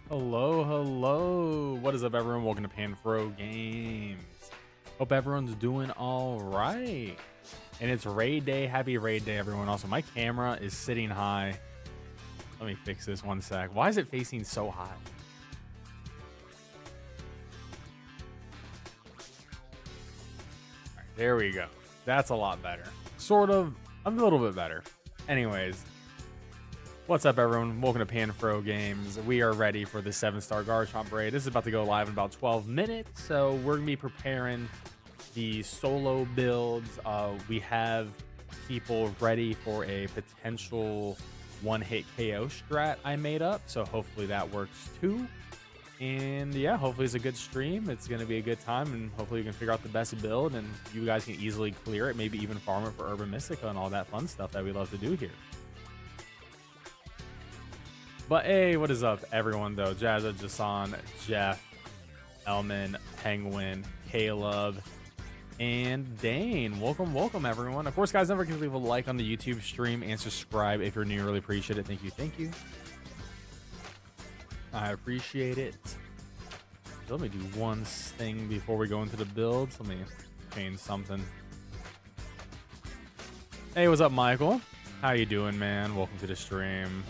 Hello, hello. What is up, everyone? Welcome to PanFro Games. Hope everyone's doing all right. And it's raid day. Happy raid day, everyone. Also, my camera is sitting high. Let me fix this one sec. Why is it facing so high? All right, there we go. That's a lot better. Sort of, a little bit better. Anyways. What's up, everyone? Welcome to PanFro Games. We are ready for the 7-star GARCHOMP raid. This is about to go live in about 12 minutes, so we're going to be preparing the solo builds. We have people ready for a potential one-hit KO strat I made up, so hopefully that works too. And yeah, hopefully it's a good stream. It's going to be a good time, and hopefully you can figure out the best build, and you guys can easily clear it, maybe even farm it for Urban Mystica and all that fun stuff that we love to do here. But hey, what is up, everyone, though? Jazza, Jason, Jeff, Elman, Penguin, Caleb, and Dane. Welcome, everyone. Of course, guys, don't forget to leave a like on the YouTube stream and subscribe if you're new. Really appreciate it. Thank you. I appreciate it. Let me do one thing before we go into the builds. Let me change something. Hey, what's up, Michael? How you doing, man? Welcome to the stream.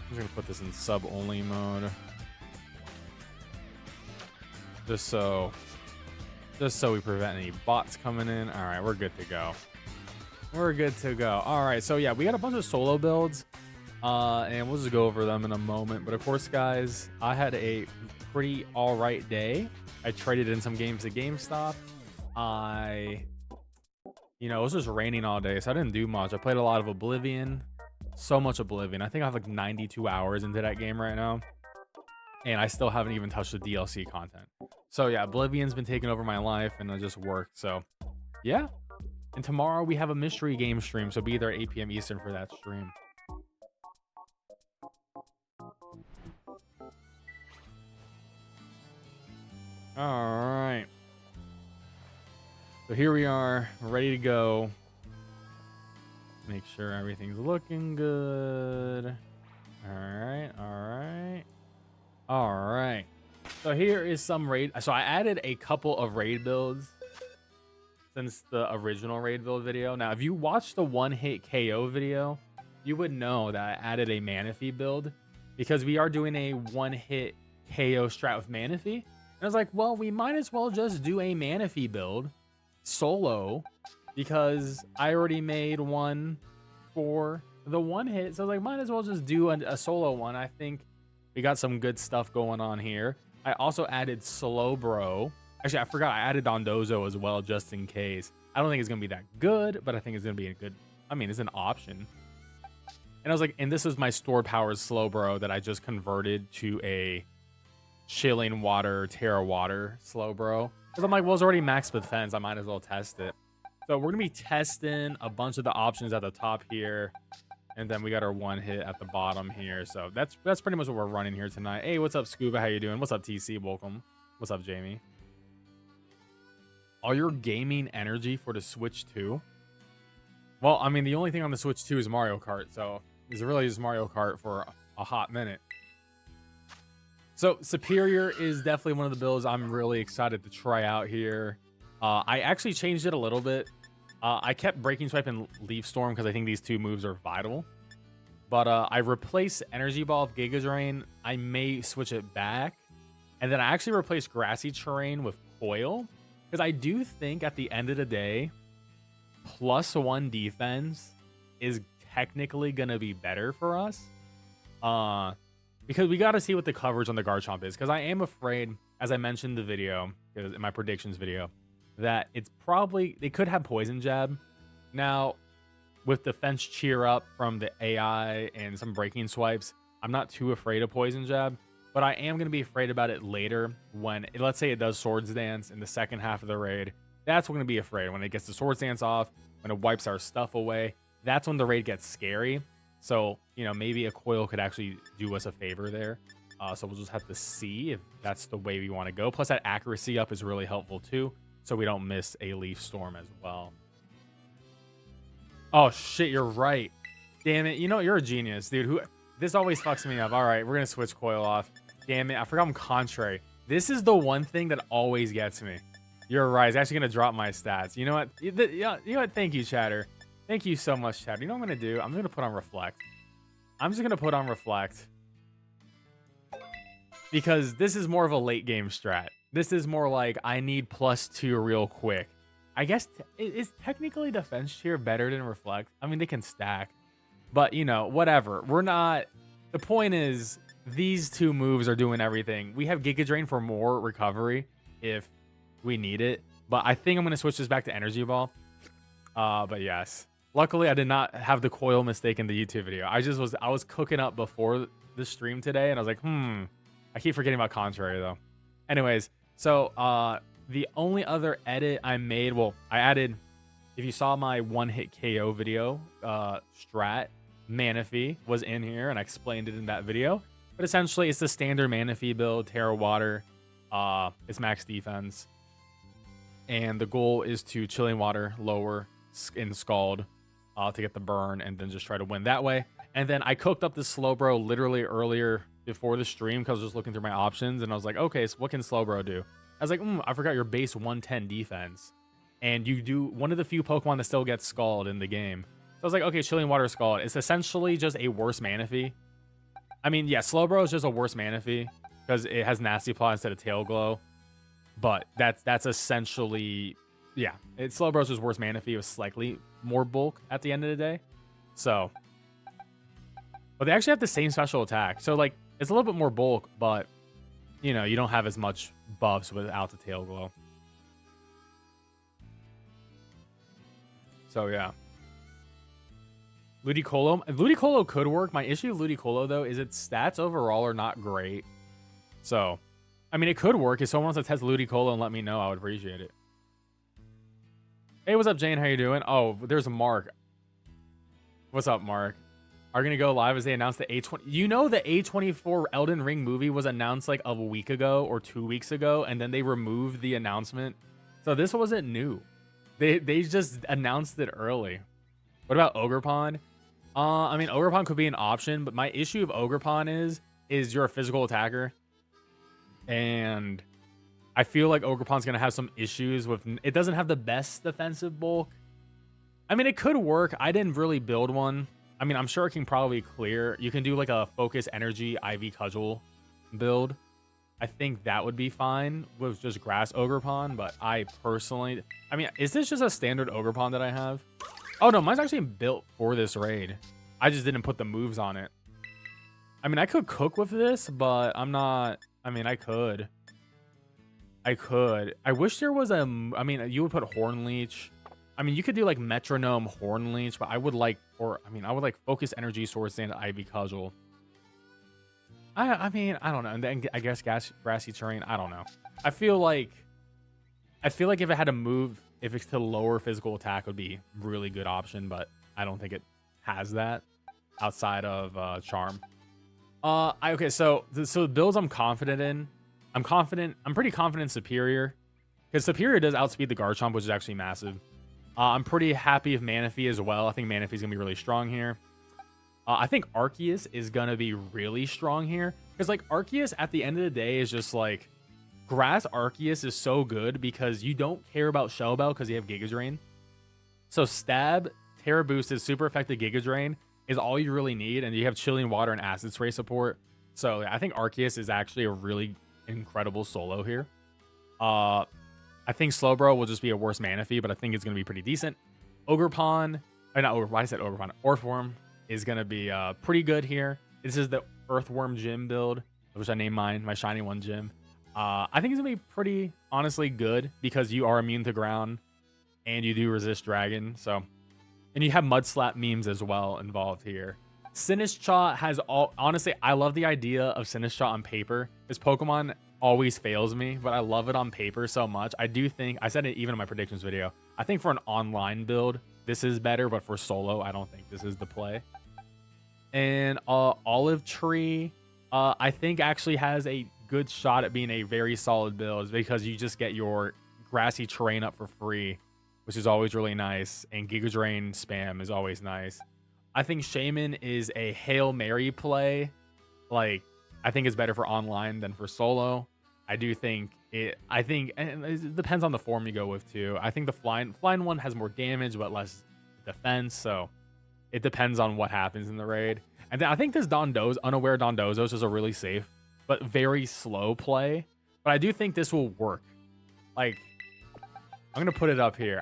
I'm just gonna put this in sub-only mode, just so we prevent any bots coming in. All right, we're good to go. All right, so yeah, we got a bunch of solo builds, and we'll just go over them in a moment. But of course, guys, I had a pretty all right day. I traded in some games at GameStop. It was just raining all day, so I didn't do much. I played a lot of Oblivion. So much Oblivion. I think I have like 92 hours into that game right now, and I still haven't even touched the DLC content. So yeah, Oblivion's been taking over my life, and it just worked. So yeah, and tomorrow we have a mystery game stream, so be there at 8 p.m. Eastern for that stream. All right, so here we are, ready to go. Make sure everything's looking good. All right. So here is some raid. So I added a couple of raid builds since the original raid build video. Now, if you watched the one-hit KO video, you would know that I added a Manaphy build because we are doing a one-hit KO strat with Manaphy. And I was like, well, we might as well just do a Manaphy build solo, because I already made one for the one hit. So I was like, might as well just do a solo one. I think we got some good stuff going on here. I also added Slowbro. Actually, I forgot I added Dondozo as well, just in case. I don't think it's going to be that good, but I think it's going to be a good, it's an option. And I was like, and this is my stored powers Slowbro that I just converted to a chilling water, Terra water Slowbro. Because I'm like, well, it's already max defense. I might as well test it. So we're going to be testing a bunch of the options at the top here. And then we got our one hit at the bottom here. So that's pretty much what we're running here tonight. Hey, what's up, Scuba? How you doing? What's up, TC? Welcome. What's up, Jamie? All your gaming energy for the Switch 2? Well, the only thing on the Switch 2 is Mario Kart. So it's really just Mario Kart for a hot minute. So Serperior is definitely one of the builds I'm really excited to try out here. I actually changed it a little bit. I kept Breaking Swipe and Leaf Storm because I think these two moves are vital. But I replaced Energy Ball with Giga Drain. I may switch it back. And then I actually replaced Grassy Terrain with Coil. Because I do think at the end of the day, +1 defense is technically going to be better for us. Because we got to see what the coverage on the Garchomp is. Because I am afraid, as I mentioned in the video, in my predictions video, that it could have Poison Jab. Now, with Defense Cheer Up from the AI and some Breaking Swipes, I'm not too afraid of Poison Jab. But I am going to be afraid about it later when, let's say it does Swords Dance in the second half of the raid. That's when I'm going to be afraid. When it gets the Swords Dance off, when it wipes our stuff away, that's when the raid gets scary. So, maybe a Coil could actually do us a favor there. So we'll just have to see if that's the way we want to go. Plus that accuracy up is really helpful too, so we don't miss a Leaf Storm as well. Oh shit, you're right. Damn it. You know, you're a genius, dude. This always fucks me up. All right, we're gonna switch coil off. Damn it, I forgot I'm contrary. This is the one thing that always gets me. You're right. It's actually gonna drop my stats. You know what? You know what? Thank you, chatter. Thank you so much, chatter. You know what I'm gonna do? I'm gonna put on reflect. I'm just gonna put on reflect because this is more of a late game strat. This is more like I need +2 real quick. I guess is technically defense tier better than reflect? I mean, they can stack, but you know, whatever. We're not. The point is, these two moves are doing everything. We have Giga Drain for more recovery if we need it, but I think I'm gonna switch this back to Energy Ball. But yes, luckily I did not have the coil mistake in the YouTube video. I was cooking up before the stream today, and I was like, I keep forgetting about contrary though. Anyways, so the only other edit I made, well, I added, if you saw my one-hit KO video, strat, Manaphy was in here, and I explained it in that video. But essentially, it's the standard Manaphy build, Terra Water, it's max defense. And the goal is to Chilling Water, lower, in Scald, to get the burn, and then just try to win that way. And then I cooked up this Slowbro literally earlier before the stream, because I was just looking through my options, and I was like, okay, so what can Slowbro do? I was like, I forgot your base 110 defense. And you do one of the few Pokemon that still gets Scald in the game. So I was like, okay, Chilling Water Scald. It's essentially just a worse Manaphy. I mean, yeah, Slowbro is just a worse Manaphy because it has Nasty Plot instead of Tail Glow. But that's essentially, yeah, Slowbro's just worse Manaphy with slightly more bulk at the end of the day. So, but they actually have the same special attack. So, like, it's a little bit more bulk, but, you know, you don't have as much buffs without the Tail Glow. So, yeah. Ludicolo could work. My issue with Ludicolo, though, is its stats overall are not great. So, I mean, it could work. If someone wants to test Ludicolo and let me know, I would appreciate it. Hey, what's up, Jane? How you doing? Oh, there's Mark. What's up, Mark? Are going to go live as they announced the A20. You know, the A24 Elden Ring movie was announced like a week ago or 2 weeks ago, and then they removed the announcement. So this wasn't new. They just announced it early. What about Ogerpon? I mean, Ogerpon could be an option, but my issue with Ogerpon is you're a physical attacker. And I feel like Ogerpon's going to have some issues with... It doesn't have the best defensive bulk. I mean, it could work. I didn't really build one. I mean, I'm sure it can probably clear. You can do like a Focus Energy IV Cudgel build. I think that would be fine with just Grass Ogerpon, but I personally... I mean, is this just a standard Ogerpon that I have? Oh, no, mine's actually built for this raid. I just didn't put the moves on it. I mean, I could cook with this, but I'm not... I mean, I could. I wish there was a... I mean, you would put Horn Leech. I mean, you could do like Metronome Horn Leech, but I would like... I would like Focus Energy Sword Stand IV Cudgel. I mean, I don't know. And then I guess Grassy Terrain. I don't know. I feel like if it had to move, if it's to lower physical attack, would be a really good option, but I don't think it has that outside of Charm. Okay, so the builds I'm confident in. I'm pretty confident in Serperior, because Serperior does outspeed the Garchomp, which is actually massive. I'm pretty happy with Manaphy as well. I think Manaphy's gonna be really strong here. I think Arceus is gonna be really strong here, because like Arceus at the end of the day is just like Grass Arceus is so good because you don't care about Shell Bell because you have Giga Drain. So Stab, Terra Boosted, super effective Giga Drain is all you really need, and you have Chilling Water and Acid Spray support. So I think Arceus is actually a really incredible solo here. I think Slowbro will just be a worse Manaphy, but I think it's going to be pretty decent. Ogerpon, or not Ogerpon, why I said Ogerpon, Orthworm is going to be pretty good here. This is the Earthworm gym build, which I named mine, my shiny one gym. I think it's going to be pretty, honestly, good because you are immune to ground and you do resist dragon. So, and you have Mud Slap memes as well involved here. Sinistcha has all... Honestly, I love the idea of Sinistcha on paper. This Pokemon always fails me, but I love it on paper so much. I do think... I said it even in my predictions video. I think for an online build, this is better, but for solo, I don't think this is the play. And Olive Tree, I think actually has a good shot at being a very solid build because you just get your grassy terrain up for free, which is always really nice, and Giga Drain spam is always nice. I think Shaman is a Hail Mary play. Like, I think it's better for online than for solo. I do think and it depends on the form you go with too. I think the flying one has more damage but less defense, so it depends on what happens in the raid. And then I think this unaware Dondozos is a really safe but very slow play. But I do think this will work. Like, I'm gonna put it up here.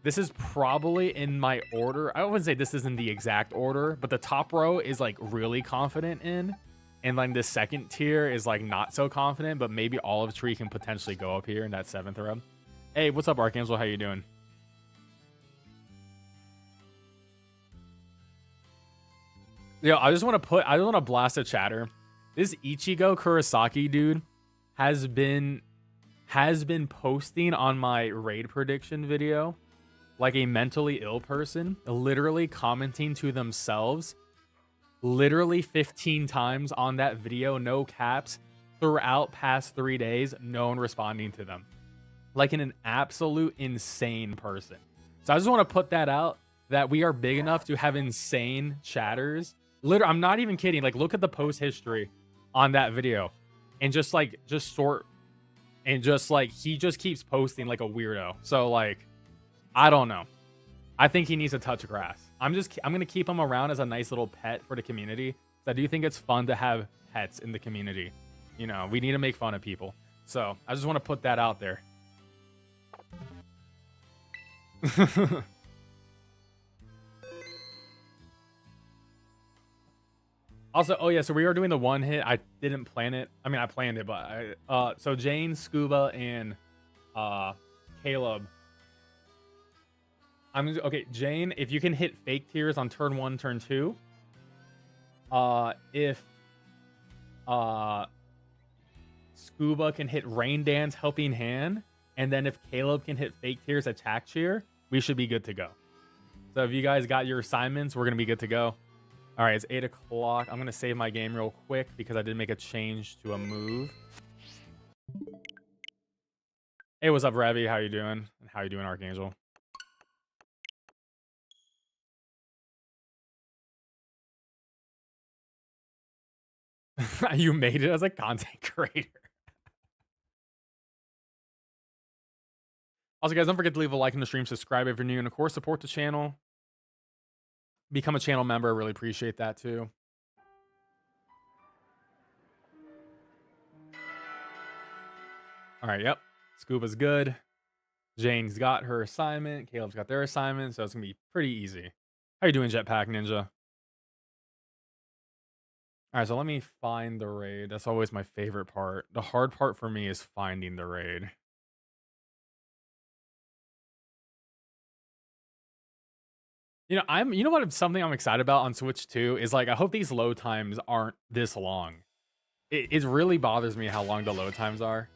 This is probably in my order. I wouldn't say this is in the exact order, but the top row is like really confident in. And like the second tier is like not so confident, but maybe Olive Tree can potentially go up here in that 7th row. Hey, what's up, Archangel? How you doing? Yo, I just want to blast a chatter. This Ichigo Kurosaki dude has been posting on my raid prediction video like a mentally ill person, literally commenting to themselves literally 15 times on that video, no caps, throughout past 3 days, no one responding to them. Like an absolute insane person. So I just want to put that out, that we are big enough to have insane chatters. Literally, I'm not even kidding. Like, look at the post history on that video and just sort, and just like, he just keeps posting like a weirdo. So like, I don't know. I think he needs to touch grass. I'm gonna keep him around as a nice little pet for the community. I do think it's fun to have pets in the community. You know, we need to make fun of people. So I just want to put that out there. Also, oh yeah, so we are doing the one hit. I didn't plan it. I mean, I planned it, but so Jane, Scuba, and Caleb. Okay, Jane, if you can hit fake tears on turn 1, turn 2. If Scuba can hit Rain Dance, Helping Hand, and then if Caleb can hit fake tears, Attack Cheer, we should be good to go. So if you guys got your assignments, we're gonna be good to go. All right, it's 8 o'clock. I'm gonna save my game real quick because I did make a change to a move. Hey, what's up, Ravi? How you doing? And how you doing, Archangel? You made it as a content creator. Also, guys, don't forget to leave a like in the stream, subscribe if you're new, and of course, support the channel. Become a channel member. I really appreciate that too. All right, yep. Scuba's good. Jane's got her assignment. Caleb's got their assignment, so it's gonna be pretty easy. How you doing, Jetpack Ninja? All right, so let me find the raid. That's always my favorite part. The hard part for me is finding the raid. You know what? Something I'm excited about on Switch 2 is like, I hope these load times aren't this long. It really bothers me how long the load times are.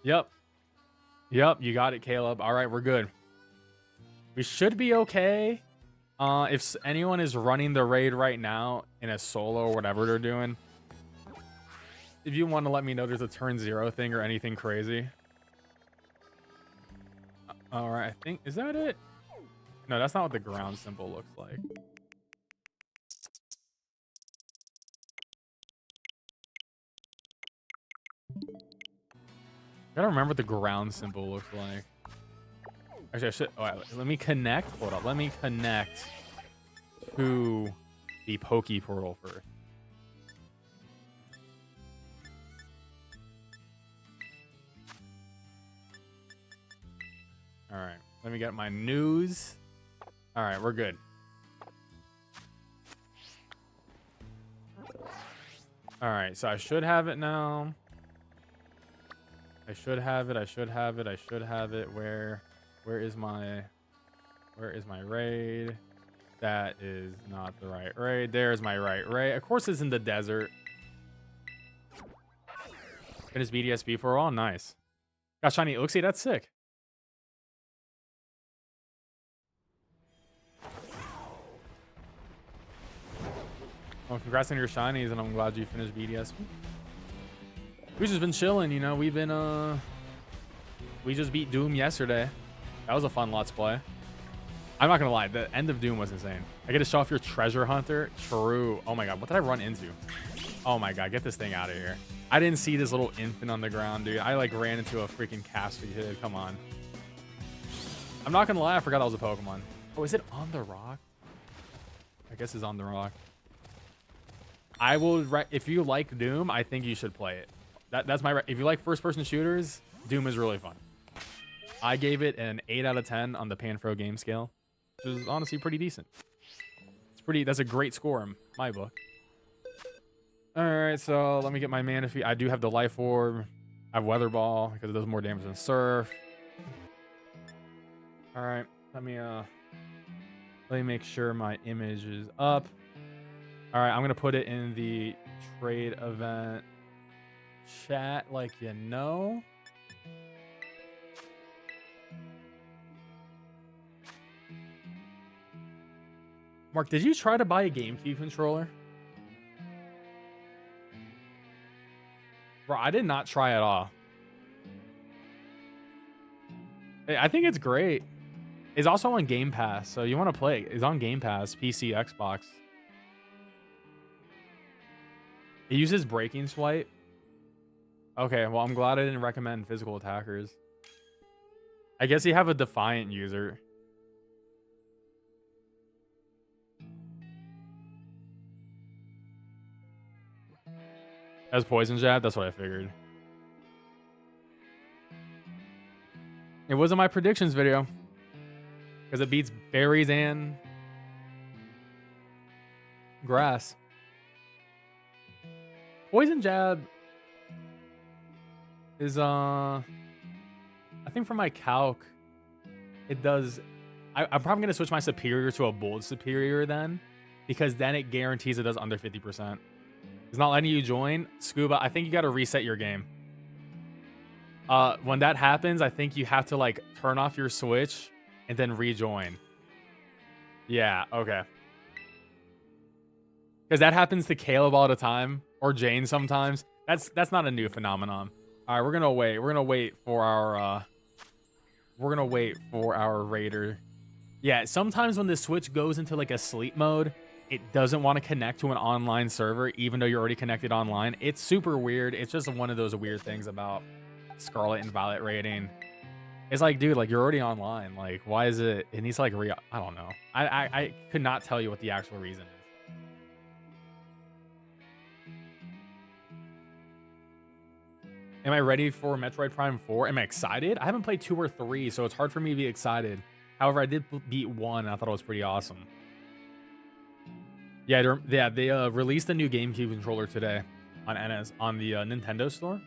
Yep. Yep, you got it, Caleb. All right, we're good. We should be okay. If anyone is running the raid right now in a solo or whatever they're doing, if you want to let me know there's a turn 0 thing or anything crazy. All right, I think, is that it? No, that's not what the ground symbol looks like. Gotta remember what the ground symbol looks like. Actually, I should. Oh, let me connect. Hold up. Let me connect to the Poke Portal first. All right. Let me get my news. All right, we're good. All right, so I should have it now. I should have it. I should have it. I should have it. Where is my raid? That is not the right raid. There's my right raid. Of course, it's in the desert. Finished BDSB for all. Nice. Got shiny Uxie. That's sick. Well, congrats on your shinies, and I'm glad you finished BDSB. We've just been chilling, you know. We've been We just beat Doom yesterday. That was a fun Let's Play. I'm not gonna lie, the end of Doom was insane. I get to show off your treasure hunter. True. Oh my god, what did I run into? Oh my god, get this thing out of here. I didn't see this little infant on the ground, dude. I like ran into a freaking caster kid. Come on. I'm not gonna lie, I forgot that was a Pokemon. Oh, is it on the rock? I guess it's on the rock. I will, if you like Doom, I think you should play it. That's my, if you like first-person shooters, Doom is really fun. I gave it an 8 out of 10 on the PanFro game scale, which is honestly pretty decent. It's pretty, that's a great score in my book. All right, so let me get my Manaphy. I do have the Life Orb. I have Weather Ball because it does more damage than Surf. All right, let me make sure my image is up. All right, I'm gonna put it in the trade event chat, like you know. Mark, did you try to buy a GameCube controller? Bro, I did not try at all. I think it's great. It's also on Game Pass, so you want to play it. It's on Game Pass, PC, Xbox. It uses Breaking Swipe. Okay, well, I'm glad I didn't recommend physical attackers. I guess you have a Defiant user. As Poison Jab, that's what I figured. It wasn't my predictions video. Because it beats berries and grass. Poison Jab is, I think for my calc, it does, I'm probably going to switch my Serperior to a Bold Serperior then. Because then it guarantees it does under 50%. It's not letting you join. Scuba, I think you got to reset your game. When that happens, I think you have to like turn off your Switch and then rejoin. Yeah, okay. Because that happens to Caleb all the time, or Jane sometimes. That's not a new phenomenon. All right, we're gonna wait. We're gonna wait for our raider. Yeah, sometimes when the Switch goes into like a sleep mode, it doesn't want to connect to an online server, even though you're already connected online. It's super weird. It's just one of those weird things about Scarlet and Violet raiding. It's like, dude, like you're already online. Like, why is it? It needs to like I don't know. I could not tell you what the actual reason is. Am I ready for Metroid Prime 4? Am I excited? I haven't played 2 or 3, so it's hard for me to be excited. However, I did beat 1, and I thought it was pretty awesome. Yeah, they released a new GameCube controller today on the Nintendo store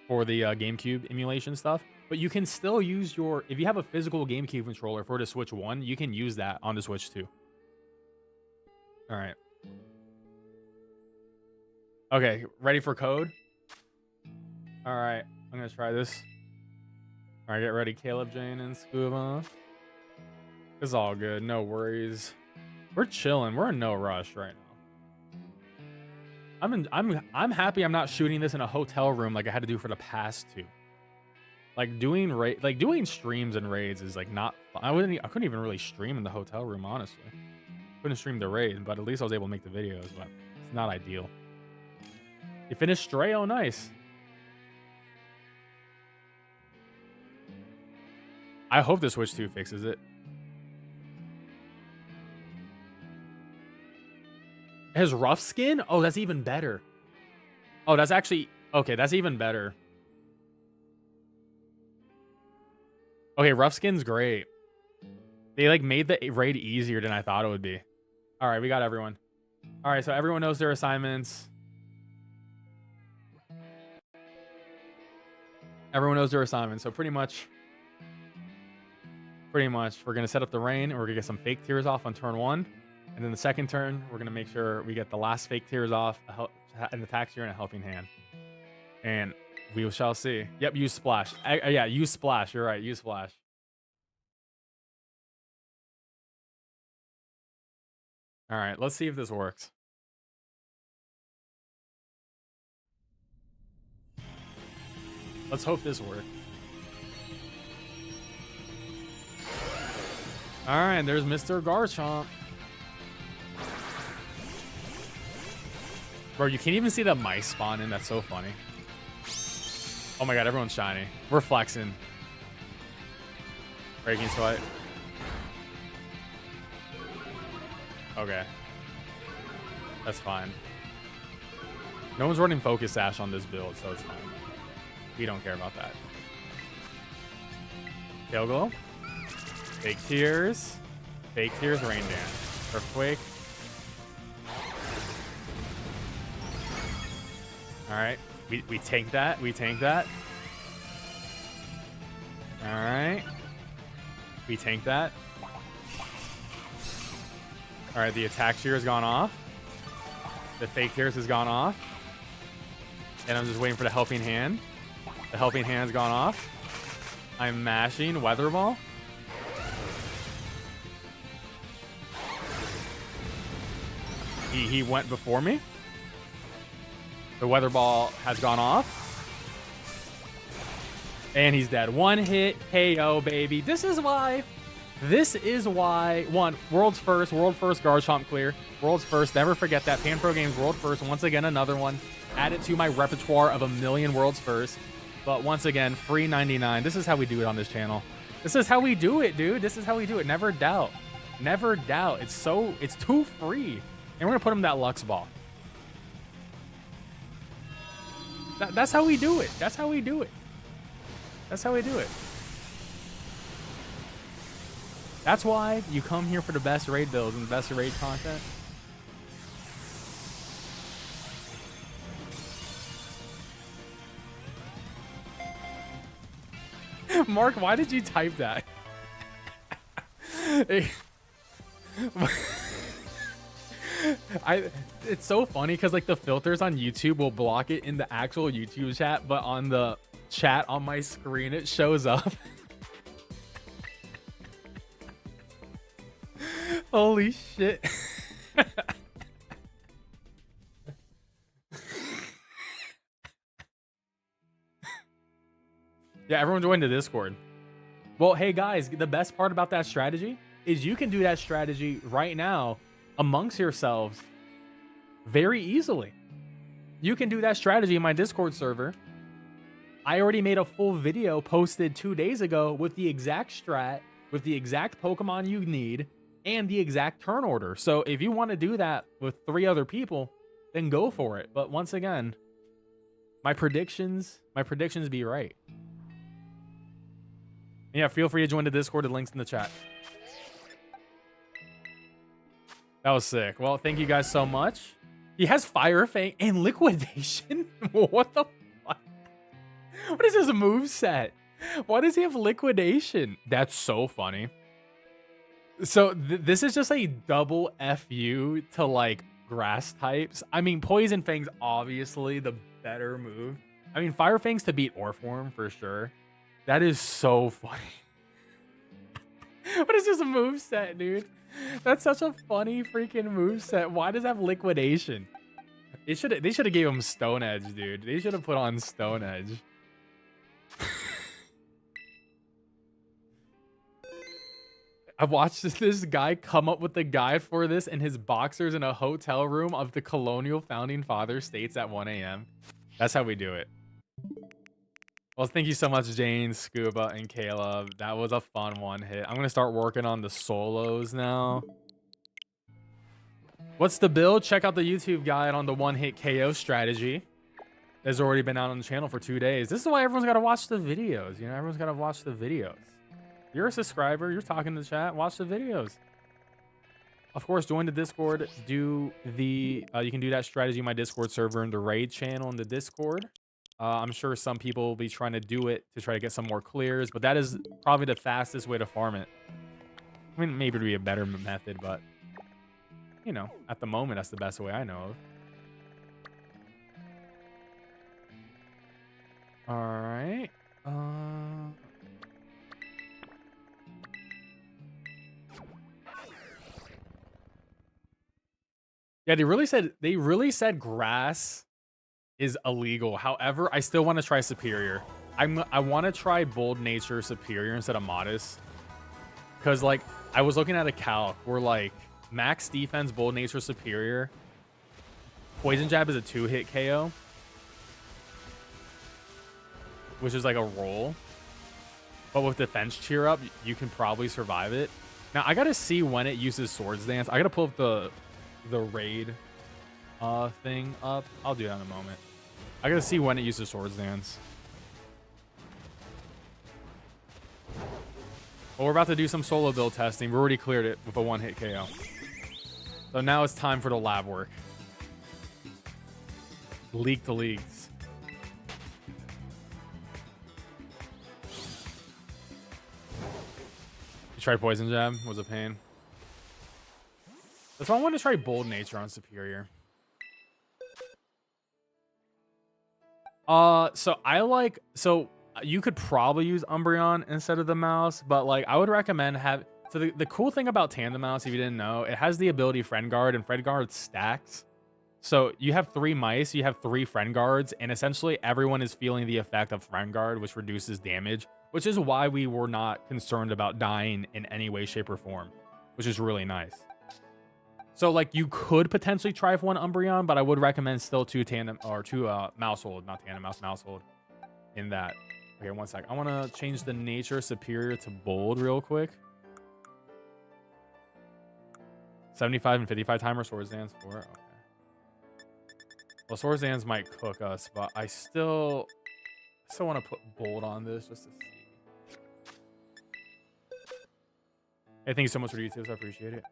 for the GameCube emulation stuff. But you can still use your, if you have a physical GameCube controller for the Switch 1, you can use that on the Switch 2. All right. Okay, ready for code? All right, I'm gonna try this. All right, get ready, Caleb, Jane, and Scuba. It's all good, no worries. We're chilling. We're in no rush right now. I'm happy I'm not shooting this in a hotel room like I had to do for the past 2. Like doing streams and raids is like not fun. I couldn't even really stream in the hotel room, honestly. Couldn't stream the raid, but at least I was able to make the videos, but it's not ideal. You finished Stray? Oh, nice. I hope the Switch 2 fixes it. It has rough skin? Oh, that's even better. Oh, that's actually... Okay, that's even better. Okay, rough skin's great. They, like, made the raid easier than I thought it would be. All right, we got everyone. All right, so everyone knows their assignments. Everyone knows their assignments, so pretty much, we're going to set up the rain, and we're going to get some fake tears off on turn 1. And then the second turn, we're going to make sure we get the last fake tears off, an attack tier, and a helping hand. And we shall see. Yep, use splash. Yeah, use splash. You're right, use splash. All right, let's see if this works. Let's hope this works. All right, there's Mr. Garchomp. Bro, you can't even see the mice spawn in. That's so funny. Oh my god, everyone's shiny. We're flexing. Breaking sweat. Okay. That's fine. No one's running Focus Sash on this build, so it's fine. We don't care about that. Tail Glow. Fake Tears. Fake Tears, Rain Dance. Earthquake. Alright. We tank that. We tank that. Alright. We tank that. Alright, the attack shear has gone off. The fake tears has gone off. And I'm just waiting for the helping hand. The helping hand's gone off. I'm mashing Weather Ball. He went before me. The Weather Ball has gone off. And he's dead. One hit KO, baby. This is why. One, world's first Garchomp clear. World's first. Never forget that. PanFro Games world first. Once again, another one. Add it to my repertoire of a million world's first. But once again, free 99. This is how we do it on this channel. This is how we do it, dude. This is how we do it. Never doubt. Never doubt. It's too free. And we're gonna put him that Lux Ball. That's how we do it. That's how we do it. That's how we do it. That's why you come here for the best raid builds and the best raid content. Mark, why did you type that? It's so funny because like the filters on YouTube will block it in the actual YouTube chat, but on the chat on my screen it shows up. Holy shit. Yeah, everyone joined the Discord. Well, hey guys, the best part about that strategy is you can do that strategy right now amongst yourselves very easily. You can do that strategy in my Discord server. I already made a full video posted 2 days ago with the exact strat, with the exact Pokemon you need, and the exact turn order. So if you want to do that with 3 other people, then go for it. But once again, my predictions be right. Yeah, feel free to join the Discord. The link's in the chat. That was sick. Well, thank you guys so much. He has Fire Fang and Liquidation. What the fuck? What is his moveset? Why does he have Liquidation? That's so funny. So this is just a double FU to like grass types. I mean, Poison Fang's obviously the better move. I mean, Fire Fang's to beat Orthworm for sure. That is so funny. What is this moveset, dude? That's such a funny freaking moveset. Why does it have Liquidation? They should have gave him Stone Edge, dude. They should have put on Stone Edge. I've watched this guy come up with the guide for this in his boxers in a hotel room of the colonial founding father states at 1 a.m. That's how we do it. Well, thank you so much, Jane, Scuba, and Caleb. That was a fun one hit. I'm going to start working on the solos now. What's the build? Check out the YouTube guide on the one-hit KO strategy. It's already been out on the channel for 2 days. This is why everyone's got to watch the videos. You know, everyone's got to watch the videos. You're a subscriber. You're talking to the chat. Watch the videos. Of course, join the Discord. Do the you can do that strategy in my Discord server in the raid channel in the Discord. I'm sure some people will be trying to do it to try to get some more clears, but that is probably the fastest way to farm it. I mean, maybe it'd be a better method, but you know, at the moment, that's the best way I know of. All right. Yeah, they really said grass is illegal. However, I still want to try Serperior. I want to try Bold Nature Serperior instead of Modest. Because, like, I was looking at a calc where like max defense, bold nature, superior. Poison jab is a 2-hit KO, which is like a roll. But with defense cheer up, you can probably survive it. Now I gotta see when it uses Swords Dance. I gotta pull up the raid thing up. I'll do that in a moment. I gotta see when it uses Swords Dance. Well, we're about to do some solo build testing. We already cleared it with a 1-hit KO. So now it's time for the lab work. Leak the leagues. You tried Poison Jab? Was a pain. That's why I want to try Bold Nature on Superior. So you could probably use Umbreon instead of the mouse, but like I would recommend so the cool thing about Tandem Mouse, if you didn't know, it has the ability Friend Guard, and Friend Guard stacks. So you have 3 mice, you have 3 Friend Guards, and essentially everyone is feeling the effect of Friend Guard, which reduces damage, which is why we were not concerned about dying in any way, shape, or form, which is really nice. So like you could potentially try for 1 Umbreon, but I would recommend still 2 Tandem or 2 Mousehold, not Tandem Mouse, Mousehold in that. Okay, 1 sec. I want to change the nature Superior to Bold real quick. 75 and 55 timer Swords Dance 4. Okay. Well, Swords Dance might cook us, but I still want to put Bold on this just to see. Hey, thank you so much for the YouTubes. I appreciate it.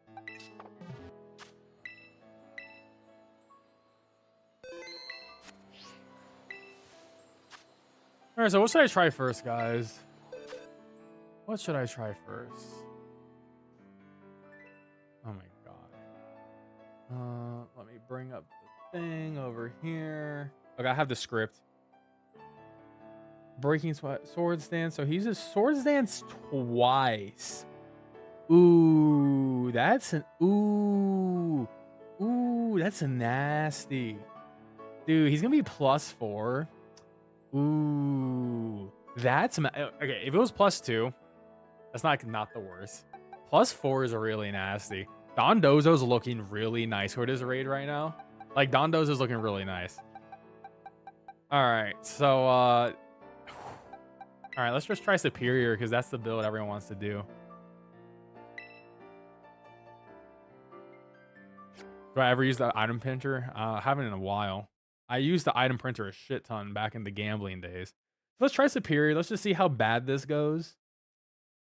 All right, so what should I try first, guys? What should I try first? Oh my god. Let me bring up the thing over here. Okay, I have the script. Breaking Swords Dance. So he uses Swords Dance twice. Ooh, that's an ooh, that's a nasty. Dude, he's gonna be +4. Ooh, that's okay. If it was +2, that's not the worst. +4 is really nasty. Dondozo's looking really nice for this raid right now. Like Dondozo's looking really nice. All right, so all right, let's just try Superior because that's the build everyone wants to do. Do I ever use the item printer? I haven't in a while. I used the item printer a shit ton back in the gambling days. Let's try Superior. Let's just see how bad this goes.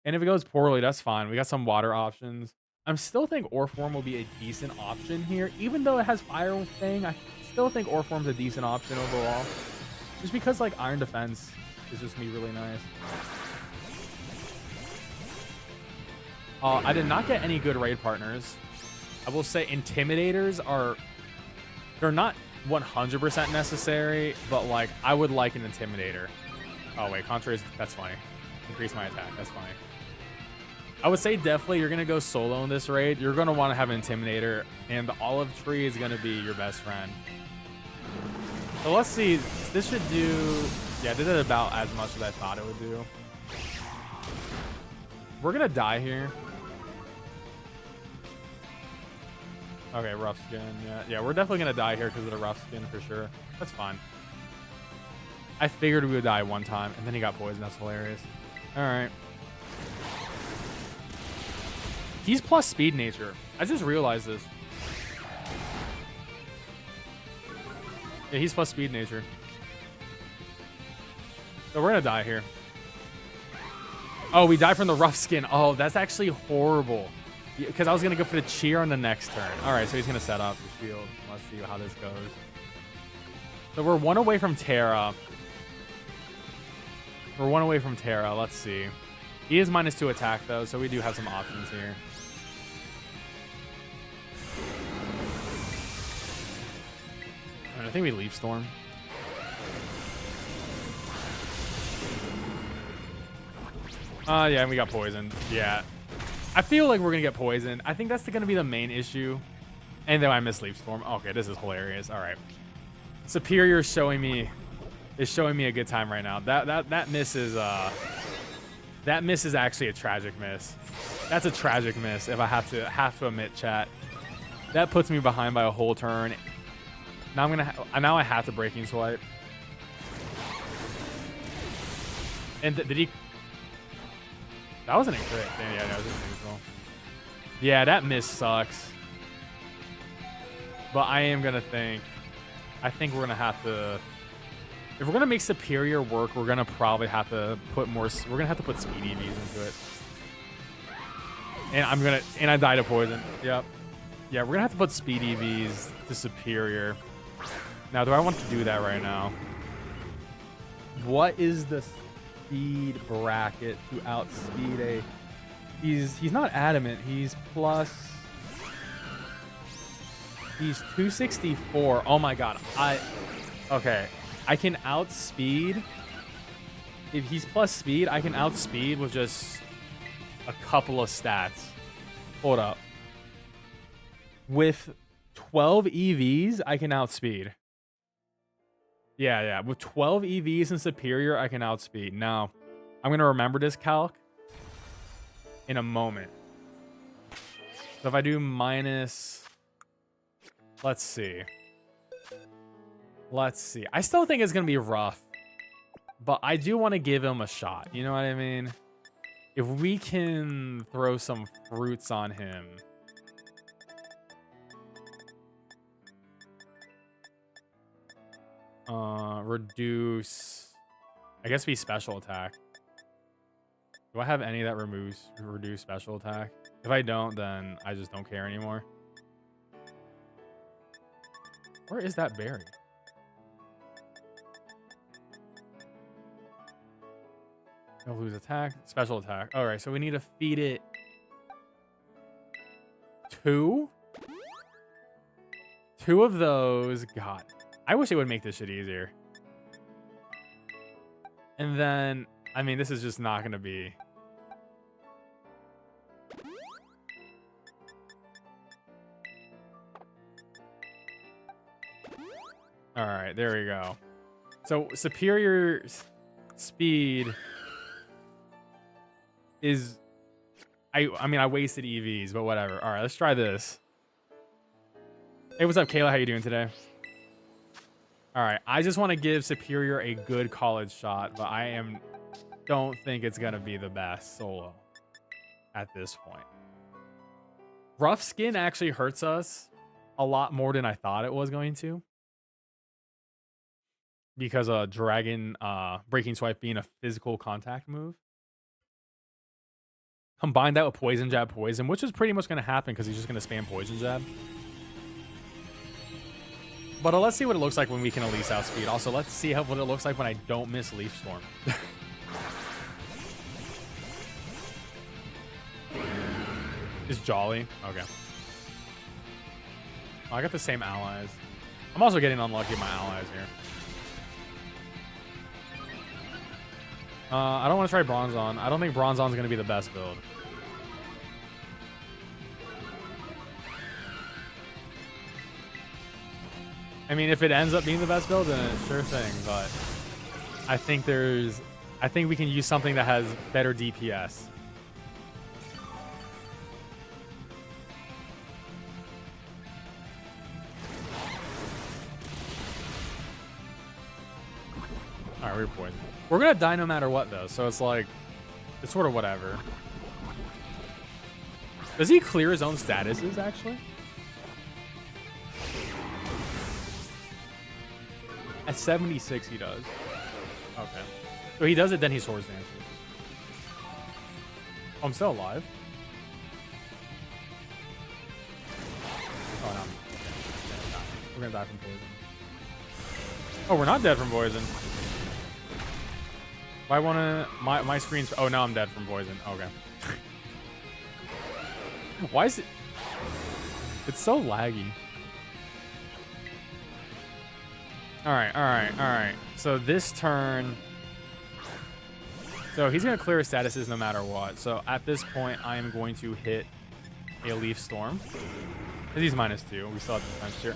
And if it goes poorly, that's fine. We got some water options. I still think Orthworm will be a decent option here. Even though it has Fire Fang, I still think Orthworm's a decent option overall. Just because like Iron Defense is just gonna be really nice. I did not get any good raid partners. I will say Intimidators they're not 100% necessary, but like I would like an Intimidator. Oh wait, Contraries, that's funny. Increase my attack, that's funny. I would say definitely you're gonna go solo in this raid. You're gonna want to have an Intimidator, and the Olive Tree is gonna be your best friend. So let's see, this should do, yeah, this is about as much as I thought it would do. We're gonna die here. Okay, rough skin. Yeah, we're definitely gonna die here because of the rough skin for sure. That's fine. I figured we would die one time, and then he got poisoned. That's hilarious. All right. He's plus speed nature. I just realized this. Yeah, he's plus speed nature. So we're gonna die here. Oh, we died from the rough skin. Oh, that's actually horrible. Because I was going to go for the cheer on the next turn. All right, so he's going to set up the shield. Let's see how this goes. So we're 1 away from Terra. We're 1 away from Terra. Let's see. He is -2 attack, though, so we do have some options here. I think we Leaf Storm. Yeah, and we got poisoned. Yeah. I feel like we're gonna get poisoned. I think that's gonna be the main issue. And then I miss Leaf Storm. Okay, this is hilarious. All right. Superior is showing me a good time right now. That miss is That miss is actually a tragic miss. That's a tragic miss if I have to admit, chat. That puts me behind by a whole turn. Now now I have to breaking swipe. And did he? That wasn't a crit. Yeah, no, it was just neutral. Yeah, that miss sucks. But I am gonna think. I think we're gonna have to. If we're gonna make Serperior work, we're gonna probably have to put more. We're gonna have to put speed EVs into it. And I died to poison. Yep. Yeah, we're gonna have to put speed EVs to Serperior. Now, do I want to do that right now? What is the speed bracket to outspeed a? He's not adamant. He's plus. He's 264. Oh my god. Okay. I can outspeed. If he's plus speed, I can outspeed with just a couple of stats. Hold up. With 12 EVs, I can outspeed. Yeah. With 12 EVs and Serperior, I can outspeed. Now, I'm going to remember this calc in a moment. So if I do minus... Let's see. I still think it's going to be rough. But I do want to give him a shot. You know what I mean? If we can throw some fruits on him... reduce. I guess be special attack. Do I have any that reduce special attack? If I don't, then I just don't care anymore. Where is that berry? No lose attack, special attack. All right, so we need to feed it 2. 2 of those. God. I wish it would make this shit easier. And then, I mean, this is just not going to be... All right, there we go. So, Serperior speed is... I mean, I wasted EVs, but whatever. All right, let's try this. Hey, what's up, Kayla? How you doing today? All right, I just want to give Serperior a good college shot, but don't think it's going to be the best solo at this point. Rough skin actually hurts us a lot more than I thought it was going to. Because Dragon Breaking Swipe being a physical contact move. Combine that with Poison Jab Poison, which is pretty much going to happen because he's just going to spam Poison Jab. But let's see what it looks like when we can at least outspeed. Also, let's see what it looks like when I don't miss Leaf Storm. Is Jolly? Okay. Oh, I got the same allies. I'm also getting unlucky with my allies here. I don't want to try Bronzong. I don't think Bronzong's going to be the best build. I mean, if it ends up being the best build, then it's sure thing, but I think we can use something that has better DPS. All right, we're poisoned. We're gonna die no matter what, though, so it's like, it's sort of whatever. Does he clear his own statuses, actually? At 76, he does. Okay. So he does it, then he Swords Dances. Oh, I'm still alive. Oh, no. We're gonna die from poison. Oh, we're not dead from poison. I wanna... My screen's... Oh, now I'm dead from poison. Okay. Why is it... It's so laggy. Alright. So this turn... So he's going to clear his statuses no matter what. So at this point, I am going to hit a Leaf Storm. He's -2. We still have defense here.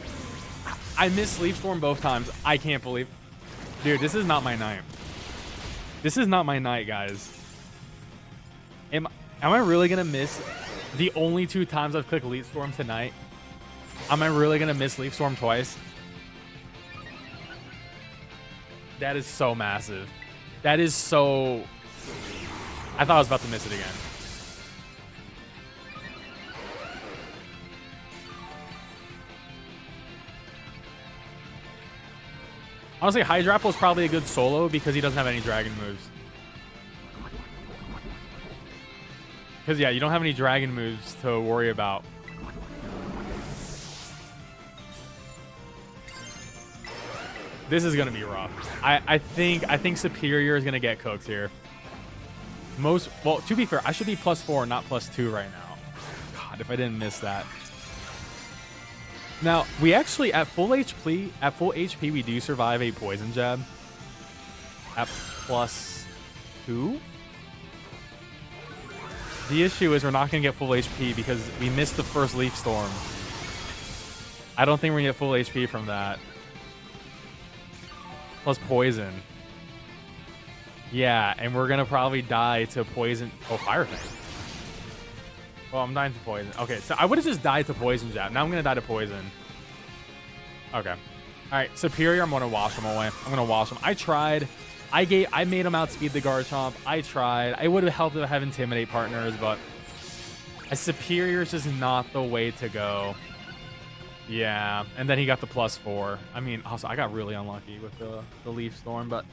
I missed Leaf Storm both times. I can't believe... Dude, this is not my night. This is not my night, guys. Am I really gonna miss the only 2 times I've clicked Leaf Storm tonight? Am I really gonna miss Leaf Storm twice? That is so massive. That is so... I thought I was about to miss it again. Honestly, Hydrapple is probably a good solo because he doesn't have any dragon moves. Because, yeah, you don't have any dragon moves to worry about. This is going to be rough. I think Serperior is going to get cooked here. Well, to be fair, I should be +4, not +2 right now. God, if I didn't miss that. Now, we actually, at full HP, we do survive a Poison Jab. At +2? The issue is we're not going to get full HP because we missed the first Leaf Storm. I don't think we're going to get full HP from that. Plus Poison. Yeah, and we're going to probably die to Poison. Oh, Fire Fang. Well, I'm dying to Poison. Okay, so I would have just died to Poison Jab. Now I'm going to die to Poison. Okay. All right, Serperior, I'm going to wash him away. I'm going to wash him. I tried. I made him outspeed the Garchomp. I tried. I would have helped if I have Intimidate partners, but a Serperior is just not the way to go. Yeah, and then he got the +4. I mean, also, I got really unlucky with the Leaf Storm, but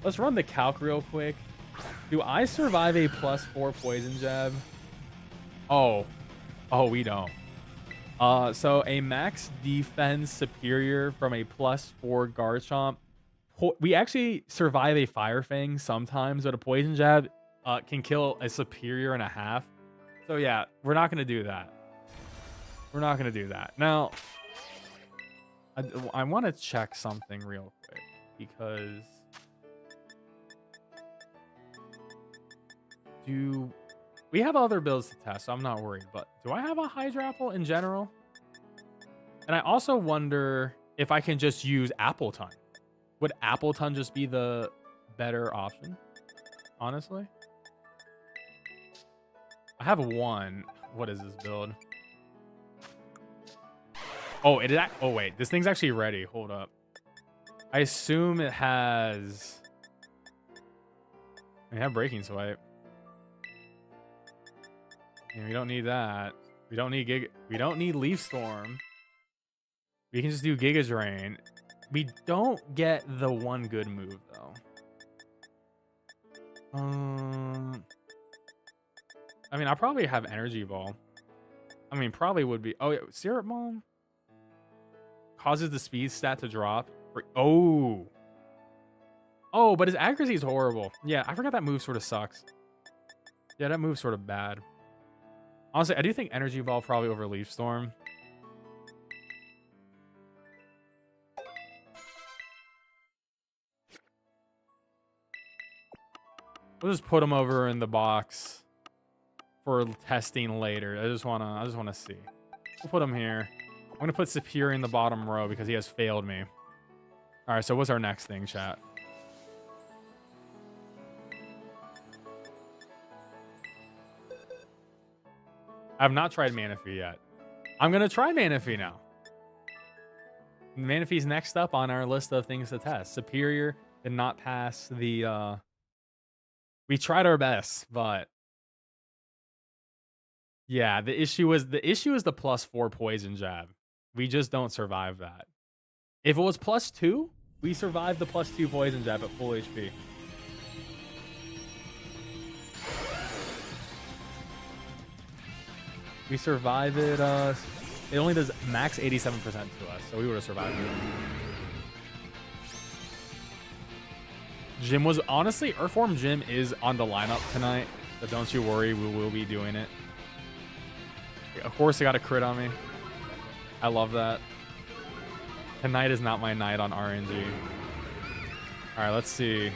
let's run the calc real quick. Do I survive a +4 Poison Jab? Oh, we don't. So a max defense Serperior from a +4 Garchomp. We actually survive a Fire Fang sometimes, but a Poison Jab can kill a Serperior and a half. So yeah, we're not going to do that. We're not going to do that. Now, I want to check something real quick because we have other builds to test, so I'm not worried. But do I have a Hydrapple in general? And I also wonder if I can just use Appleton. Would Appleton just be the better option? Honestly, I have one. What is this build? Oh, oh wait, this thing's actually ready. Hold up. I assume it has. We have Breaking Swipe. And we don't need that. We don't need Leaf Storm. We can just do Giga Drain. We don't get the one good move though. I mean, I probably have Energy Ball. I mean, probably would be. Oh yeah, Syrup Bomb causes the speed stat to drop. Oh, but his accuracy is horrible. Yeah, I forgot that move sort of sucks. Yeah, that move's sort of bad. Honestly, I do think Energy Ball probably over Leaf Storm. We'll just put him over in the box for testing later. I just wanna see. We'll put him here. I'm gonna put Serperior in the bottom row because he has failed me. All right, so what's our next thing, chat? I have not tried Manaphy yet. I'm gonna try Manaphy now. Manaphy's next up on our list of things to test. Serperior did not pass the. We tried our best, but yeah, the issue is the +4 Poison Jab. We just don't survive that. If it was +2, we survived the +2 Poison Jab at full HP. We survive it. It only does max 87% to us, so we would have survived it. Gym was honestly, Earthworm Gym is on the lineup tonight, but don't you worry, we will be doing it. Of course, it got a crit on me. I love that. Tonight is not my night on RNG. All right, let's see.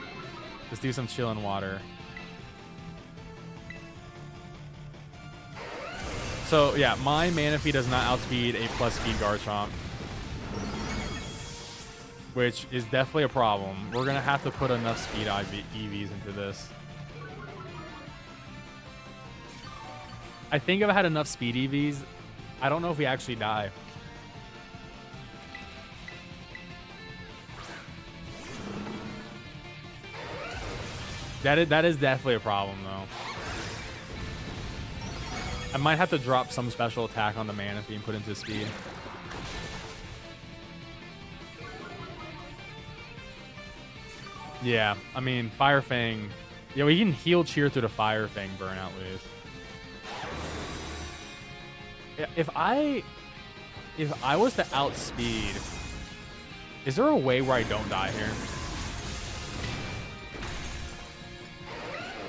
Let's do some chill and water. So yeah, my Manaphy does not outspeed a +speed Garchomp, which is definitely a problem. We're gonna have to put enough speed EVs into this. I think if I had enough speed EVs, I don't know if we actually die. That is definitely a problem, though. I might have to drop some special attack on the Manaphy and put into speed. Yeah, I mean, Fire Fang. Yeah, we can heal cheer through the Fire Fang burn at least. If I was to outspeed, is there a way where I don't die here?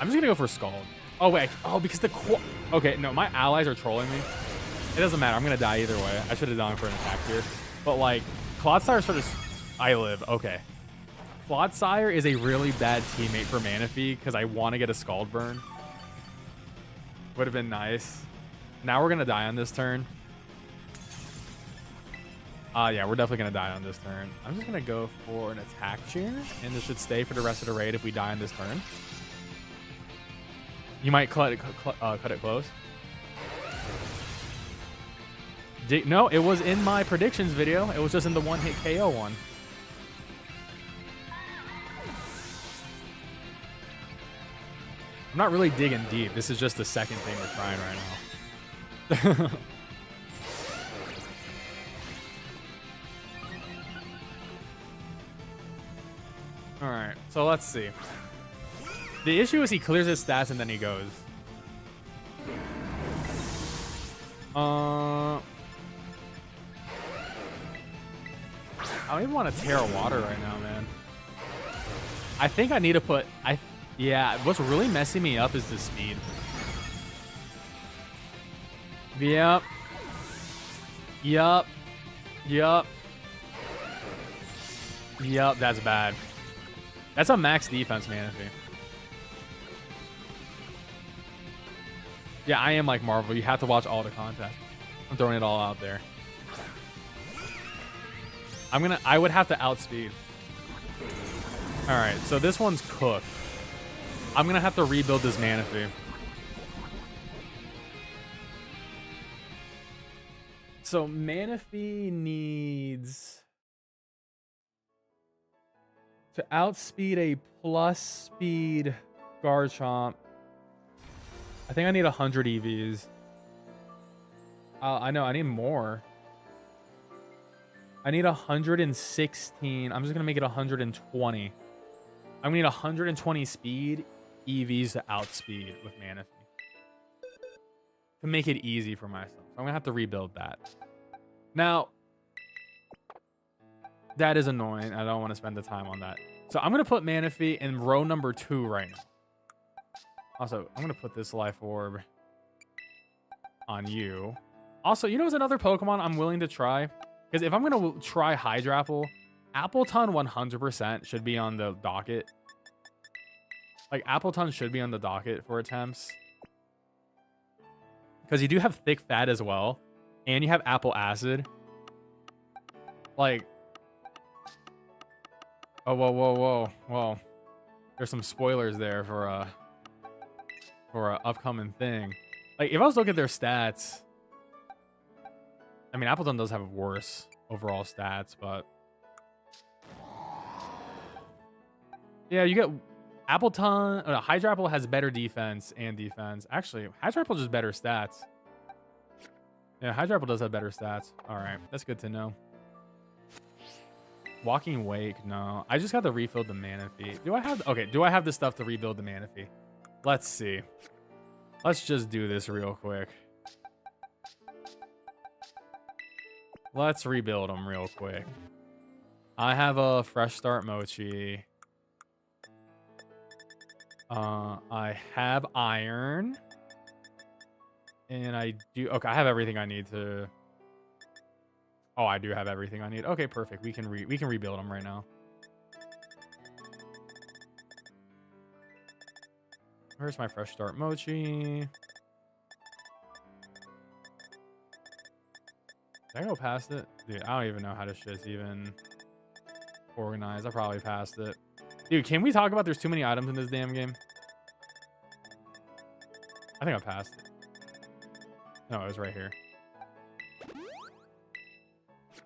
I'm just gonna go for Scald. Oh wait, oh because okay, no, my allies are trolling me. It doesn't matter. I'm gonna die either way. I should have gone for an attack here, but like Clodsire sort of. I live. Okay. Clodsire is a really bad teammate for Manaphy because I want to get a Scald burn. Would have been nice. Now we're gonna die on this turn. Yeah, we're definitely gonna die on this turn. I'm just gonna go for an attack cheer, and this should stay for the rest of the raid if we die on this turn. You might cut it close. No, it was in my predictions video. It was just in the one-hit KO one. I'm not really digging deep. This is just the second thing we're trying right now. All right, so let's see. The issue is he clears his stats and then he goes. I don't even want to tear water right now, man. I think I need to put... Yeah, what's really messing me up is the speed. Yep. Yup. Yup. Yup, that's bad. That's a max defense, Manaphy. Yeah, I am like Marvel. You have to watch all the content. I'm throwing it all out there. I would have to outspeed. All right, so this one's cooked. I'm gonna have to rebuild this Manaphy. So Manaphy needs to outspeed a plus speed Garchomp. I think I need 100 EVs. I know, I need more. I need 116. I'm just gonna make it 120. I'm gonna need 120 speed EVs to outspeed with Manaphy to make it easy for myself. So I'm gonna have to rebuild that. Now, that is annoying. I don't want to spend the time on that. So I'm gonna put Manaphy in row number 2 right now. Also, I'm gonna put this life orb on you. Also, you know what's another Pokemon I'm willing to try? Because if I'm gonna try Hydrapple, Appleton 100% should be on the docket. Like, Appleton should be on the docket for attempts. Because you do have thick fat as well. And you have apple acid. Like... Oh, whoa, whoa, whoa, whoa. There's some spoilers there for a upcoming thing. Like, if I was looking at their stats... I mean, Appleton does have worse overall stats, but... Yeah, you get... Appleton... Hydrapple has better defense and defense. Actually, Hydrapple just better stats. Yeah, Hydrapple does have better stats. Alright, that's good to know. Walking Wake, no. I just got to refill the Manaphy. Do I have... Okay, do I have the stuff to rebuild the Manaphy? Let's see. Let's just do this real quick. Let's rebuild them real quick. I have a Fresh Start Mochi. I have Iron. And I do... Okay, I have everything I need to... Oh, I do have everything I need. Okay, perfect. We can rebuild them right now. Where's my Fresh Start Mochi? Did I go past it? Dude, I don't even know how this shit's even organized. I probably passed it. Dude, can we talk about there's too many items in this damn game? I think I passed it. No, it was right here.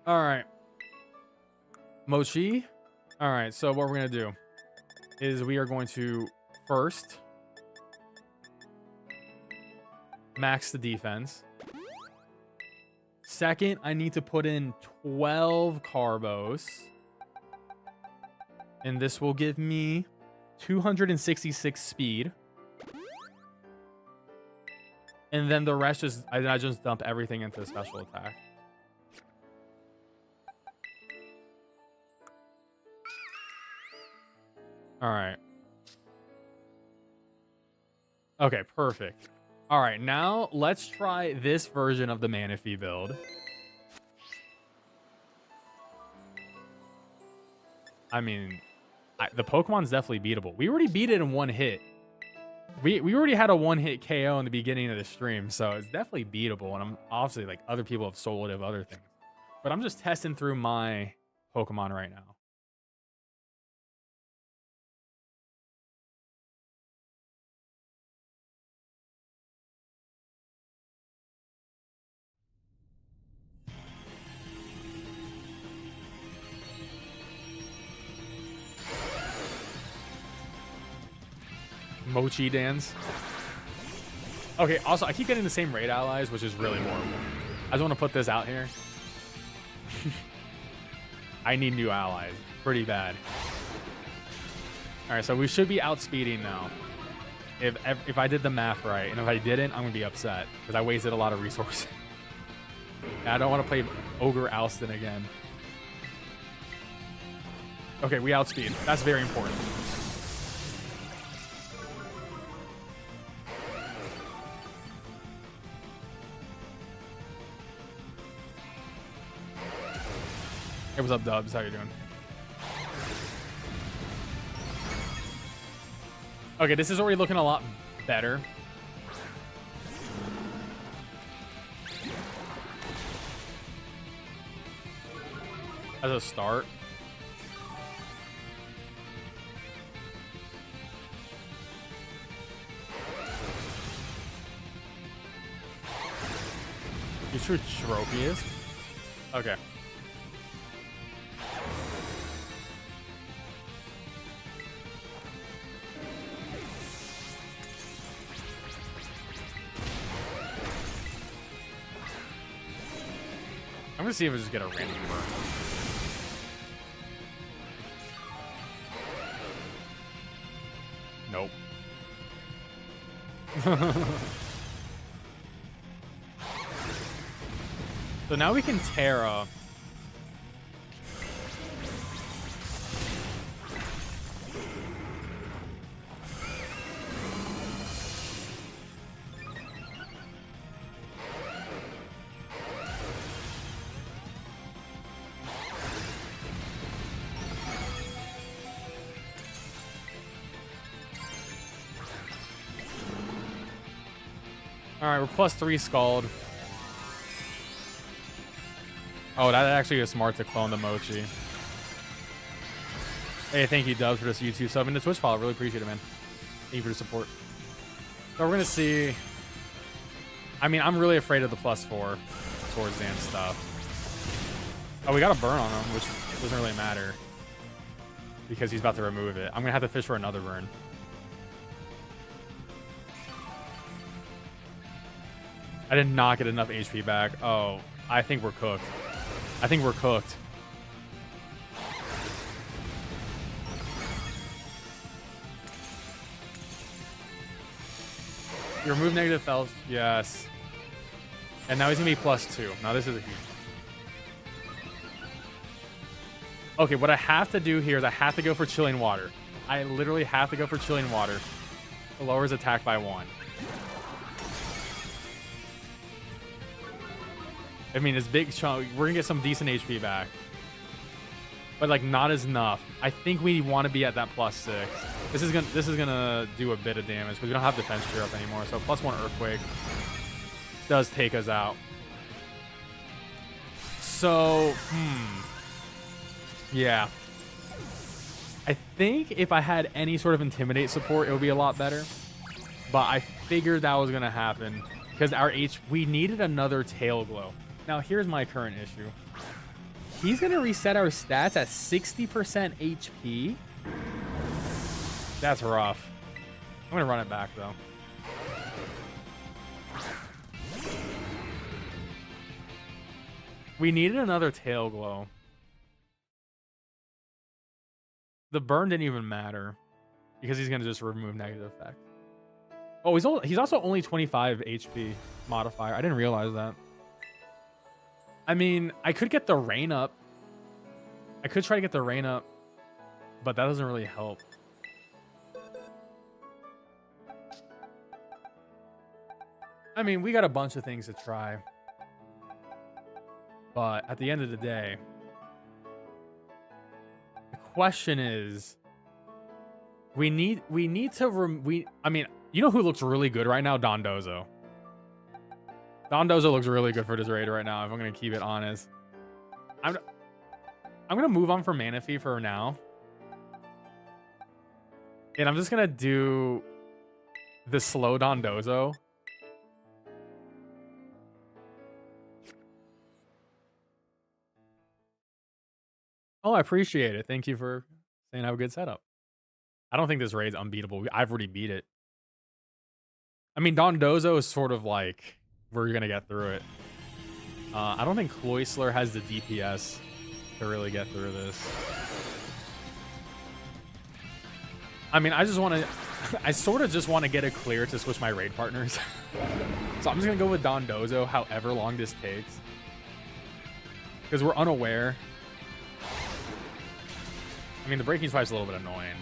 All right. Mochi. All right, so what we're going to do is we are going to first max the defense. Second, I need to put in 12 Carbos. And this will give me 266 speed. And then the rest is, I just dump everything into special attack. All right. Okay, perfect. All right, now let's try this version of the Manaphy build. I mean, the Pokemon's definitely beatable. We already beat it in one hit. We already had a one-hit KO in the beginning of the stream, so it's definitely beatable. And I'm obviously, like, other people have sold it of other things. But I'm just testing through my Pokemon right now. Mochi dance. Okay, also, I keep getting the same raid allies, which is really horrible. I just want to put this out here. I need new allies. Pretty bad. All right, so we should be outspeeding now. If I did the math right, and if I didn't, I'm going to be upset, because I wasted a lot of resources. I don't want to play Ogre Alston again. Okay, we outspeed. That's very important. Hey, what's up, Dubs? How you doing? Okay, this is already looking a lot better. As a start. You sure Trophy is? Okay. I'm gonna see if I just get a random burn. Nope. So now we can Terra. All right, we're +3 Scald. Oh, that actually is smart to clone the Mochi. Hey, thank you, Dubs, for this YouTube sub and the Twitch follow. Really appreciate it, man. Thank you for the support. So we're going to see. I mean, I'm really afraid of the +4 towards the end stuff. Oh, we got a burn on him, which doesn't really matter. Because he's about to remove it. I'm going to have to fish for another burn. I did not get enough HP back. Oh, I think we're cooked. I think we're cooked. You remove negative fells. Yes. And now he's going to be +2. Now this is a huge. Okay, what I have to do here is I have to go for Chilling Water. I literally have to go for Chilling Water. It lowers attack by 1. I mean, it's big chunk. We're gonna get some decent HP back, but like not as enough. I think we want to be at that +6. This is gonna do a bit of damage because we don't have defense cheer up anymore. So +1 Earthquake does take us out. So, yeah. I think if I had any sort of Intimidate support, it would be a lot better. But I figured that was gonna happen. because we needed another tail glow. Now here's my current issue. He's gonna reset our stats at 60% HP. That's rough. I'm gonna run it back though. We needed another tail glow. The burn didn't even matter because he's gonna just remove negative effects. Oh, he's also only 25 HP modifier. I didn't realize that. I mean, I could get the rain up. I could try to get the rain up, but that doesn't really help. I mean, we got a bunch of things to try. But at the end of the day, the question is, we need to I mean, you know who looks really good right now? Dondozo. Dondozo looks really good for this raid right now, if I'm gonna keep it honest. I'm gonna move on from Manaphy for now. And I'm just gonna do the slow Dondozo. Oh, I appreciate it. Thank you for saying I have a good setup. I don't think this raid's unbeatable. I've already beat it. I mean, Dondozo is sort of like, we're going to get through it. I don't think Cloysler has the DPS to really get through this. I mean, I just want to... I sort of just want to get it clear to switch my raid partners. So I'm just going to go with Dondozo, however long this takes. Because we're unaware. I mean, the breaking swipe's a little bit annoying.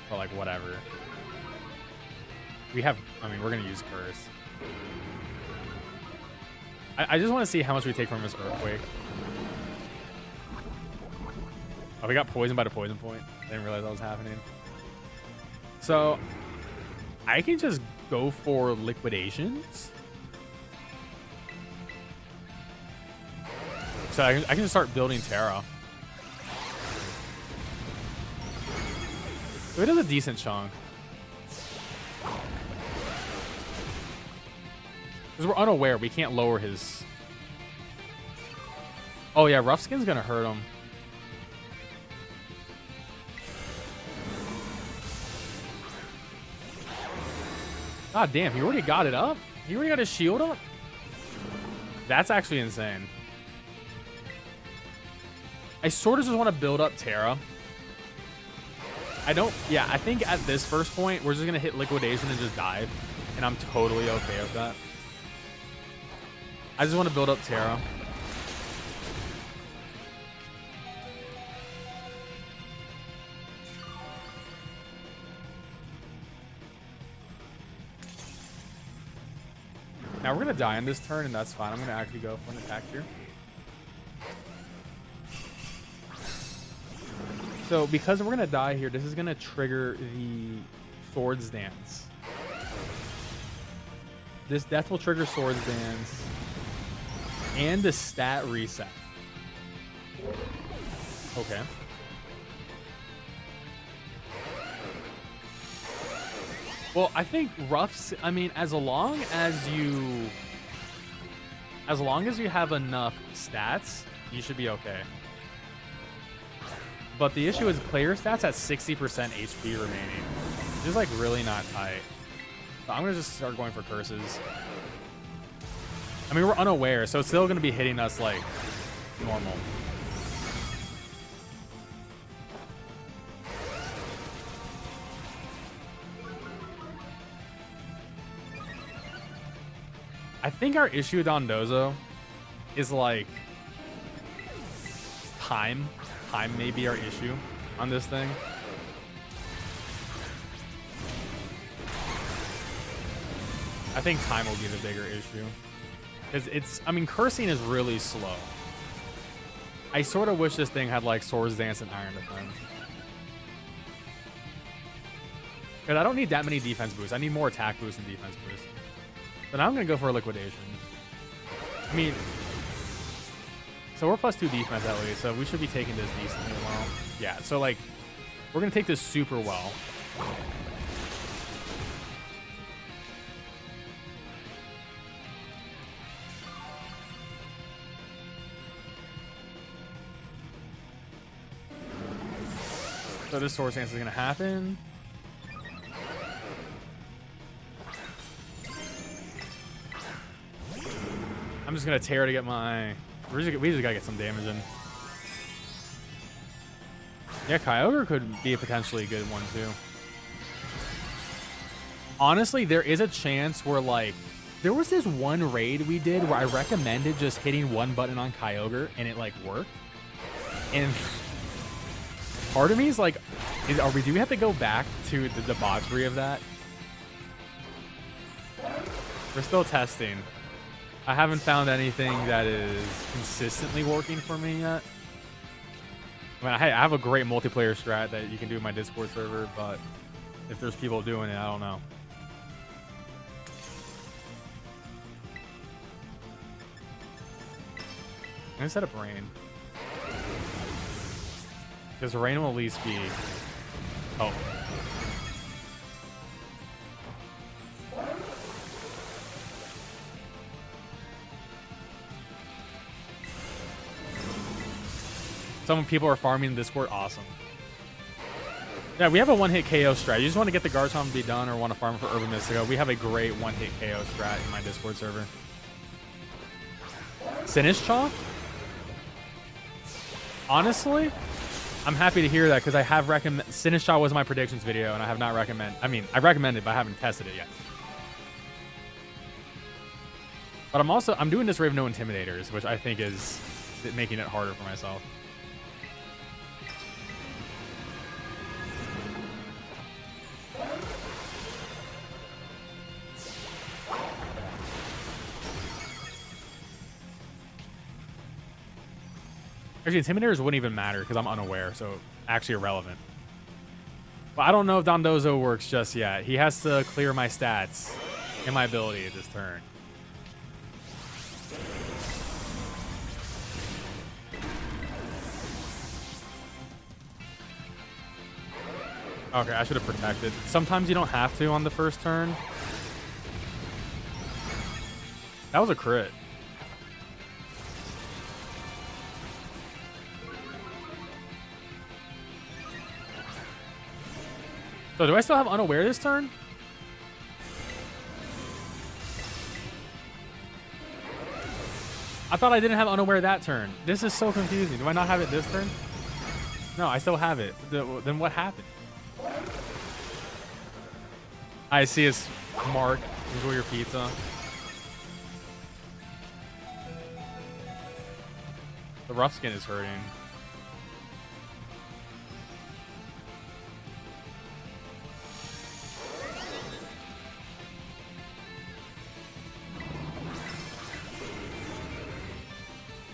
But, like, whatever. We have... I mean, we're going to use Curse. I just want to see how much we take from this Earthquake. Oh, we got poisoned by the poison point. I didn't realize that was happening. So, I can just go for liquidations. So I can just start building Terra. So it is a decent chunk. Because we're unaware, we can't lower his... Oh yeah, Rough Skin's gonna hurt him. God damn, he already got it up? He already got his shield up? That's actually insane. I sort of just want to build up Terra. Yeah, I think at this first point, we're just going to hit Liquidation and just dive. And I'm totally okay with that. I just want to build up Terra. Now we're going to die on this turn, and that's fine. I'm going to actually go for an attack here. So because we're going to die here, this is going to trigger the Swords Dance. This death will trigger Swords Dance and the stat reset. Okay. Well, I think Roughs, I mean, as long as you have enough stats, you should be okay. But the issue is player stats at 60% HP remaining. It's just like really not tight. So I'm gonna just start going for curses. I mean, we're unaware, so it's still gonna be hitting us like normal. I think our issue with Dondozo is like time. Time may be our issue on this thing. I think time will be the bigger issue. Because I mean, cursing is really slow. I sort of wish this thing had like Swords Dance and Iron Defense. Because I don't need that many defense boosts. I need more attack boosts and defense boosts. But now I'm going to go for a liquidation. I mean, so we're +2 defense at least, so we should be taking this decently well. Yeah, so like, we're going to take this super well. So this Swords Dance is gonna happen. I'm just gonna tear to get my. We just gotta get some damage in. Yeah, Kyogre could be a potentially good one too. Honestly, there is a chance where like there was this one raid we did where I recommended just hitting one button on Kyogre and it like worked. And part of me is like, do we have to go back to the debauchery of that? We're still testing. I haven't found anything that is consistently working for me yet. I mean, I have a great multiplayer strat that you can do in my Discord server, but if there's people doing it, I don't know. I'm gonna set up rain. Because rain will at least be... Oh. Some people are farming in Discord. Awesome. Yeah, we have a one-hit KO strat. You just want to get the Garchomp to be done or want to farm for Urban Mystico. We have a great one-hit KO strat in my Discord server. Sinistcha? Honestly, I'm happy to hear that because I have recommended... Sinistcha was my predictions video and I have not recommended... I mean, I recommended, but I haven't tested it yet. But I'm doing this Raven No Intimidators, which I think is making it harder for myself. Actually, Intimidators wouldn't even matter because I'm unaware, so actually irrelevant. But I don't know if Dondozo works just yet. He has to clear my stats and my ability at this turn. Okay, I should have protected. Sometimes you don't have to on the first turn. That was a crit. So do I still have unaware this turn? I thought I didn't have unaware that turn. This is so confusing. Do I not have it this turn? No, I still have it. Then what happened? I see us, Mark. Enjoy your pizza. The rough skin is hurting.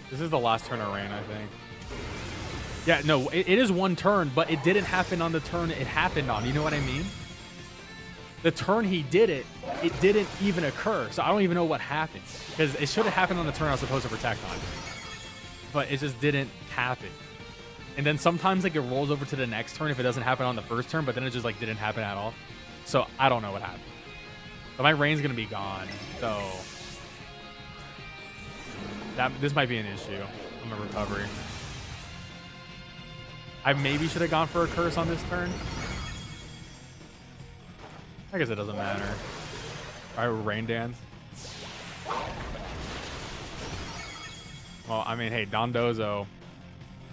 This is the last turn of rain, I think. Yeah, no, it is one turn, but it didn't happen on the turn it happened on. You know what I mean? The turn he did it, it didn't even occur. So I don't even know what happened. Because it should have happened on the turn I was supposed to protect on. But it just didn't happen. And then sometimes like it rolls over to the next turn if it doesn't happen on the first turn, but then it just like didn't happen at all. So I don't know what happened. But my rain's going to be gone. So this might be an issue on the recovery. I maybe should have gone for a curse on this turn. I guess it doesn't matter. All right, rain dance. Well, I mean, hey, Dondozo.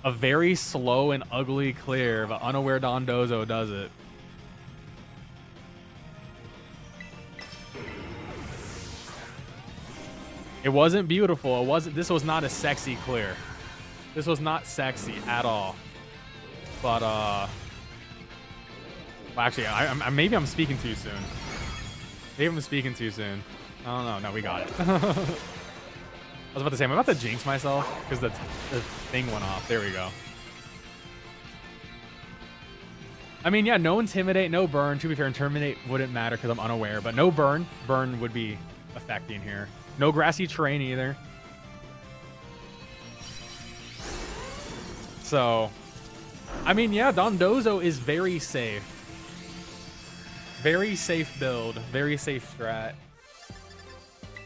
A very slow and ugly clear, but unaware Dondozo does it. It wasn't beautiful. It wasn't. This was not a sexy clear. This was not sexy at all. But well, actually, maybe I'm speaking too soon. Maybe I'm speaking too soon. I don't know. No, we got it. I was about to say, I'm about to jinx myself because the thing went off. There we go. I mean, yeah, no intimidate, no burn. To be fair, intimidate wouldn't matter because I'm unaware, but no burn. Burn would be affecting here. No grassy terrain either. So, I mean, yeah, Dondozo is very safe. Very safe build. Very safe strat.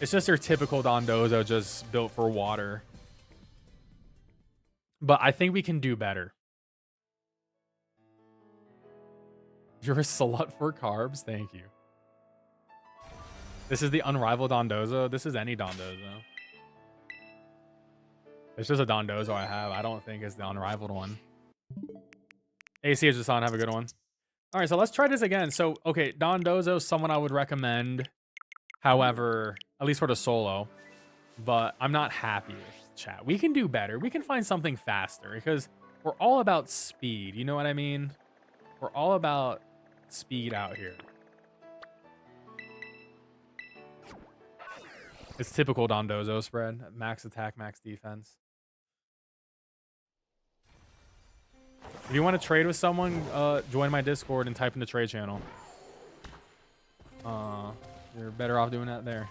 It's just your typical Dondozo just built for water. But I think we can do better. You're a slut for carbs. Thank you. This is the unrivaled Dondozo. This is any Dondozo. It's just a Dondozo I have. I don't think it's the unrivaled one. AC is just on. Have a good one. All right, so let's try this again. So, okay, Dondozo, someone I would recommend. However, at least for the solo. But I'm not happy with chat. We can do better. We can find something faster because we're all about speed. You know what I mean? We're all about speed out here. It's typical Dondozo spread. Max attack, max defense. If you want to trade with someone, join my Discord and type in the trade channel. You're better off doing that there.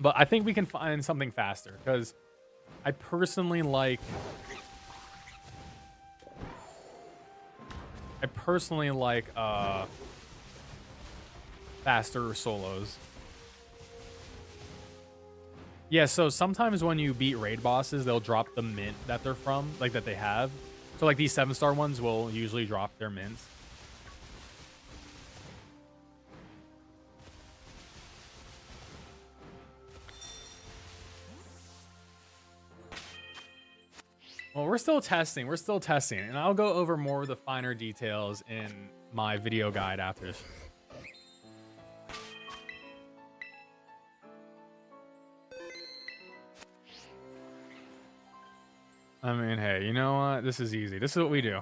But I think we can find something faster because I personally like faster solos. Yeah, so sometimes when you beat raid bosses, they'll drop the mint that they're from, like that they have. So like these 7-star ones will usually drop their mints. Well, we're still testing. We're still testing. And I'll go over more of the finer details in my video guide after this. I mean, hey, you know what? This is easy. This is what we do.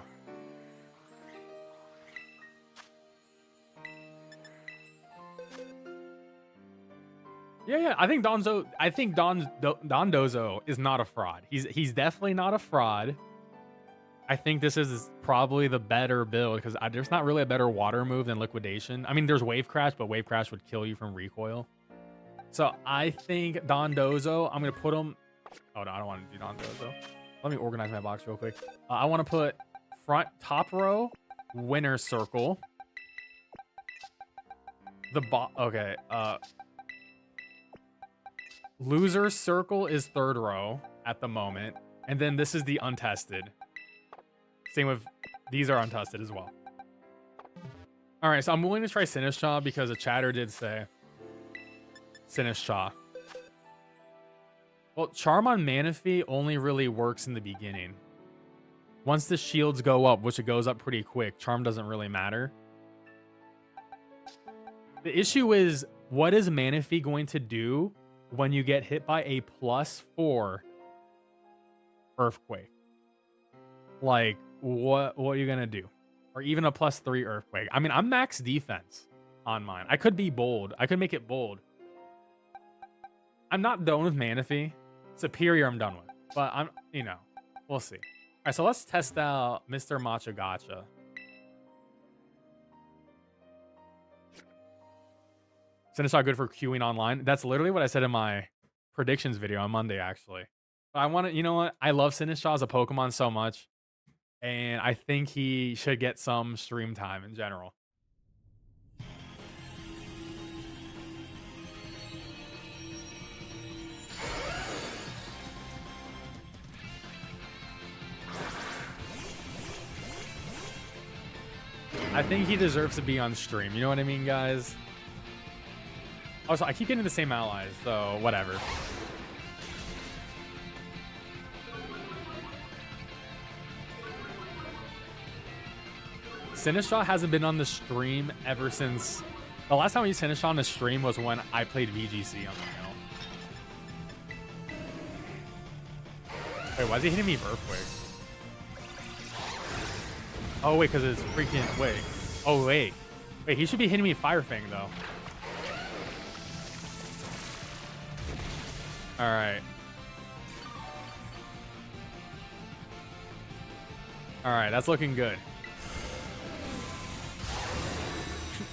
Yeah. I think Dondozo is not a fraud. He's definitely not a fraud. I think this is probably the better build because there's not really a better water move than liquidation. I mean, there's wave crash, but wave crash would kill you from recoil. So I think Dondozo, I'm gonna put him. Oh no, I don't want to do Dondozo. Let me organize my box real quick. I want to put top row, winner circle. Okay. Loser circle is 3rd row at the moment. And then this is the untested. Same with, these are untested as well. All right, so I'm willing to try Sinistcha because a chatter did say Sinistcha. Well, Charm on Manaphy only really works in the beginning. Once the shields go up, which it goes up pretty quick, Charm doesn't really matter. The issue is, what is Manaphy going to do when you get hit by a +4 earthquake? Like, what are you gonna do? Or even a +3 earthquake? I mean, I'm max defense on mine. I could be bold. I could make it bold. I'm not done with Manaphy. Serperior I'm done with. But I'm, we'll see. All right, so let's test out Mr. Matcha Gacha. Sinistcha good for queuing online. That's literally what I said in my predictions video on Monday, actually. But I want to, you know what? I love Sinistcha as a Pokemon so much. And I think he should get some stream time in general. I think he deserves to be on stream. You know what I mean, guys? Also, I keep getting the same allies, so whatever. Sinistcha hasn't been on the stream ever since... The last time we used Sinistcha on the stream was when I played VGC on my channel. Wait, why is he hitting me for Earthquake? Oh, wait, because it's freaking... Wait. Oh, wait. Wait, he should be hitting me Fire Fang, though. Alright. Alright, that's looking good.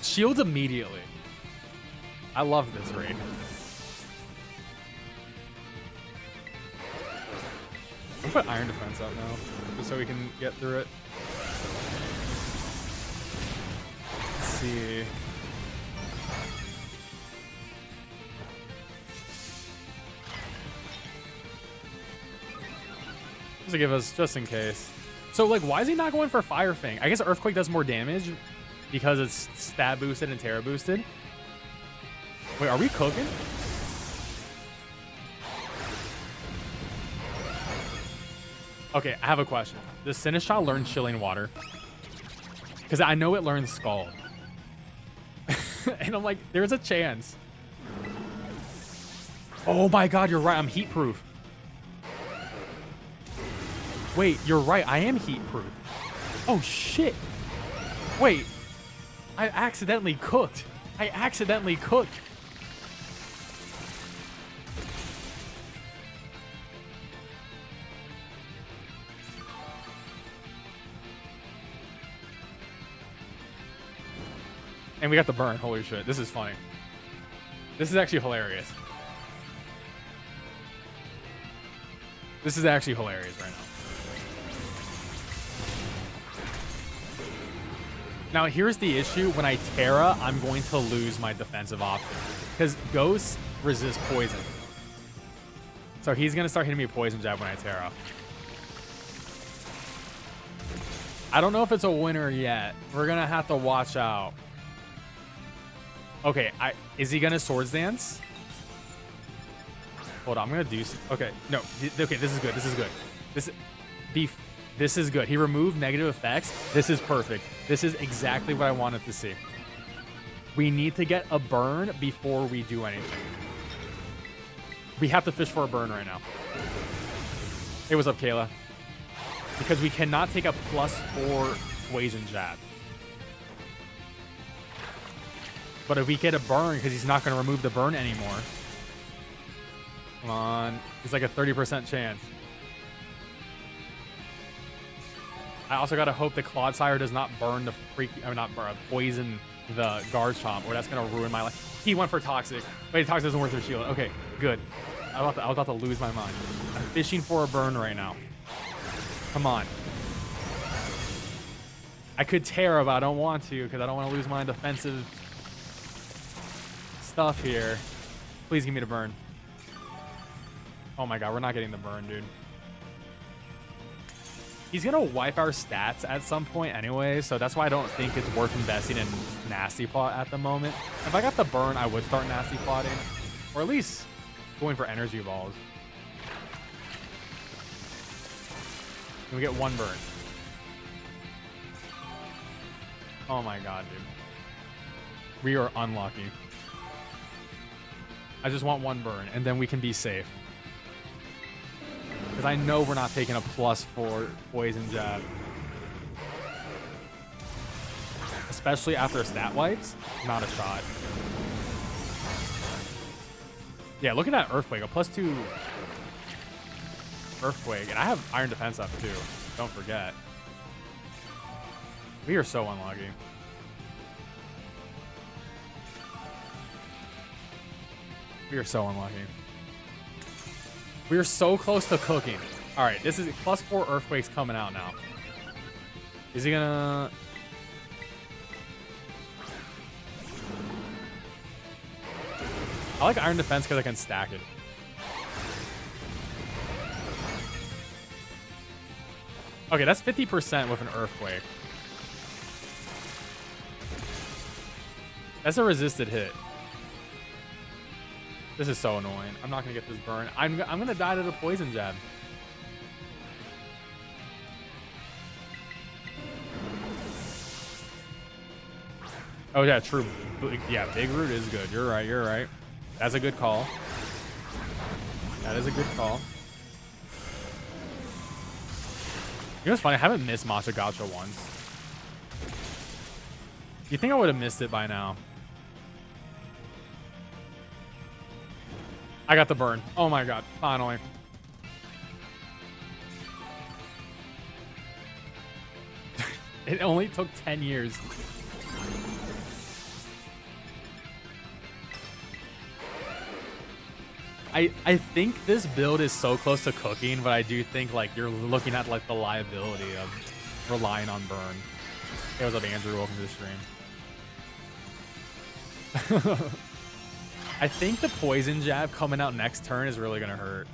Shields immediately. I love this raid. I'll put Iron Defense up now, just so we can get through it. Let's see. Just to give us, just in case. So, like, why is he not going for Fire Fang? I guess Earthquake does more damage because it's stab boosted and Terra boosted. Wait, are we cooking? Okay, I have a question. Does Sinistcha learn Chilling Water? Because I know it learns Scald. And I'm like, there's a chance. Oh my god, you're right. I'm heat proof. Wait, you're right. I am heat proof. Oh shit. Wait. I accidentally cooked. I accidentally cooked. And we got the burn. Holy shit. This is funny. This is actually hilarious. This is actually hilarious right now. Now, here's the issue. When I Terra, I'm going to lose my defensive option. Because Ghosts resist poison. So he's going to start hitting me a poison jab when I Terra. I don't know if it's a winner yet. We're going to have to watch out. Okay, is he gonna Swords Dance? Hold on, I'm gonna do. Okay, no. Okay, this is good. This is good. This is good. He removed negative effects. This is perfect. This is exactly what I wanted to see. We need to get a burn before we do anything. We have to fish for a burn right now. Hey, what's up, Kayla? Because we cannot take a +4 poison jab. But if we get a burn, because he's not going to remove the burn anymore. Come on. It's like a 30% chance. I also got to hope the Clodsire does not burn the poison the Garchomp, or that's going to ruin my life. He went for Toxic. Wait, Toxic doesn't work their shield. Okay, good. I was about to lose my mind. I'm fishing for a burn right now. Come on. I could Terra, but I don't want to, because I don't want to lose my defensive stuff here. Please give me the burn. Oh my god, we're not getting the burn, dude. He's gonna wipe our stats at some point anyway, so that's why I don't think it's worth investing in Nasty Plot at the moment. If I got the burn, I would start Nasty Plotting, or at least going for energy balls. And we get one burn. Oh my god, dude. We are unlucky. I just want one burn, and then we can be safe. Because I know we're not taking a +4 poison jab. Especially after stat wipes. Not a shot. Yeah, looking at Earthquake, a +2 Earthquake. And I have Iron Defense up too. Don't forget. We are so unlucky. We are so unlucky. We are so close to cooking. All right, this is +4 Earthquakes coming out now. Is he gonna... I like Iron Defense because I can stack it. Okay, that's 50% with an Earthquake. That's a resisted hit. This is so annoying. I'm not gonna get this burn. I'm gonna die to the poison jab. Oh yeah, true. Yeah, Big Root is good. You're right. You're right. That's a good call. That is a good call. You know what's funny? I haven't missed Matcha Gacha once. You think I would have missed it by now? I got the burn. Oh my god. Finally. It only took 10 years. I think this build is so close to cooking, but I do think like you're looking at like the liability of relying on burn. Hey, what's up, Andrew? Welcome to the stream. I think the poison jab coming out next turn is really gonna hurt.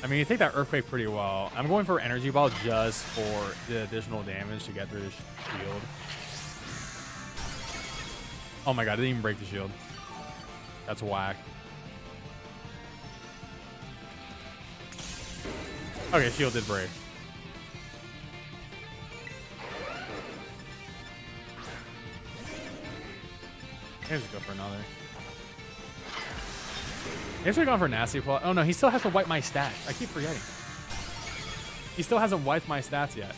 I mean, you take that Earthquake pretty well. I'm going for Energy Ball just for the additional damage to get through the shield. Oh my god, I didn't even break the shield. That's whack. Okay, shield did break. Let's just go for another. Maybe should have gone for Nasty Plot. Oh no, he still has to wipe my stats. I keep forgetting. He still hasn't wiped my stats yet.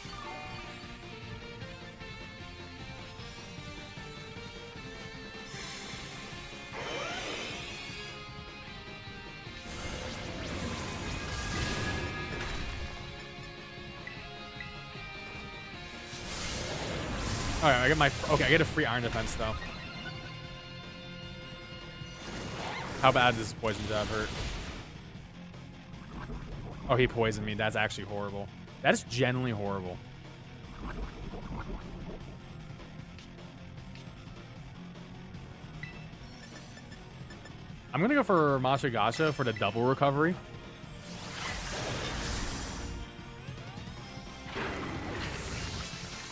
Alright, I get my... Okay, I get a free Iron Defense, though. How bad does Poison Jab hurt? Oh, he poisoned me. That's actually horrible. That is genuinely horrible. I'm going to go for Machagacha for the double recovery.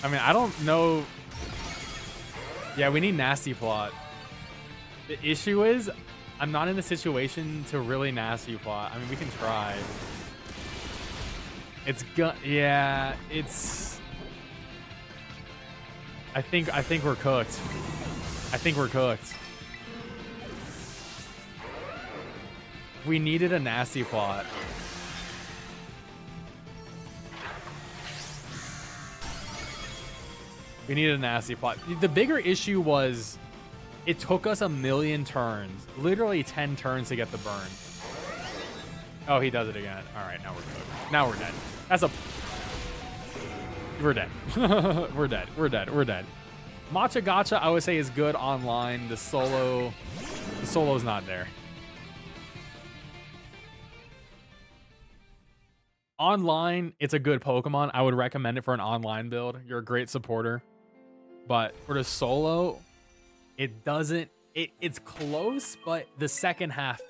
I mean, I don't know. Yeah, we need Nasty Plot. The issue is, I'm not in a situation to really Nasty Plot. I mean, we can try. It's yeah, it's... I think we're cooked. I think we're cooked. We needed a Nasty Plot. We needed a Nasty Plot. The bigger issue was it took us a million turns, literally 10 turns to get the burn. Oh, he does it again. All right, now we're cooked. Now we're dead. That's a... We're dead. We're dead. We're dead. We're dead. Machagacha, I would say, is good online. The solo's not there. Online, it's a good Pokemon. I would recommend it for an online build. You're a great supporter. But for the solo, it doesn't... It's close, but the second half...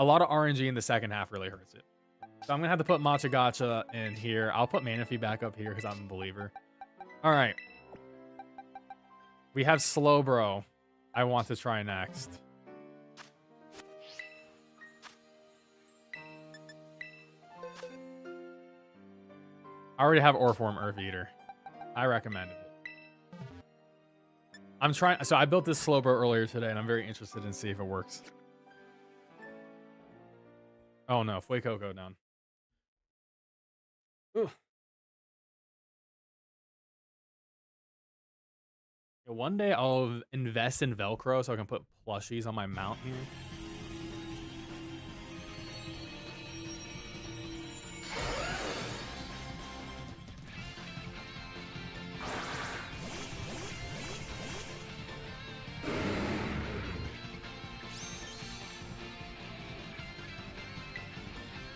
A lot of RNG in the second half really hurts it. So I'm going to have to put Machagacha in here. I'll put Manaphy back up here because I'm a believer. All right. We have Slowbro. I want to try next. I already have Orthworm Earth Eater. I recommended it. I'm trying... So I built this Slowbro earlier today, and I'm very interested in see if it works. Oh no, Fuecoco down. Ooh. Yeah, one day I'll invest in Velcro so I can put plushies on my mount here.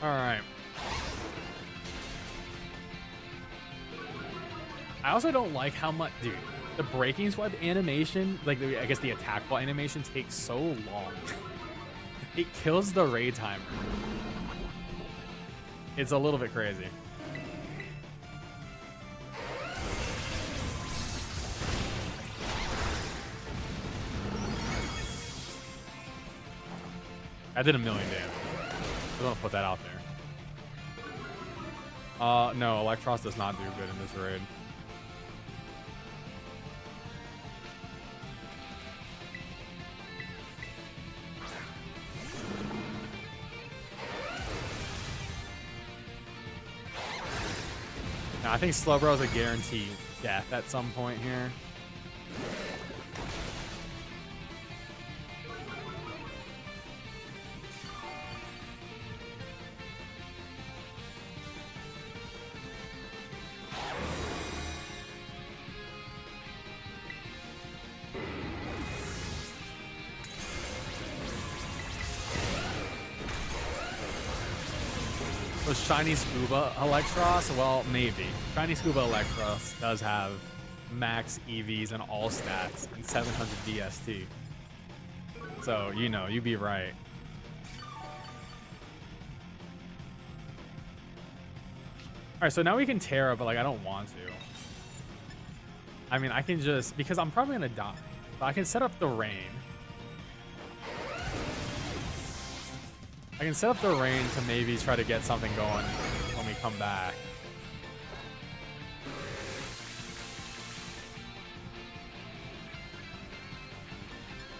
All right. I also don't like how much, dude, the breaking swipe animation, like I guess the attack ball animation takes so long. It kills the raid timer. It's a little bit crazy. I did 1 million damage. I don't want to put that out there. No, Electros does not do good in this raid. Now, I think Slowbro is a guaranteed death at some point here. Shiny Scuba Electros? Well, maybe. Shiny Scuba Electros does have max EVs and all stats and 700 DST. So, you know, you'd be right. right, so now we can Terra, but like I don't want to. I mean, I can just, because I'm probably gonna die, but I can set up the rain. I can set up the rain to maybe try to get something going when we come back.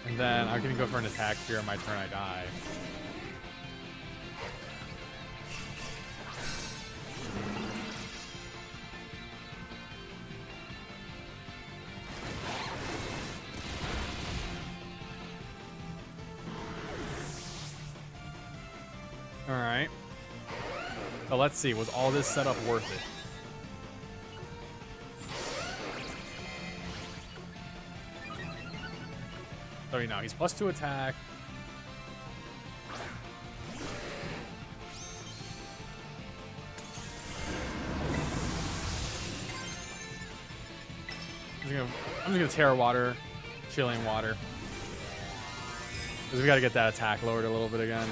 And then I can go for an attack here on my turn I die. All right. So let's see, was all this setup worth it? So you know, he's +2 attack. I'm just gonna Terra Water, Chilling Water. Because we gotta get that attack lowered a little bit again.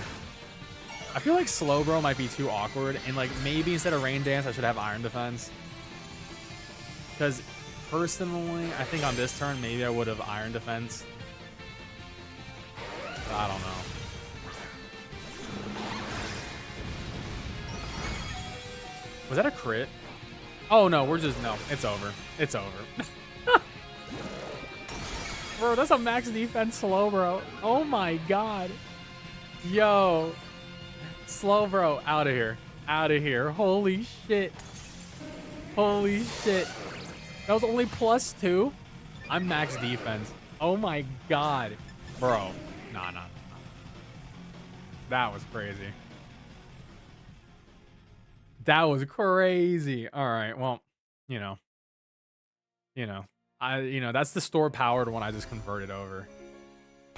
I feel like Slowbro might be too awkward, and like maybe instead of Rain Dance, I should have Iron Defense. Because personally, I think on this turn, maybe I would have Iron Defense. I don't know. Was that a crit? Oh no, we're just, no, it's over. It's over. Bro, that's a max defense Slowbro. Oh my god. Yo. Slowbro, out of here. Out of here. Holy shit. Holy shit. That was only +2? I'm max defense. Oh my god. Bro. Nah. That was crazy. That was crazy. All right. Well, you know, that's the store powered one I just converted over.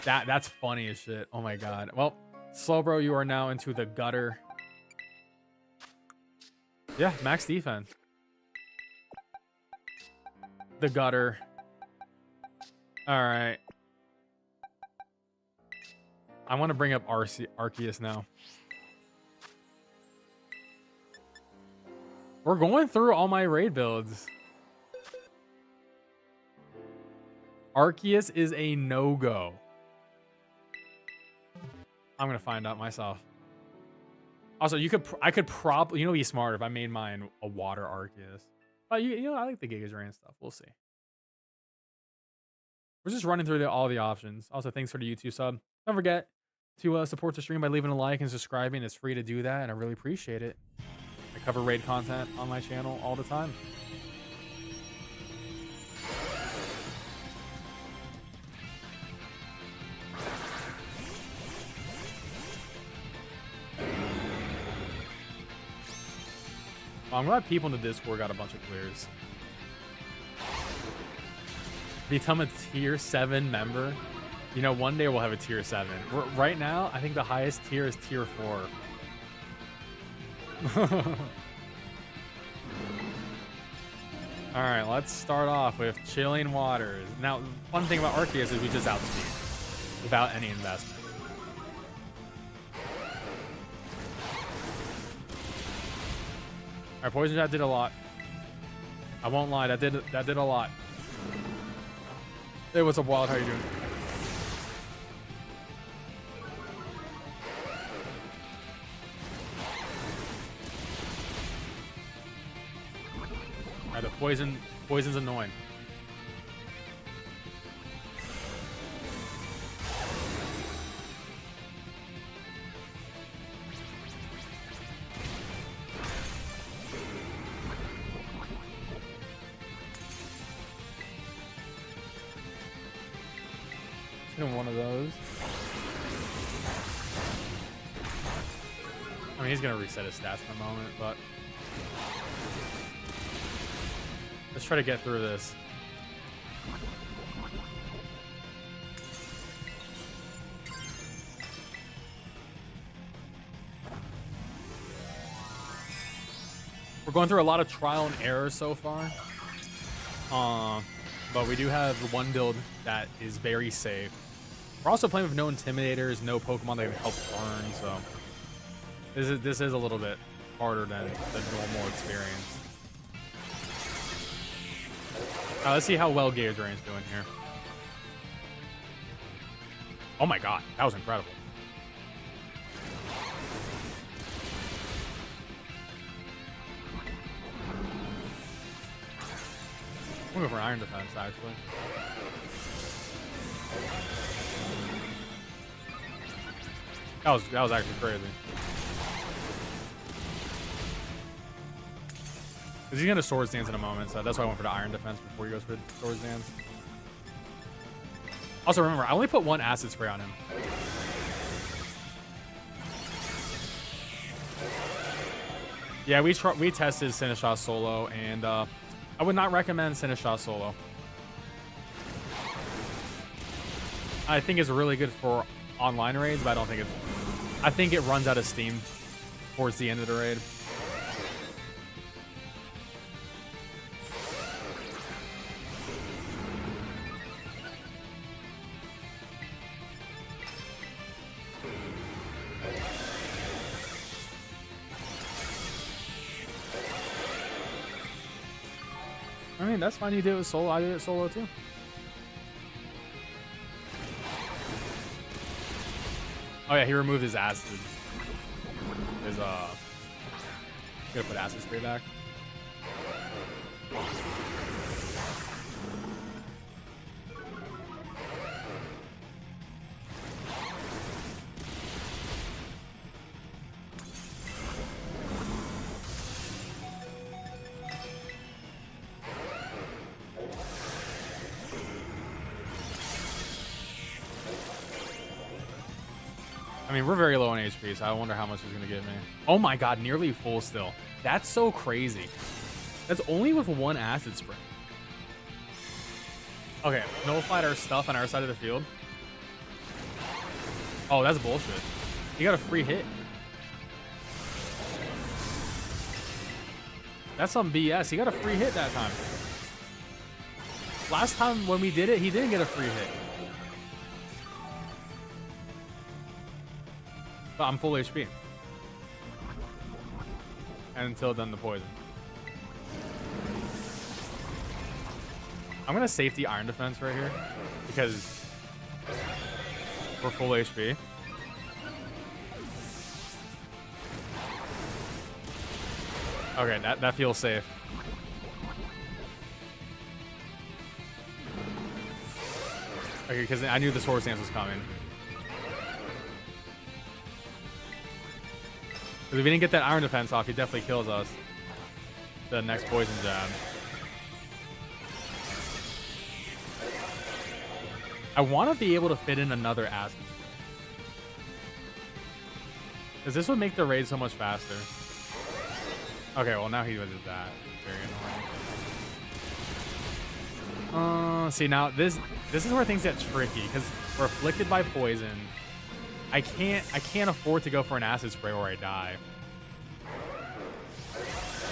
That's funny as shit. Oh my god. Well, Slowbro, you are now into the gutter. Yeah, max defense. The gutter. All right. I want to bring up Arceus now. We're going through all my raid builds. Arceus is a no-go. I'm going to find out myself. Also, I could probably, be smart if I made mine a water Arceus. But I like the Giga Drain stuff. We'll see. We're just running through all the options. Also, thanks for the YouTube sub. Don't forget to support the stream by leaving a like and subscribing. It's free to do that, and I really appreciate it. I cover raid content on my channel all the time. Well, I'm glad people in the Discord got a bunch of clears. Become a tier 7 member. One day we'll have a tier 7. Right now, I think the highest tier is tier 4. All right, let's start off with Chilling Waters. Now, one thing about Arceus is we just outspeed without any investment. All right, Poison Shot did a lot. I won't lie, that did a lot. Hey, what's up, Wild? How you doing? Alright, the poison's annoying. One of those. I mean, he's gonna reset his stats in a moment, but let's try to get through this. We're going through a lot of trial and error so far. But we do have one build that is very safe. We're also playing with no intimidators, no Pokemon that can help burn, so this is a little bit harder than the normal experience. Let's see how well Giga Drain's doing here. Oh my god, that was incredible. I'm going for Iron Defense, actually. That was actually crazy. Because he's going to Swords Dance in a moment, so that's why I went for the Iron Defense before he goes for Swords Dance. Also, remember, I only put one Acid Spray on him. Yeah, we tested Sinistcha solo, and I would not recommend Sinistcha solo. I think it's really good for online raids, but I don't think it's... I think it runs out of steam towards the end of the raid. I mean, that's fine. You did it with solo. I did it solo too. Oh yeah, he removed his acid. His gonna put acid spray back. I mean, we're very low on HP, so I wonder how much he's gonna give me. Oh my god, nearly full still. That's so crazy. That's only with one acid spray. Okay, nullified our stuff on our side of the field. Oh, that's bullshit. He got a free hit. That's some BS. He got a free hit that time. Last time when we did it, he didn't get a free hit. But I'm full HP. And until then, the poison. I'm gonna safety Iron Defense right here because we're full HP. Okay, that feels safe. Okay, because I knew the Swords Dance was coming. Because if we didn't get that Iron Defense off, he definitely kills us. The next Poison Jab. I want to be able to fit in another Acid. Because this would make the raid so much faster. Okay, well now he does that. Very annoying. See, now this is where things get tricky. Because we're afflicted by poison. I can't afford to go for an acid spray or I die.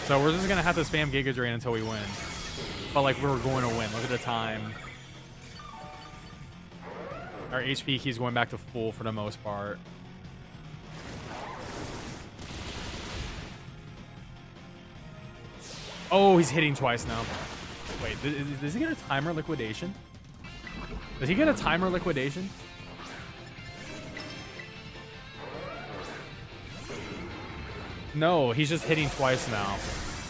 So we're just gonna have to spam Giga Drain until we win. But like we're going to win. Look at the time. Our HP keeps going back to full for the most part. Oh, he's hitting twice now. Wait, does he get a timer liquidation? Does he get a timer liquidation? No, he's just hitting twice now.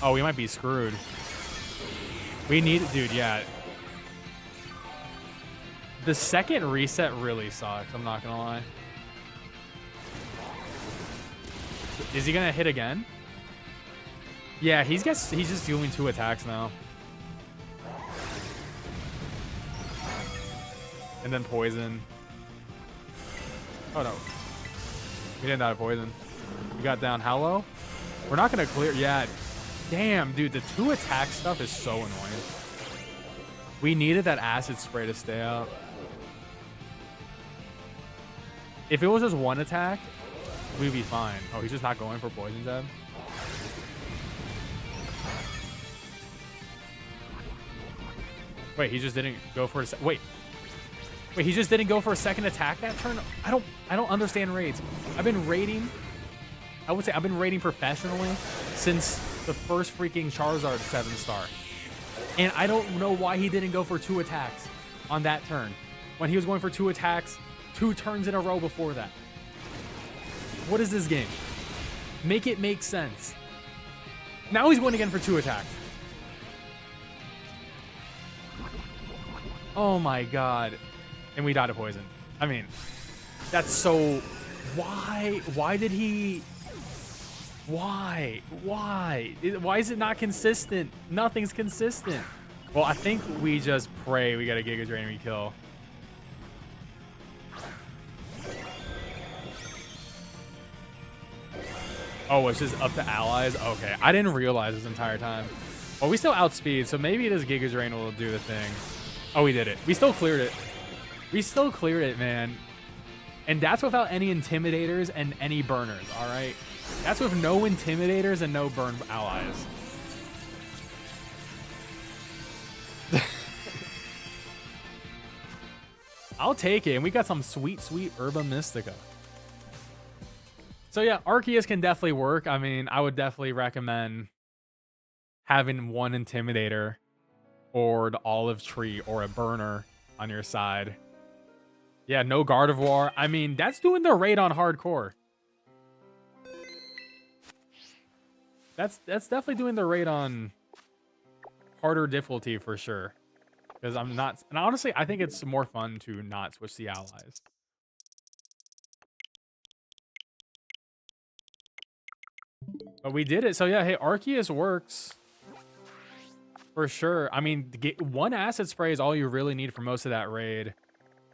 Oh, we might be screwed. We need it, dude, yeah. The second reset really sucks, I'm not gonna lie. Is he gonna hit again? Yeah, he's just doing 2 attacks now. And then poison. Oh no. We didn't die of poison. We got down how low? We're not gonna clear. Yeah. Damn, dude, the 2 attack stuff is so annoying. We needed that acid spray to stay up. If it was just 1 attack, we'd be fine. Oh, he's just not going for poison jab. Wait, he just didn't go for a wait, he just didn't go for a second attack that turn? I don't understand raids. I've been raiding I would say I've been raiding professionally since the first freaking Charizard 7-star. And I don't know why he didn't go for 2 attacks on that turn when he was going for 2 attacks 2 turns in a row before that. What is this game? Make it make sense. Now he's going again for 2 attacks. Oh my god. And we died of poison. I mean, that's so... Why did he... Why is it not consistent? Nothing's consistent. Well, I think we just pray we get a Giga Drain and we kill. Oh, it's just up to allies? Okay, I didn't realize this entire time. Well, we still outspeed, so maybe this Giga Drain will do the thing. Oh, we did it. We still cleared it. We still cleared it, man. And that's without any Intimidators and any Burners, all right? That's with no Intimidators and no Burn allies. I'll take it. And we got some sweet, sweet Herba Mystica. So yeah, Arceus can definitely work. I mean, I would definitely recommend having 1 Intimidator or the Olive Tree or a Burner on your side. Yeah, no Gardevoir. I mean, that's doing the raid on hardcore. That's definitely doing the raid on harder difficulty for sure. Because I'm not... And honestly, I think it's more fun to not switch the allies. But we did it. So yeah, hey, Arceus works. For sure. I mean, 1 acid spray is all you really need for most of that raid.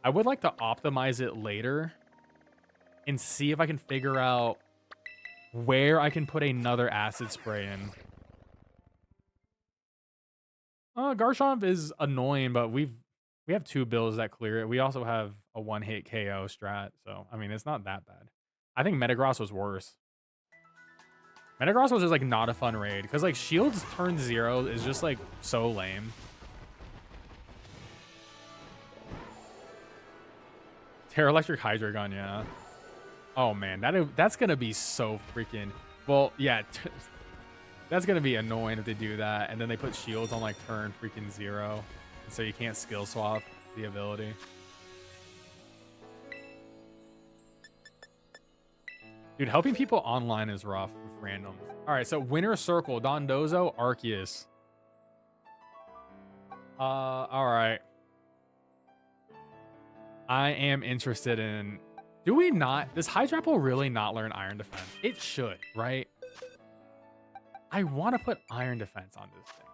I would like to optimize it later and see if I can figure out where I can put another acid spray in. Garchomp is annoying, but we have 2 builds that clear it. We also have a 1-hit KO strat, so I mean it's not that bad. I think Metagross was worse. Metagross was just like not a fun raid because like Shields turn 0 is just like so lame. Terra Electric Hydreigon, yeah. Oh man, that's gonna be so freaking... Well, yeah, that's gonna be annoying if they do that, and then they put shields on like turn freaking 0, and so you can't skill swap the ability. Dude, helping people online is rough with randoms. All right, so winner circle: Dondozo, Arceus. All right. I am interested in... Do we not... Does Hydrapple really not learn Iron Defense? It should, right? I want to put Iron Defense on this thing.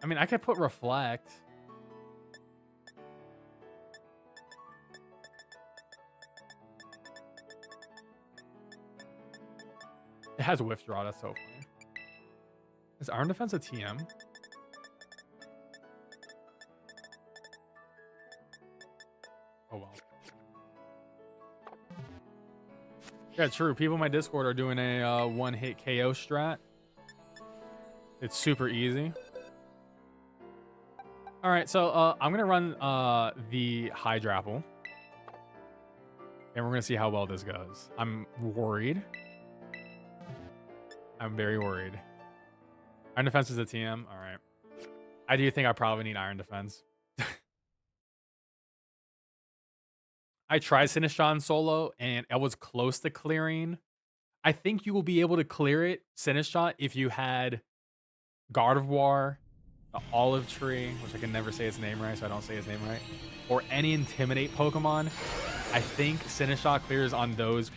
I mean, I could put Reflect. It has Withdraw, that's so funny. Is Iron Defense a TM? Oh well. Yeah, true. People in my Discord are doing a 1-hit KO strat. It's super easy. All right, so I'm gonna run the Hydrapple, and we're gonna see how well this goes. I'm worried. I'm very worried. Iron Defense is a TM. All right. I do think I probably need Iron Defense. I tried Sinistcha on solo, and I was close to clearing. I think you will be able to clear it, Sinistcha, if you had Gardevoir, the Olive Tree, which I can never say its name right, so I don't say its name right, or any Intimidate Pokemon. I think Sinistcha clears on those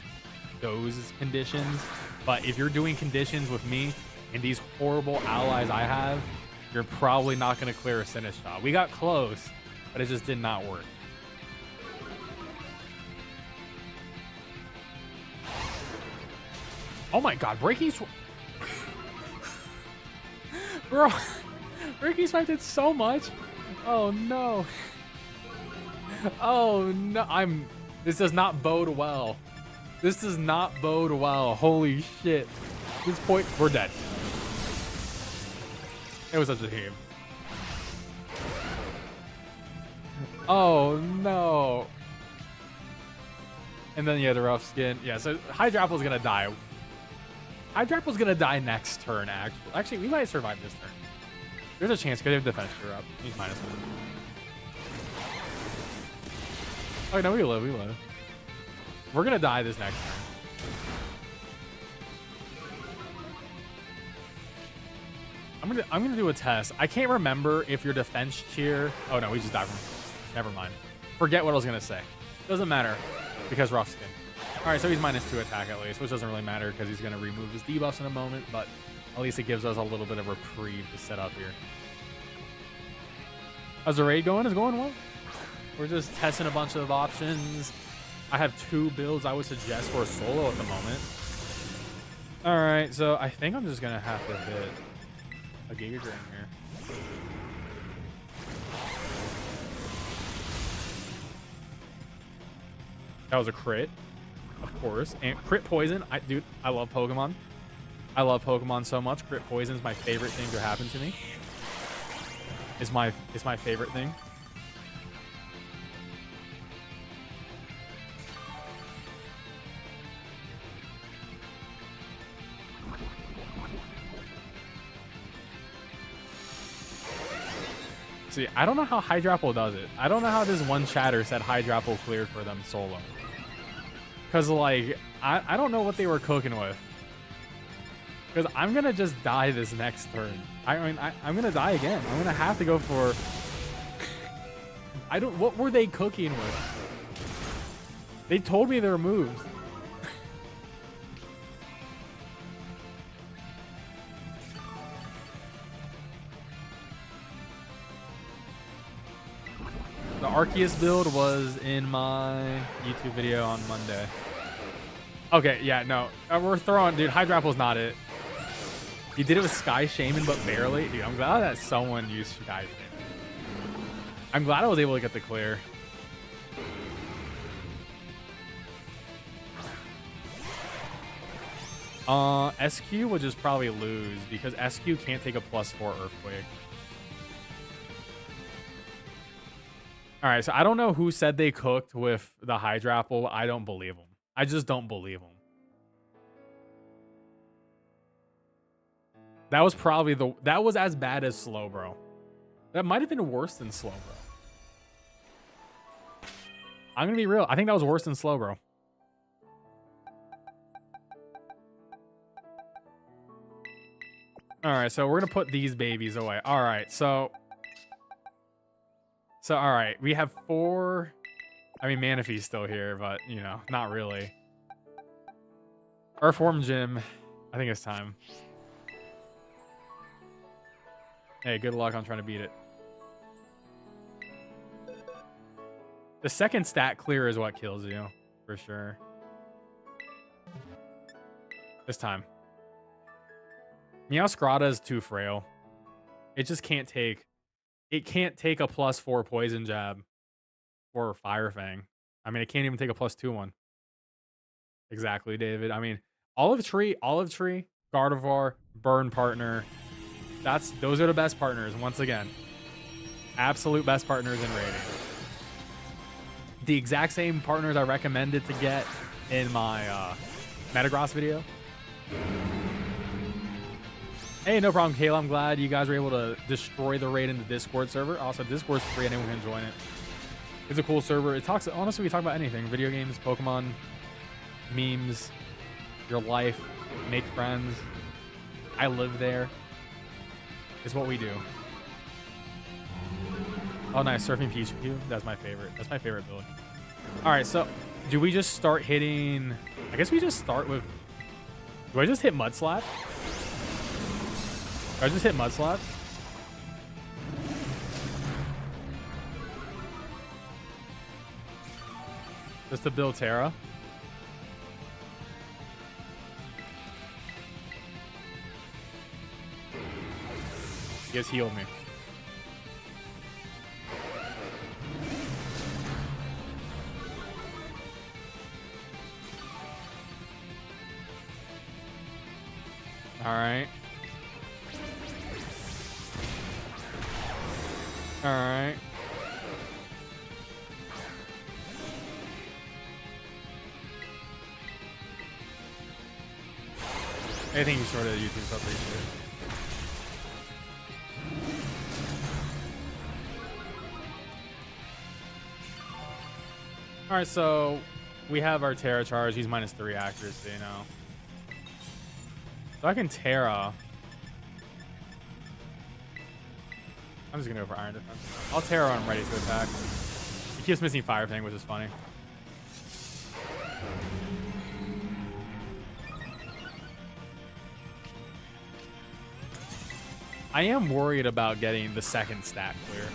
conditions. But if you're doing conditions with me and these horrible allies I have, you're probably not going to clear a Sinistcha. We got close, but it just did not work. Oh my god, Breaking Swipe. Bro, Breaking Swipe did so much. Oh no. Oh no, this does not bode well. This does not bode well. Holy shit. At this point, we're dead. It was such a team. Oh no. And then, yeah, the rough skin. Yeah, so Hydrapple's going to die. Hydrapple's going to die next turn, actually. Actually, we might survive this turn. There's a chance because they have defense gear up. He's -1. Oh, no, we live. We live. We're going to die this next turn. I'm gonna do a test. I can't remember if your defense cheer. Oh no, we just died from. Never mind. Forget what I was gonna say. Doesn't matter because rough skin. All right, so he's -2 attack at least, which doesn't really matter because he's gonna remove his debuffs in a moment. But at least it gives us a little bit of reprieve to set up here. How's the raid going? It's going well. We're just testing a bunch of options. I have 2 builds I would suggest for a solo at the moment. All right, so I think I'm just gonna have to hit a Giga Drain here. That was a crit, of course, and crit poison. Dude, I love Pokemon. I love Pokemon so much. Crit poison is my favorite thing to happen to me. It's my favorite thing. See, I don't know how Hydrapple does it. I don't know how this one chatter said Hydrapple cleared for them solo. Because, like, I don't know what they were cooking with. Because I'm going to just die this next turn. I mean, I'm going to die again. I'm going to have to go for... What were they cooking with? They told me their moves. The Arceus build was in my YouTube video on Monday. Okay, yeah, no. We're throwing... Dude, Hydrapple's not it. He did it with Sky Shaman, but barely. Dude, I'm glad that someone used Sky Shaman. I'm glad I was able to get the clear. SQ would just probably lose because SQ can't take a +4 Earthquake. All right, so I don't know who said they cooked with the Hydrapple. I don't believe them. I just don't believe them. That was probably that was as bad as Slowbro. That might have been worse than Slowbro. I'm gonna be real. I think that was worse than Slowbro. All right, so we're gonna put these babies away. All right, so all right, we have 4. I mean, Manaphy's still here, but you know, not really. Orthworm Gym. I think it's time. Hey, good luck on trying to beat it. The second stat clear is what kills you, for sure. This time. Meowscarada is too frail. It just can't take... It can't take a +4 Poison Jab or Fire Fang. I mean, it can't even take a +2 one. Exactly, David. I mean, Olive Tree, Gardevoir, Burn Partner. Those are the best partners, once again. Absolute best partners in raiding. The exact same partners I recommended to get in my Metagross video. Hey, no problem, Kayla. I'm glad you guys were able to destroy the raid in the Discord server. Also, Discord's free. Anyone can join it. It's a cool server. It talks... Honestly, we talk about anything. Video games, Pokemon, memes, your life, make friends. I live there. It's what we do. Oh, nice. Surfing Pikachu. That's my favorite. That's my favorite build. All right, so do we just start hitting... I guess we just start with... Do I just hit Mud Slap? I just hit Mud Slap. Just to build Terra. He has healed me. All right. All right. I think you sort of YouTube stuff pretty shit. All right, so we have our Terra charge. He's -3 accuracy now. So I can Terra. I'm just gonna go for Iron Defense. I'll Terra when I'm ready to attack. He keeps missing Fire Fang, which is funny. I am worried about getting the second stat clear.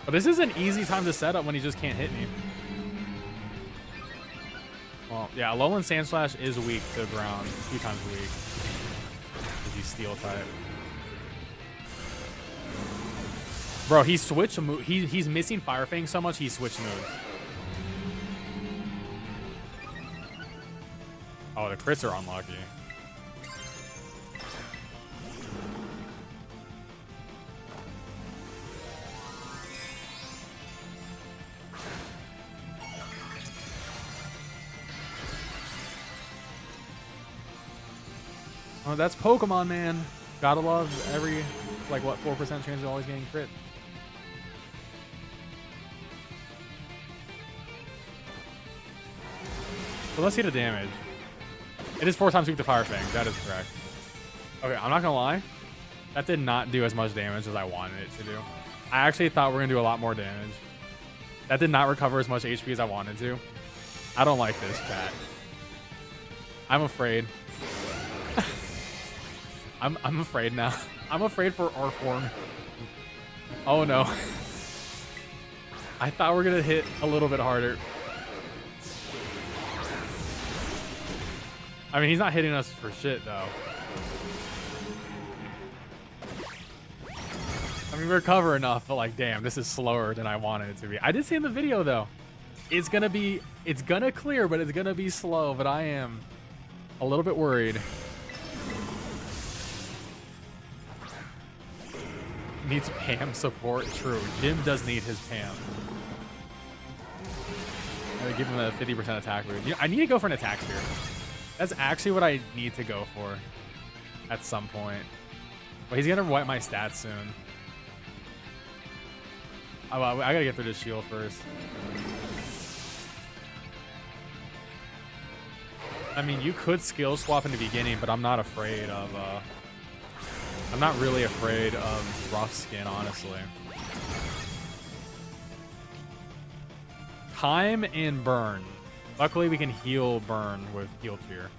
But this is an easy time to set up when he just can't hit me. Well, yeah, Alolan Sandslash is weak to ground. 2 times weak. Because he's Steel type. Bro, he switched move. He's missing Fire Fang so much he switched moves. Oh, the crits are unlucky. Oh, that's Pokemon, man. Gotta love every, like, what, 4% chance of always getting crit. So let's see the damage. It is 4 times weak to Fire Fang. That is correct. Okay, I'm not gonna lie. That did not do as much damage as I wanted it to do. I actually thought we were gonna do a lot more damage. That did not recover as much HP as I wanted to. I don't like this, chat. I'm afraid. I'm afraid now. I'm afraid for Orthworm. Oh no. I thought we were gonna hit a little bit harder. I mean, he's not hitting us for shit, though. I mean, we recover enough, but like, damn, this is slower than I wanted it to be. I did see in the video, though, it's gonna clear, but it's gonna be slow, but I am a little bit worried. Needs Pam support, true. Jim does need his Pam. I'm gonna give him a 50% attack boost. You know, I need to go for an attack spear. That's actually what I need to go for at some point. But he's gonna wipe my stats soon. Oh, I gotta get through this shield first. I mean, you could skill swap in the beginning, but I'm not afraid of, I'm not really afraid of rough skin, honestly. Time and burn. Luckily, we can heal burn with Heal Cheer.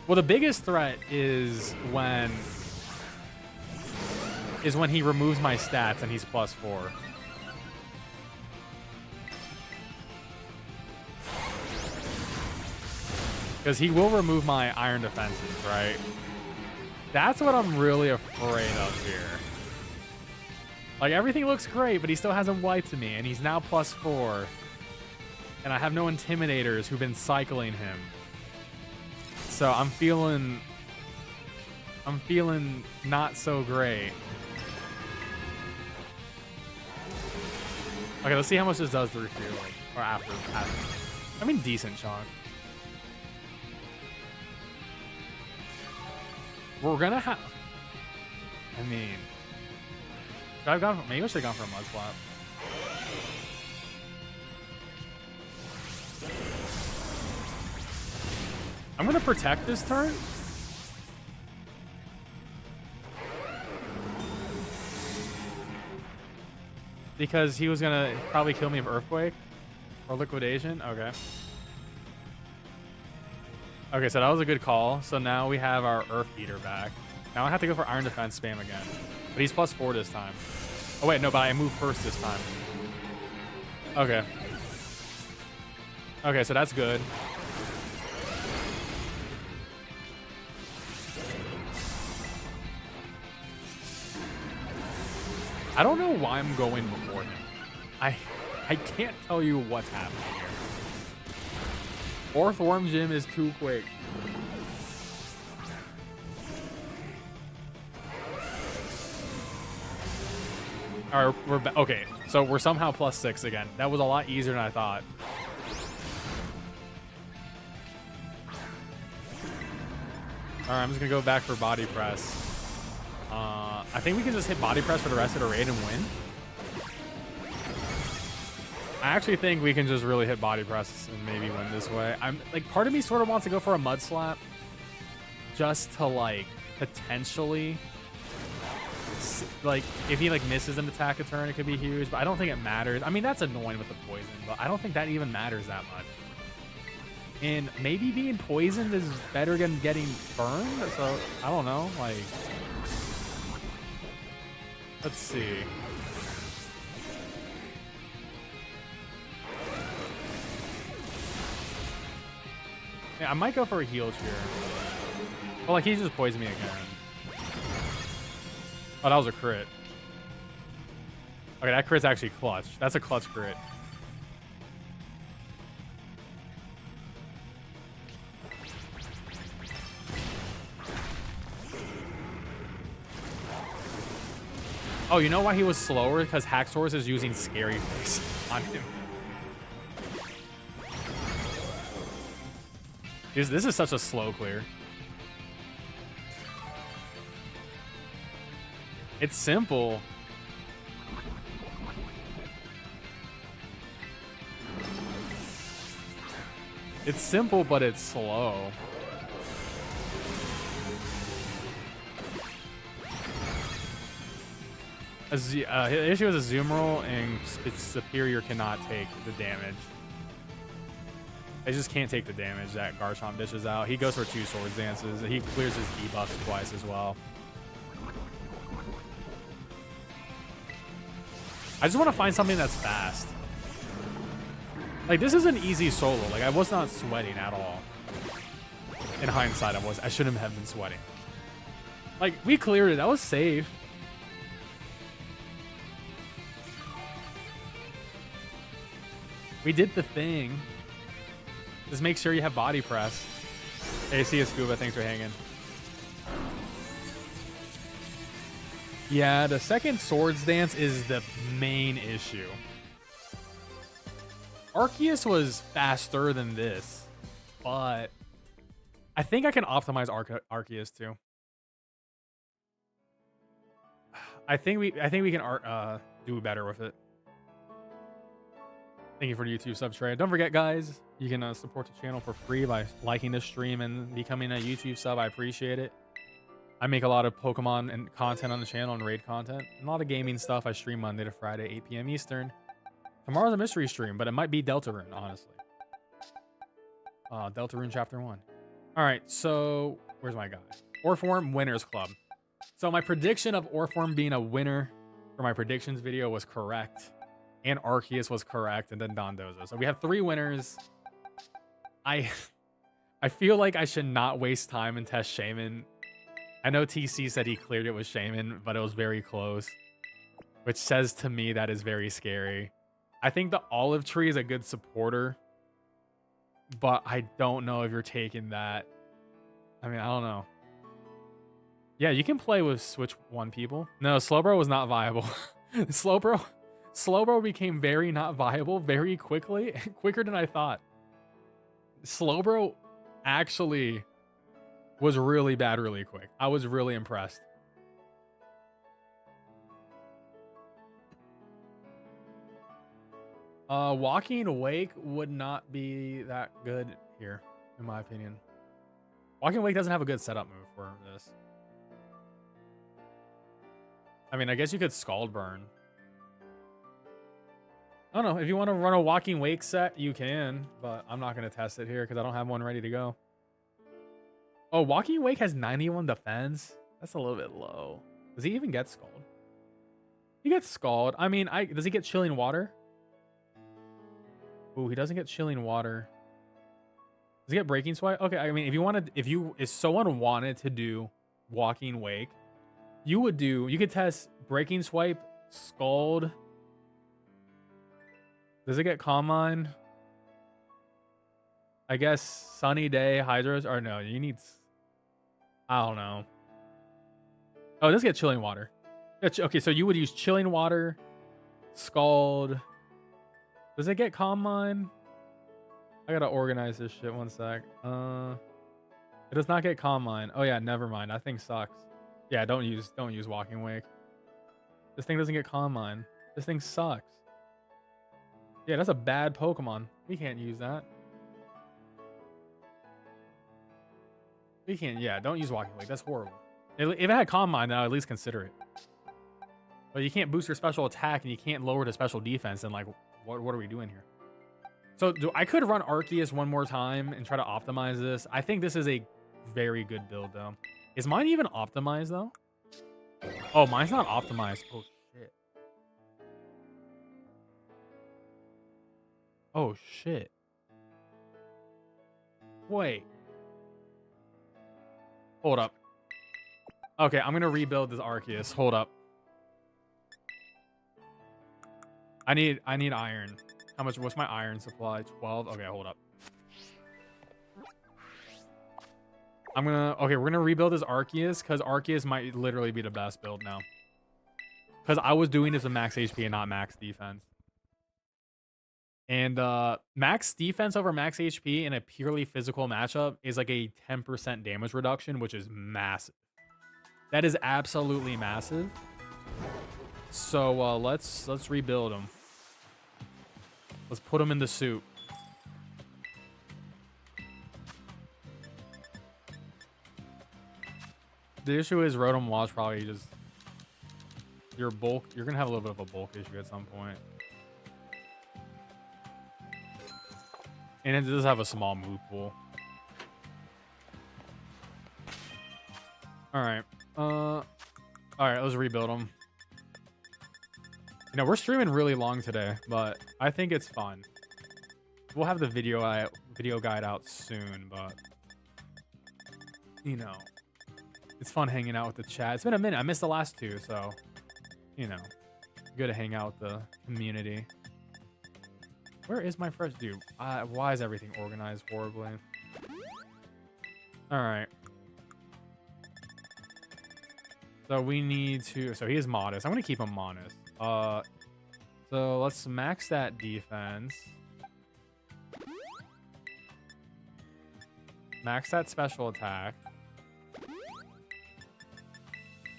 Well, the biggest threat is when he removes my stats and he's +4. Because he will remove my iron defenses, right? That's what I'm really afraid of here. Like, everything looks great, but he still hasn't wiped me, and he's now +4. And I have no intimidators who've been cycling him. So I'm feeling not so great. Okay, let's see how much this does to refuel, or after. I mean, decent chunk. We're gonna have. I mean, should I have gone? Maybe I should have gone for a Mud Slap. I'm gonna protect this turn. Because he was gonna probably kill me of Earthquake or Liquidation. Okay. Okay, so that was a good call. So now we have our Earth Beater back. Now I have to go for Iron Defense spam again. But he's +4 this time. Oh wait, no, but I moved first this time. Okay. Okay, so that's good. I don't know why I'm going before him. I can't tell you what's happening here. Orthworm Gym is too quick. All right, we're back. Okay, so we're somehow +6 again. That was a lot easier than I thought. All right, I'm just gonna go back for body press. I think we can just hit body press for the rest of the raid and win. I actually think we can just really hit body press and maybe win this way. I'm like, part of me sort of wants to go for a mud slap just to like potentially, like if he like misses an attack a turn, it could be huge, but I don't think it matters. I mean, that's annoying with the poison, but I don't think that even matters that much. And maybe being poisoned is better than getting burned, so I don't know, like, let's see. Yeah, I might go for a heal cheer. Well, like, he just poisoned me again. Oh, that was a crit. Okay, that crit's actually clutch. That's a clutch crit. Oh, you know why he was slower? Because Haxorus is using Scary Face on him. This is such a slow clear. It's simple. It's simple, but it's slow. The issue is a Zoomerl and Serperior cannot take the damage. They just can't take the damage that Garchomp dishes out. He goes for 2 Swords Dances. He clears his debuffs twice as well. I just want to find something that's fast. Like, this is an easy solo. Like, I was not sweating at all. In hindsight, I shouldn't have been sweating. Like, we cleared it. That was safe. We did the thing. Just make sure you have body press. Hey, see you, Scuba. Thanks for hanging. Yeah, the second Swords Dance is the main issue. Arceus was faster than this, but I think I can optimize Arceus too. I think we can do better with it. Thank you for the YouTube sub trade. Don't forget, guys, you can support the channel for free by liking this stream and becoming a YouTube sub. I appreciate it. I make a lot of Pokemon and content on the channel and raid content. And a lot of gaming stuff. I stream Monday to Friday, 8 p.m. Eastern. Tomorrow's a mystery stream, but it might be Deltarune, honestly. Deltarune Chapter 1. All right, so where's my guy? Orthworm Winners Club. So my prediction of Orthworm being a winner for my predictions video was correct. And Arceus was correct, and then Dondozo. So we have 3 winners. I feel like I should not waste time and test Shaman. I know TC said he cleared it with Shaman, but it was very close. Which says to me that is very scary. I think the Olive Tree is a good supporter. But I don't know if you're taking that. I mean, I don't know. Yeah, you can play with Switch 1 people. No, Slowbro was not viable. Slowbro became very not viable very quickly. Quicker than I thought. Slowbro actually was really bad really quick. I was really impressed. Walking Awake would not be that good here, in my opinion. Walking Awake doesn't have a good setup move for this. I mean, I guess you could Scald Burn. I don't know. If you want to run a Walking Wake set, you can, but I'm not going to test it here because I don't have one ready to go. Oh, Walking Wake has 91 defense. That's a little bit low. Does he even get Scald? He gets Scald. I mean, does he get Chilling Water? Ooh, he doesn't get Chilling Water. Does he get Breaking Swipe? Okay, I mean, if someone wanted to do Walking Wake, you could test Breaking Swipe, Scald. Does it get Calm Mind? I guess Sunny Day, Hydros, or no, you need, I don't know. Oh, it does get Chilling Water. Okay, so you would use Chilling Water, Scald. Does it get Calm Mind? I gotta organize this shit, one sec. It does not get Calm Mind. Oh yeah, never mind. That thing sucks. Yeah, don't use Walking Wake. This thing doesn't get Calm Mind. This thing sucks. Yeah, that's a bad Pokemon. We can't use that. We can't. Yeah, don't use Walking Wake. That's horrible. If it had Calm Mind, then I'll at least consider it. But you can't boost your special attack and you can't lower the special defense. And like, what are we doing here? So I could run Arceus one more time and try to optimize this. I think this is a very good build though. Is mine even optimized though? Oh, mine's not optimized. Oh shit. Oh shit. Wait. Hold up. Okay, I'm gonna rebuild this Arceus. Hold up. I need iron. How much? What's my iron supply? 12. Okay, hold up. Okay, we're gonna rebuild this Arceus because Arceus might literally be the best build now. Because I was doing this with max HP and not max defense. And max defense over max HP in a purely physical matchup is like a 10% damage reduction, which is massive. That is absolutely massive. So let's rebuild him. Let's put him in the soup. The issue is Rotom Wash probably just you're gonna have a little bit of a bulk issue at some point. And it does have a small move pool. Alright. Alright, let's rebuild them. You know, we're streaming really long today, but I think it's fun. We'll have the video guide out soon, but you know, it's fun hanging out with the chat. It's been a minute. I missed the last two, so you know, good to hang out with the community. Where is my fresh dude? Why is everything organized horribly? All right. So we need to. So he is modest. I'm gonna keep him modest. So let's max that defense. Max that special attack.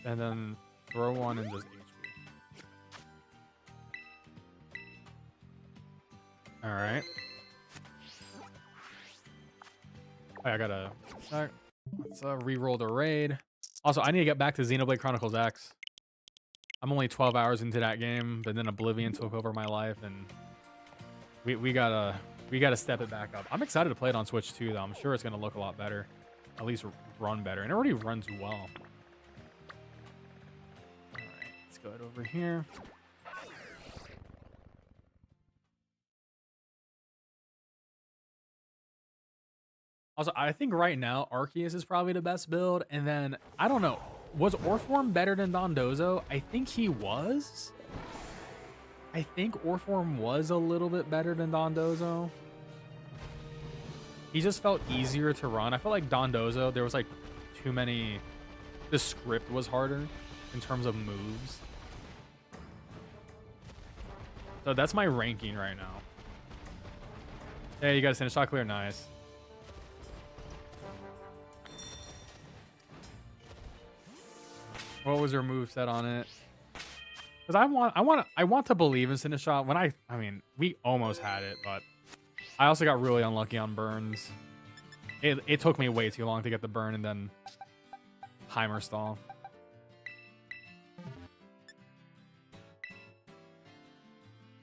And then throw one in just HP. Alright. I gotta... Let's re-roll the raid. Also, I need to get back to Xenoblade Chronicles X. I'm only 12 hours into that game, but then Oblivion took over my life, and we gotta step it back up. I'm excited to play it on Switch too, though. I'm sure it's gonna look a lot better, at least run better, and it already runs well. All right, let's go over here. Also, I think right now Arceus is probably the best build, and then I don't know. Was Orthworm better than Dondozo? I think he was. I think Orthworm was a little bit better than Dondozo. He just felt easier to run. I felt like Dondozo, there was like too many... The script was harder in terms of moves. So that's my ranking right now. Hey, you got a Sinistcha clear? Nice. What was your move set on it? Because I want to believe in Sinistcha. When I mean, we almost had it, but I also got really unlucky on burns. It took me way too long to get the burn and then Heimer stall.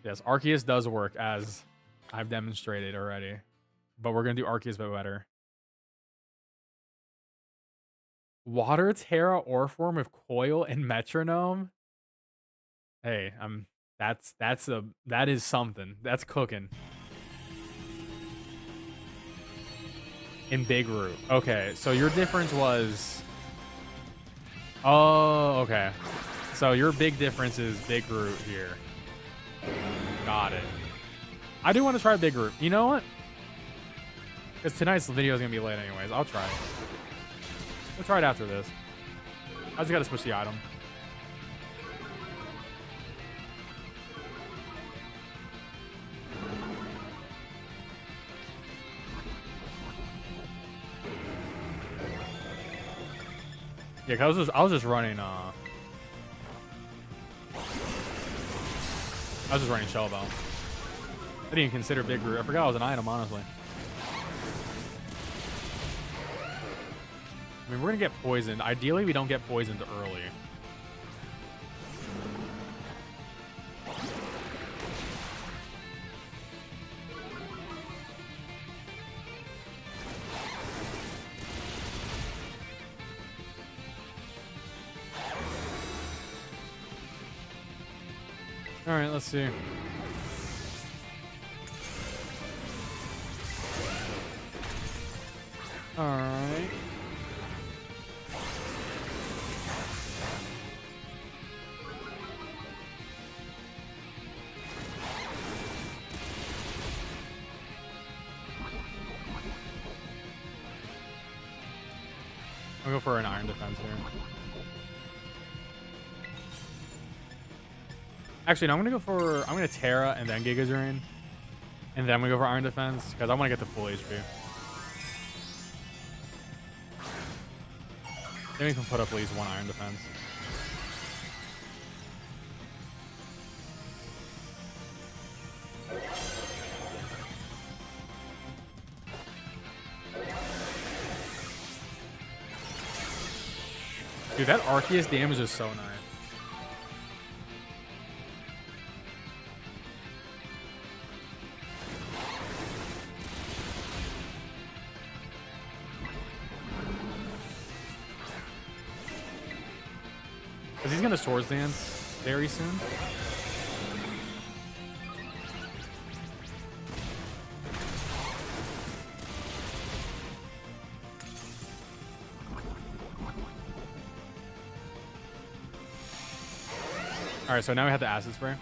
Yes, Arceus does work, as I've demonstrated already, but we're gonna do Arceus but better. Water Terra Orthworm with Coil and Metronome. Hey, that is something. That's cooking. In Big Root. Okay, so your difference was... Oh, okay. So your big difference is Big Root here. Got it. I do want to try Big Root. You know what? Because tonight's video is going to be late anyways. I'll try it. We'll try it after this. I just got to switch the item. Yeah, cause I was just running Shell Bell. I didn't even consider Big Root. I forgot it was an item, honestly. I mean, we're gonna get poisoned. Ideally, we don't get poisoned early. All right, let's see. All right. I'll go for an iron defense here. Actually, no, I'm gonna Terra and then Giga Drain. And then I'm gonna go for iron defense because I want to get the full HP. Then we can put up at least one iron defense. Dude, that Arceus damage is so nice. Because he's gonna Swords Dance very soon. Alright, so now we have the Acid Spray.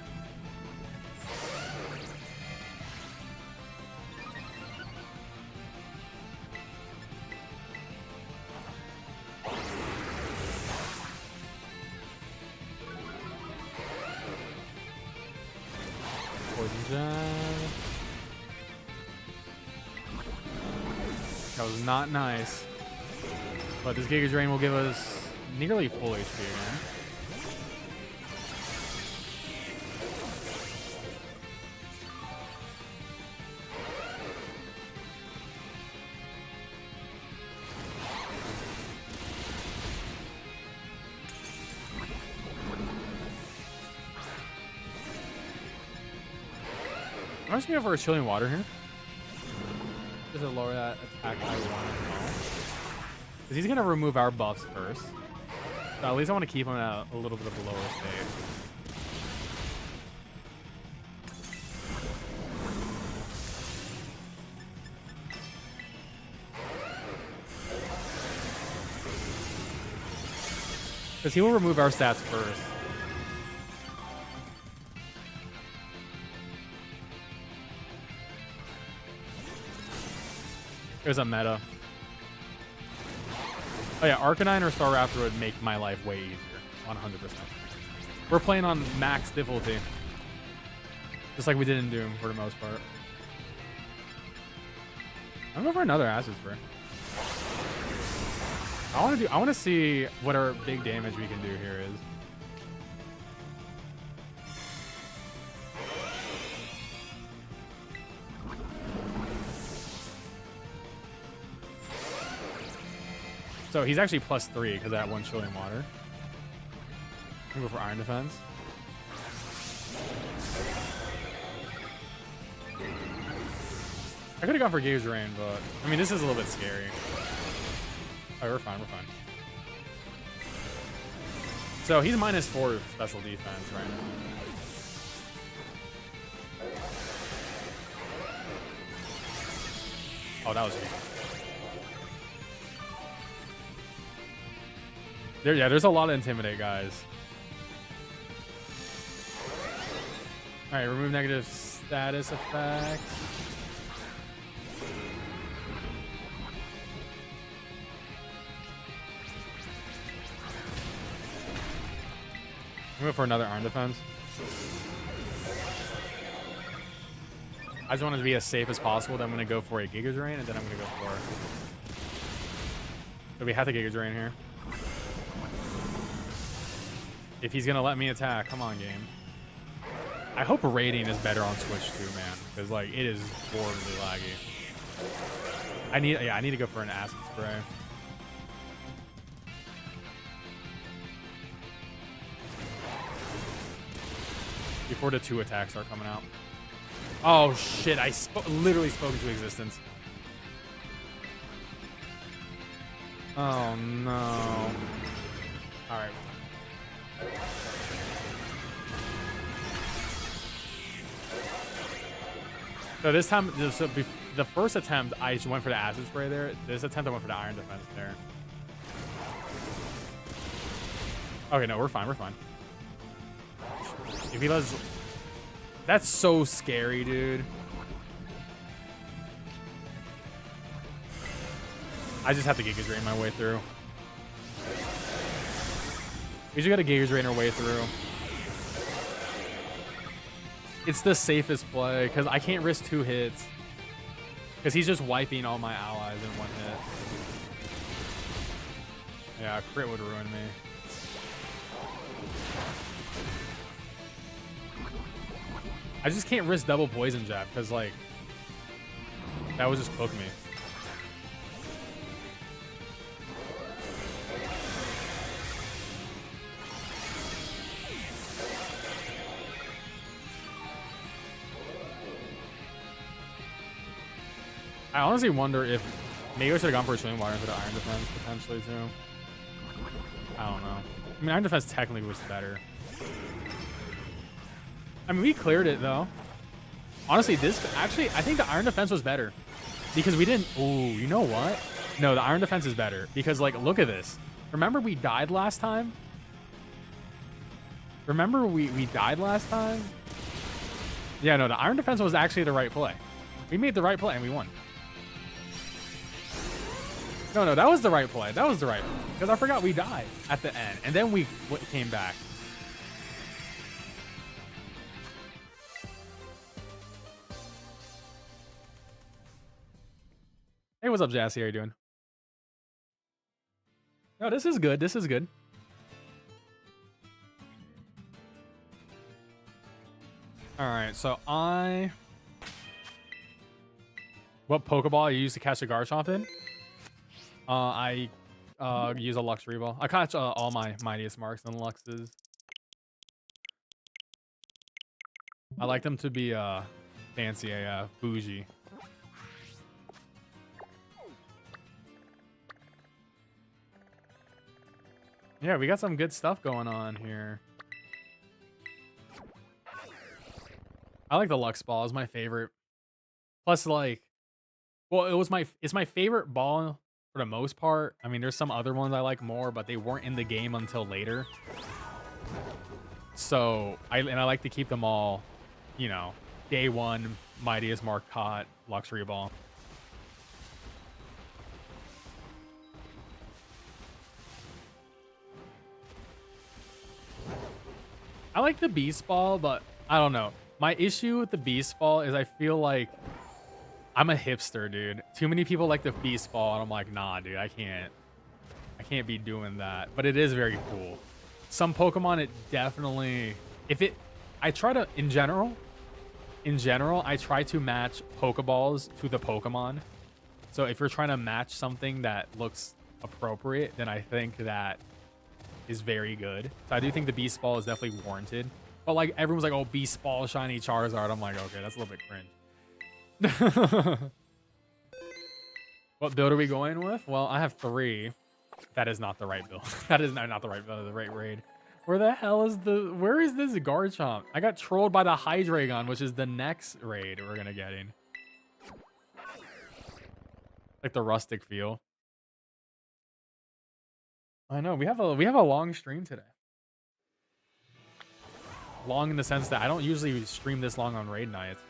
That was not nice. But this Giga Drain will give us nearly full HP again. I'm just gonna go for a Chilling Water here. Just to lower that attack I want. Because he's gonna remove our buffs first. So at least I want to keep him at a little bit of a lower state. Because he will remove our stats first. There's a meta. Oh yeah, Arcanine or Staraptor would make my life way easier. 100%. We're playing on max difficulty. Just like we did in Doom for the most part. I'm going for another Acid Spray. I want to see what our big damage we can do here is. So he's actually +3 because of that one Chilling Water. I'm gonna go for Iron Defense. I could have gone for Giga Drain, but I mean this is a little bit scary. Oh, we're fine, we're fine. So he's -4 special defense right now. Oh, that was me. Yeah, there's a lot of Intimidate, guys. Alright, remove negative status effects. I'm going for another Iron Defense. I just want it to be as safe as possible. Then I'm going to go for a Giga Drain, and then I'm going to go for... So we have the Giga Drain here. If he's gonna let me attack, come on, game. I hope rating is better on Switch too, man, because like it is horribly laggy. I need to go for an acid spray. Before the 2 attacks start coming out. Oh shit! I literally spoke into existence. Oh no! All right. So this time, the first attempt, I just went for the acid spray there. This attempt, I went for the iron defense there. Okay, no, we're fine. We're fine. If he does... That's so scary, dude. I just have to Giga Drain my way through. We just gotta Giga Drain our way through. It's the safest play, because I can't risk 2 hits. Because he's just wiping all my allies in 1 hit. Yeah, crit would ruin me. I just can't risk double poison jab, because, like, that would just cook me. I honestly wonder if maybe I should have gone for a Swing Water for the Iron Defense potentially too. I don't know. I mean, Iron Defense technically was better. I mean, we cleared it though. Honestly, I think the Iron Defense was better because we didn't. Ooh, you know what? No, the Iron Defense is better because, like, look at this. Remember we died last time? Remember we died last time? Yeah, no, the Iron Defense was actually the right play. We made the right play and we won. No, that was the right play. That was the right play. Because I forgot we died at the end. And then we came back. Hey, what's up, Jassy? How you doing? No, this is good. This is good. All right, so what Pokeball you use to catch a Garchomp in? I use a Luxury Ball. I catch all my Mightiest Marks and Luxes. I like them to be fancy AF, bougie. Yeah, we got some good stuff going on here. I like the Lux Ball. It's my favorite. Plus, like, well, it's my favorite ball for the most part. I mean, there's some other ones I like more, but they weren't in the game until later. So, I like to keep them all, you know, day one, Mightiest Mark caught, Luxury Ball. I like the Beast Ball, but I don't know. My issue with the Beast Ball is I feel like I'm a hipster, dude. Too many people like the Beast Ball, and I'm like, nah, dude, I can't be doing that. But it is very cool. Some Pokemon, it definitely, I try to, in general, I try to match Pokeballs to the Pokemon. So if you're trying to match something that looks appropriate, then I think that is very good. So I do think the Beast Ball is definitely warranted. But like everyone's like, oh, Beast Ball, shiny Charizard. I'm like, okay, that's a little bit cringe. What build are we going with? Well, I have 3. That is not the right build. That is not the right build, the right raid. Where is this Garchomp? I got trolled by the Hydreigon, which is the next raid we're gonna get in. Like the rustic feel. I know, we have a long stream today. Long in the sense that I don't usually stream this long on raid nights.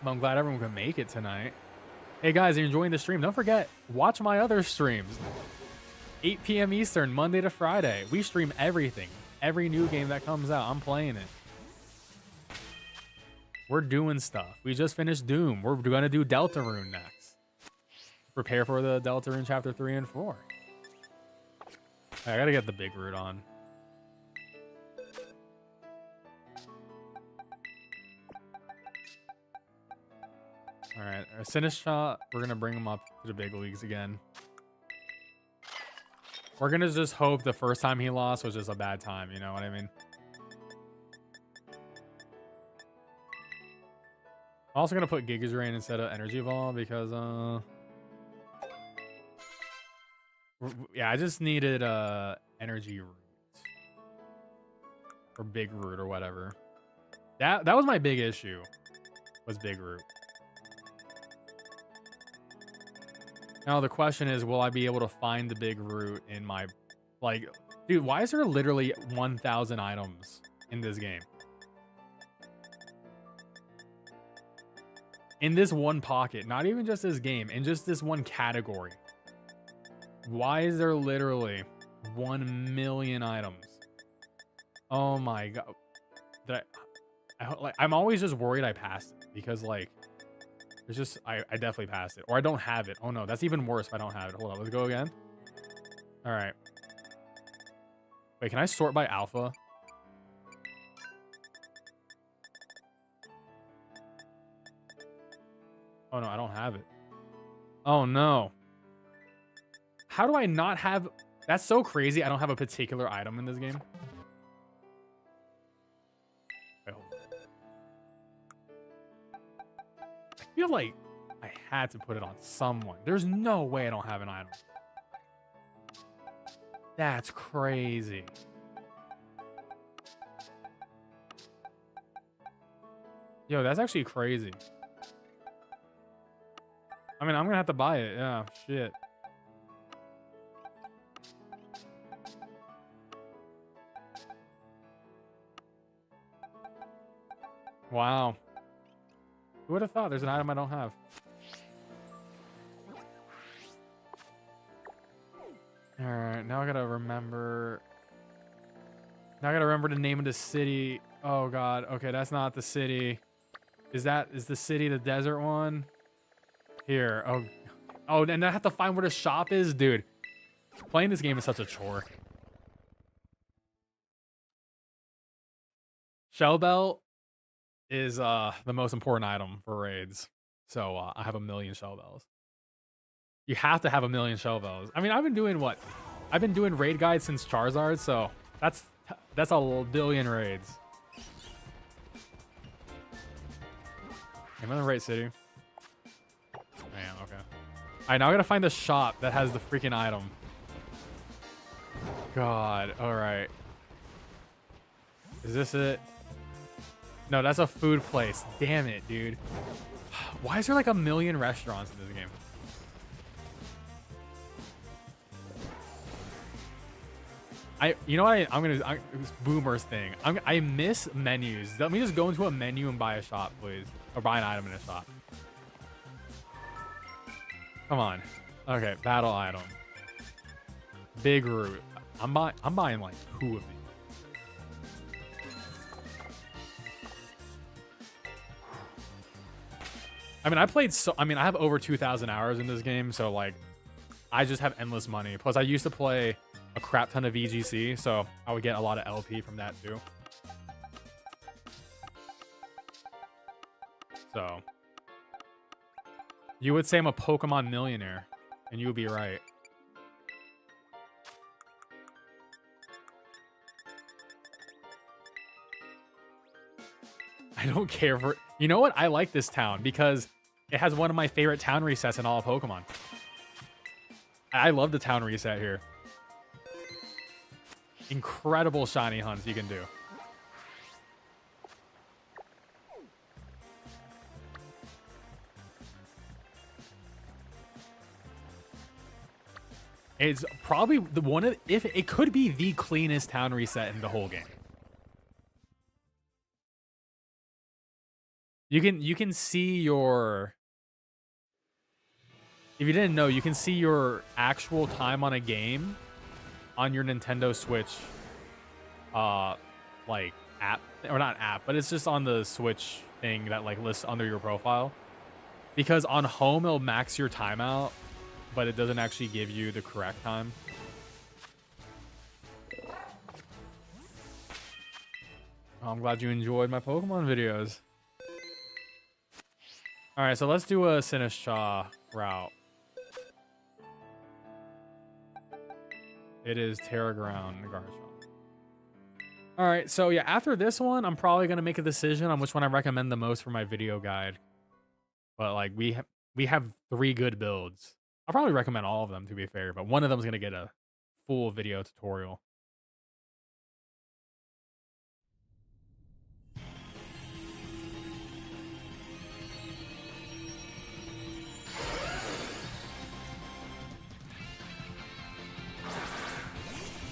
But I'm glad everyone can make it tonight. Hey guys, you're enjoying the stream. Don't forget, watch my other streams. 8 p.m. Eastern, Monday to Friday. We stream everything. Every new game that comes out, I'm playing it. We're doing stuff. We just finished Doom. We're going to do Deltarune next. Prepare for the Deltarune Chapter 3 and 4. I gotta get the big root on. All right, Sinistcha, we're gonna bring him up to the big leagues again. We're gonna just hope the first time he lost was just a bad time, you know what I mean? I'm also gonna put Giga's Rain instead of Energy Ball because yeah, I just needed Energy Root or Big Root or whatever. That was my big issue, was Big Root. Now the question is, will I be able to find the Big Root in my, like, dude, why is there literally 1,000 items in this game? In this one pocket, not even just this game, in just this one category. Why is there literally 1 million items? Oh my god. I'm always just worried I passed it because, like, there's just, I definitely passed it. Or I don't have it. Oh no, that's even worse if I don't have it. Hold on, let's go again. All right. Wait, can I sort by alpha? Oh no, I don't have it. Oh no. How do I not have... That's so crazy. I don't have a particular item in this game. Wait, hold on. I feel like I had to put it on someone. There's no way I don't have an item. That's crazy. Yo, that's actually crazy. I mean, I'm gonna have to buy it. Yeah, shit. Wow. Who would have thought there's an item I don't have? Alright, now I gotta remember. Now I gotta remember the name of the city. Oh god. Okay, that's not the city. Is the city the desert one? Here. Oh, and I have to find where the shop is? Dude. Playing this game is such a chore. Shell Belt is the most important item for raids. So I have 1 million shell bells. You have to have 1 million shell bells. I mean, I've been doing what? I've been doing raid guides since Charizard, so that's a billion raids. Am I in the right city? I am, okay. Alright, now I gotta find the shop that has the freaking item. God, alright. Is this it? No, that's a food place. Damn it, dude. Why is there like 1 million restaurants in this game? You know what? This Boomer's thing. I miss menus. Let me just go into a menu and buy a shop, please. Or buy an item in a shop. Come on. Okay, battle item. Big root. I'm buying like 2 of these. I mean, I have over 2,000 hours in this game, so like, I just have endless money. Plus, I used to play a crap ton of VGC, so I would get a lot of LP from that too. So, you would say I'm a Pokemon millionaire, and you would be right. I don't care for... You know what? I like this town because it has one of my favorite town resets in all of Pokemon. I love the town reset here. Incredible shiny hunts you can do. It's probably the one of... If it could be the cleanest town reset in the whole game. You can see your... If you didn't know, you can see your actual time on a game on your Nintendo Switch, like app, or not app, but it's just on the Switch thing that like lists under your profile. Because on home, it'll max your timeout, but it doesn't actually give you the correct time. Oh, I'm glad you enjoyed my Pokemon videos. All right, so let's do a Sinistcha route. It is Terra Ground Garchomp. All right, so yeah, after this one, I'm probably gonna make a decision on which one I recommend the most for my video guide. But like we have 3 good builds. I'll probably recommend all of them to be fair, but one of them is gonna get a full video tutorial.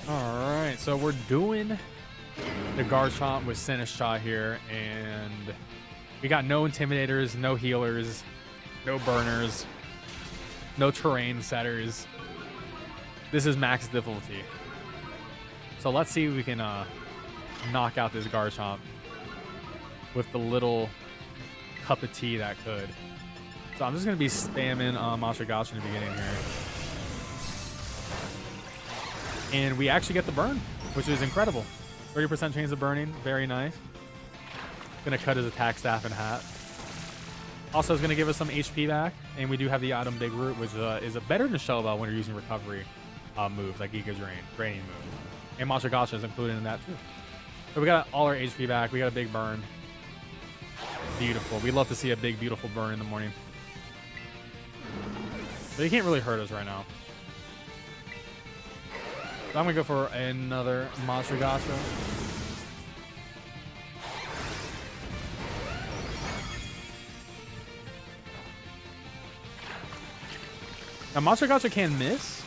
All right, so we're doing the Garchomp with Sinistcha here, and we got no Intimidators, no healers, no burners, no terrain setters. This is max difficulty. So let's see if we can knock out this Garchomp with the little cup of tea that could. So I'm just going to be spamming Mashagacha in the beginning here. And we actually get the burn, which is incredible. 30% chance of burning, very nice. Gonna cut his attack staff in half. Also, it's gonna give us some HP back, and we do have the item Big Root, which is a better than Shell Bell when you're using recovery moves like Giga Drain, draining moves. And Mashagacha is included in that too. So we got all our HP back. We got a big burn. Beautiful. We love to see a big, beautiful burn in the morning. But he can't really hurt us right now. So I'm gonna go for another Mashagacha. Now Mashagacha can miss.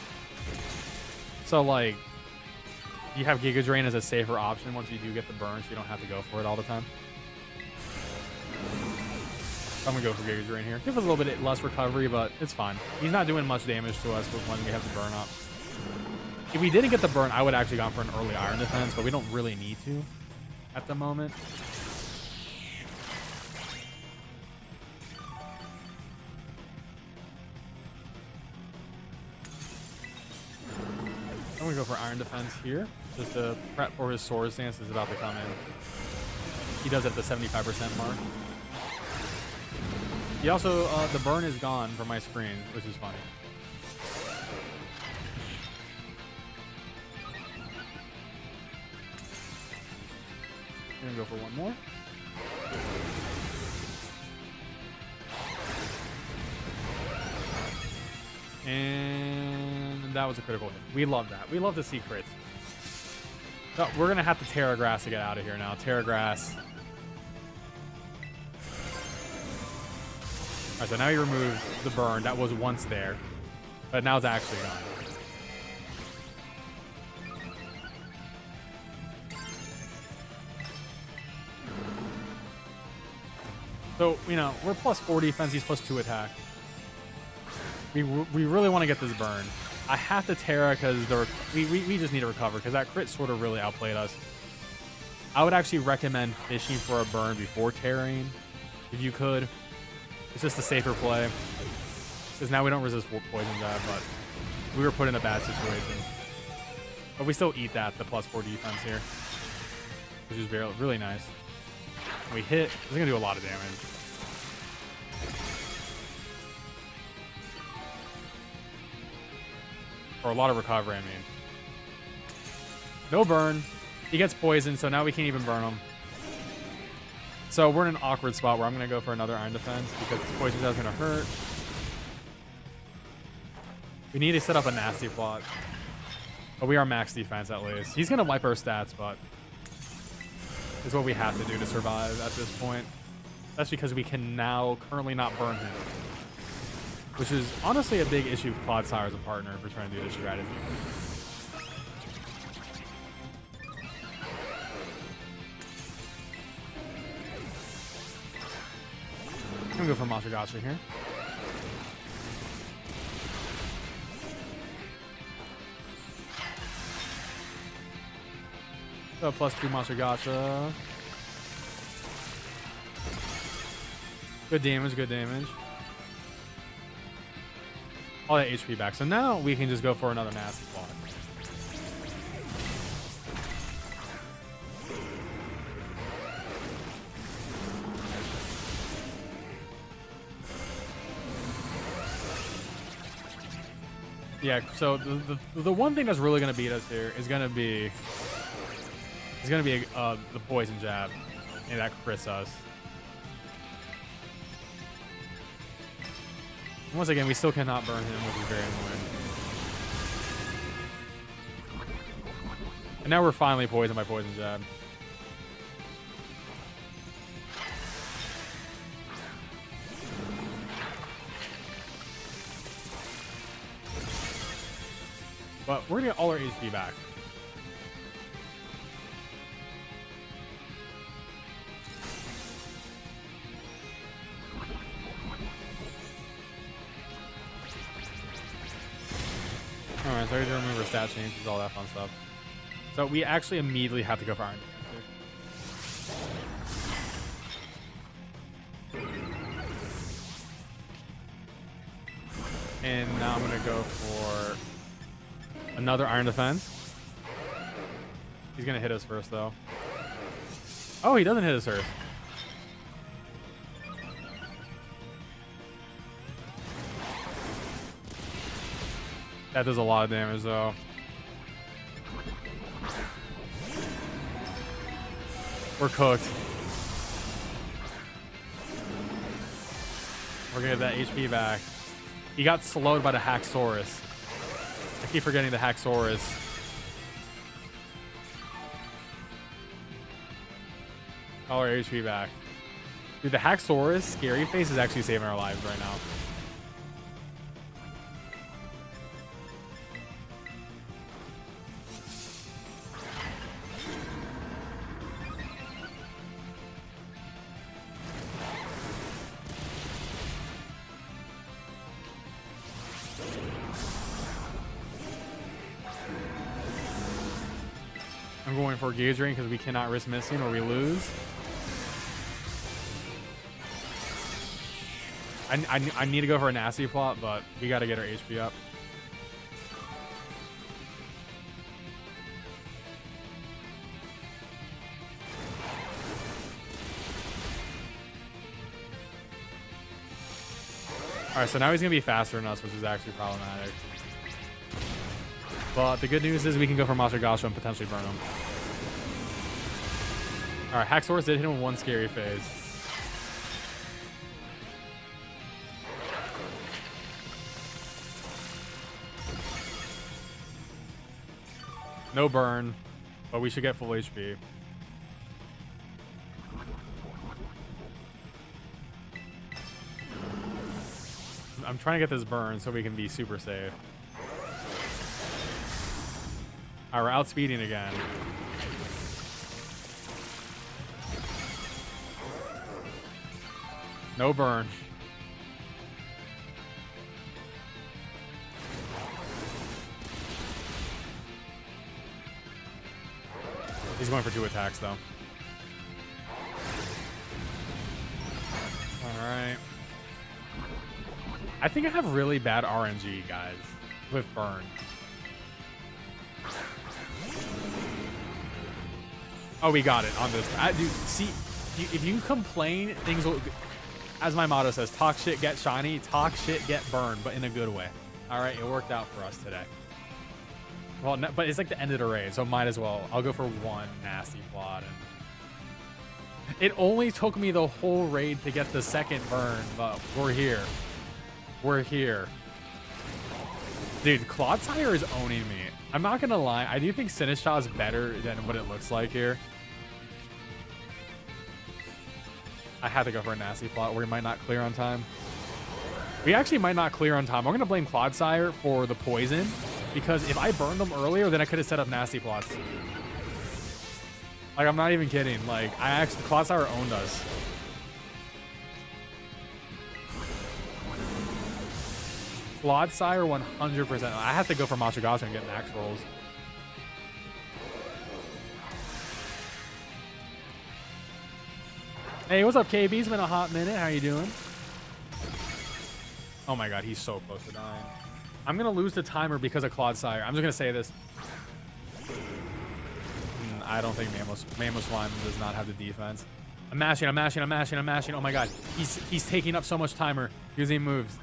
So like you have Giga Drain as a safer option once you do get the burn, so you don't have to go for it all the time. I'm gonna go for Giga Drain here. Give us a little bit less recovery, but it's fine. He's not doing much damage to us when we have the burn up. If we didn't get the burn, I would have actually gone for an early Iron Defense, but we don't really need to at the moment. I'm gonna go for Iron Defense here, just to prep for his Sword Stance is about to come in. He does at the 75% mark. He also, the burn is gone from my screen, which is funny. I'm gonna go for one more. And that was a critical hit. We love that. We love to see crits. So we're gonna have to Terra Grass to get out of here now. Terra Grass. Alright, so now you remove the burn that was once there, but now it's actually gone. So, you know, we're plus 4 defense, he's plus 2 attack. We really want to get this burn. I have to Terra because we just need to recover because that crit sort of really outplayed us. I would actually recommend fishing for a burn before Terraing, if you could. It's just a safer play. Because now we don't resist poison jab, but we were put in a bad situation. But we still eat that, the plus 4 defense here. Which is really nice. We hit, it's gonna do a lot of damage. Or a lot of recovery, I mean. No burn. He gets poisoned, so now we can't even burn him. So we're in an awkward spot where I'm gonna go for another Iron Defense because this poison is gonna hurt. We need to set up a nasty plot. But we are max defense at least. He's gonna wipe our stats, but is what we have to do to survive at this point. That's because we can now currently not burn him. Which is honestly a big issue with Clodsire as a partner if we're trying to do this strategy. I'm gonna go for Mashagacha here. So plus 2 Mashagacha. Good damage, good damage. All that HP back. So now we can just go for another nasty plot. Yeah, so the one thing that's really gonna beat us here is gonna be the poison jab, and that crits us. Once again, we still cannot burn him, which is very annoying. And now we're finally poisoned by poison jab. But we're gonna get all our HP back. Alright, so I have to remember stat changes, all that fun stuff. So we actually immediately have to go for Iron Defense. And now I'm gonna go for another Iron Defense. He's gonna hit us first, though. Oh, he doesn't hit us first. That does a lot of damage, though. We're cooked. We're gonna get that HP back. He got slowed by the Haxorus. I keep forgetting the Haxorus. All our HP back. Dude, the Haxorus scary face is actually saving our lives right now. I'm going for Gauge Ring because we cannot risk missing or we lose. I need to go for a nasty plot, but we got to get our HP up. Alright, so now he's going to be faster than us, which is actually problematic. But the good news is we can go for Monster Gasha and potentially burn him. Alright, Haxorus did hit him with one scary phase. No burn, but we should get full HP. I'm trying to get this burn so we can be super safe. Alright, we're outspeeding again. No burn. He's going for 2 attacks, though. Alright. I think I have really bad RNG, guys, with burn. Oh, we got it on this. Dude, see, if you complain, things will, as my motto says, talk shit, get shiny, talk shit, get burned, but in a good way. All right, it worked out for us today. Well, no, but it's like the end of the raid, so might as well. I'll go for one nasty plot. And it only took me the whole raid to get the second burn, but we're here. We're here. Dude, Clodsire is owning me. I'm not gonna lie, I do think Sinistcha is better than what it looks like here. I had to go for a nasty plot where we might not clear on time. We actually might not clear on time. I'm gonna blame Clodsire for the poison, because if I burned them earlier, then I could have set up nasty plots. Like, I'm not even kidding. Like, Clodsire owned us. Clodsire 100%. I have to go for Machigashi and get max rolls. Hey, what's up, KB? It's been a hot minute. How you doing? Oh my god, he's so close to dying. I'm going to lose the timer because of Clodsire. I'm just going to say this. I don't think Mammoth Slime does not have the defense. I'm mashing. Oh my god. He's taking up so much timer using moves.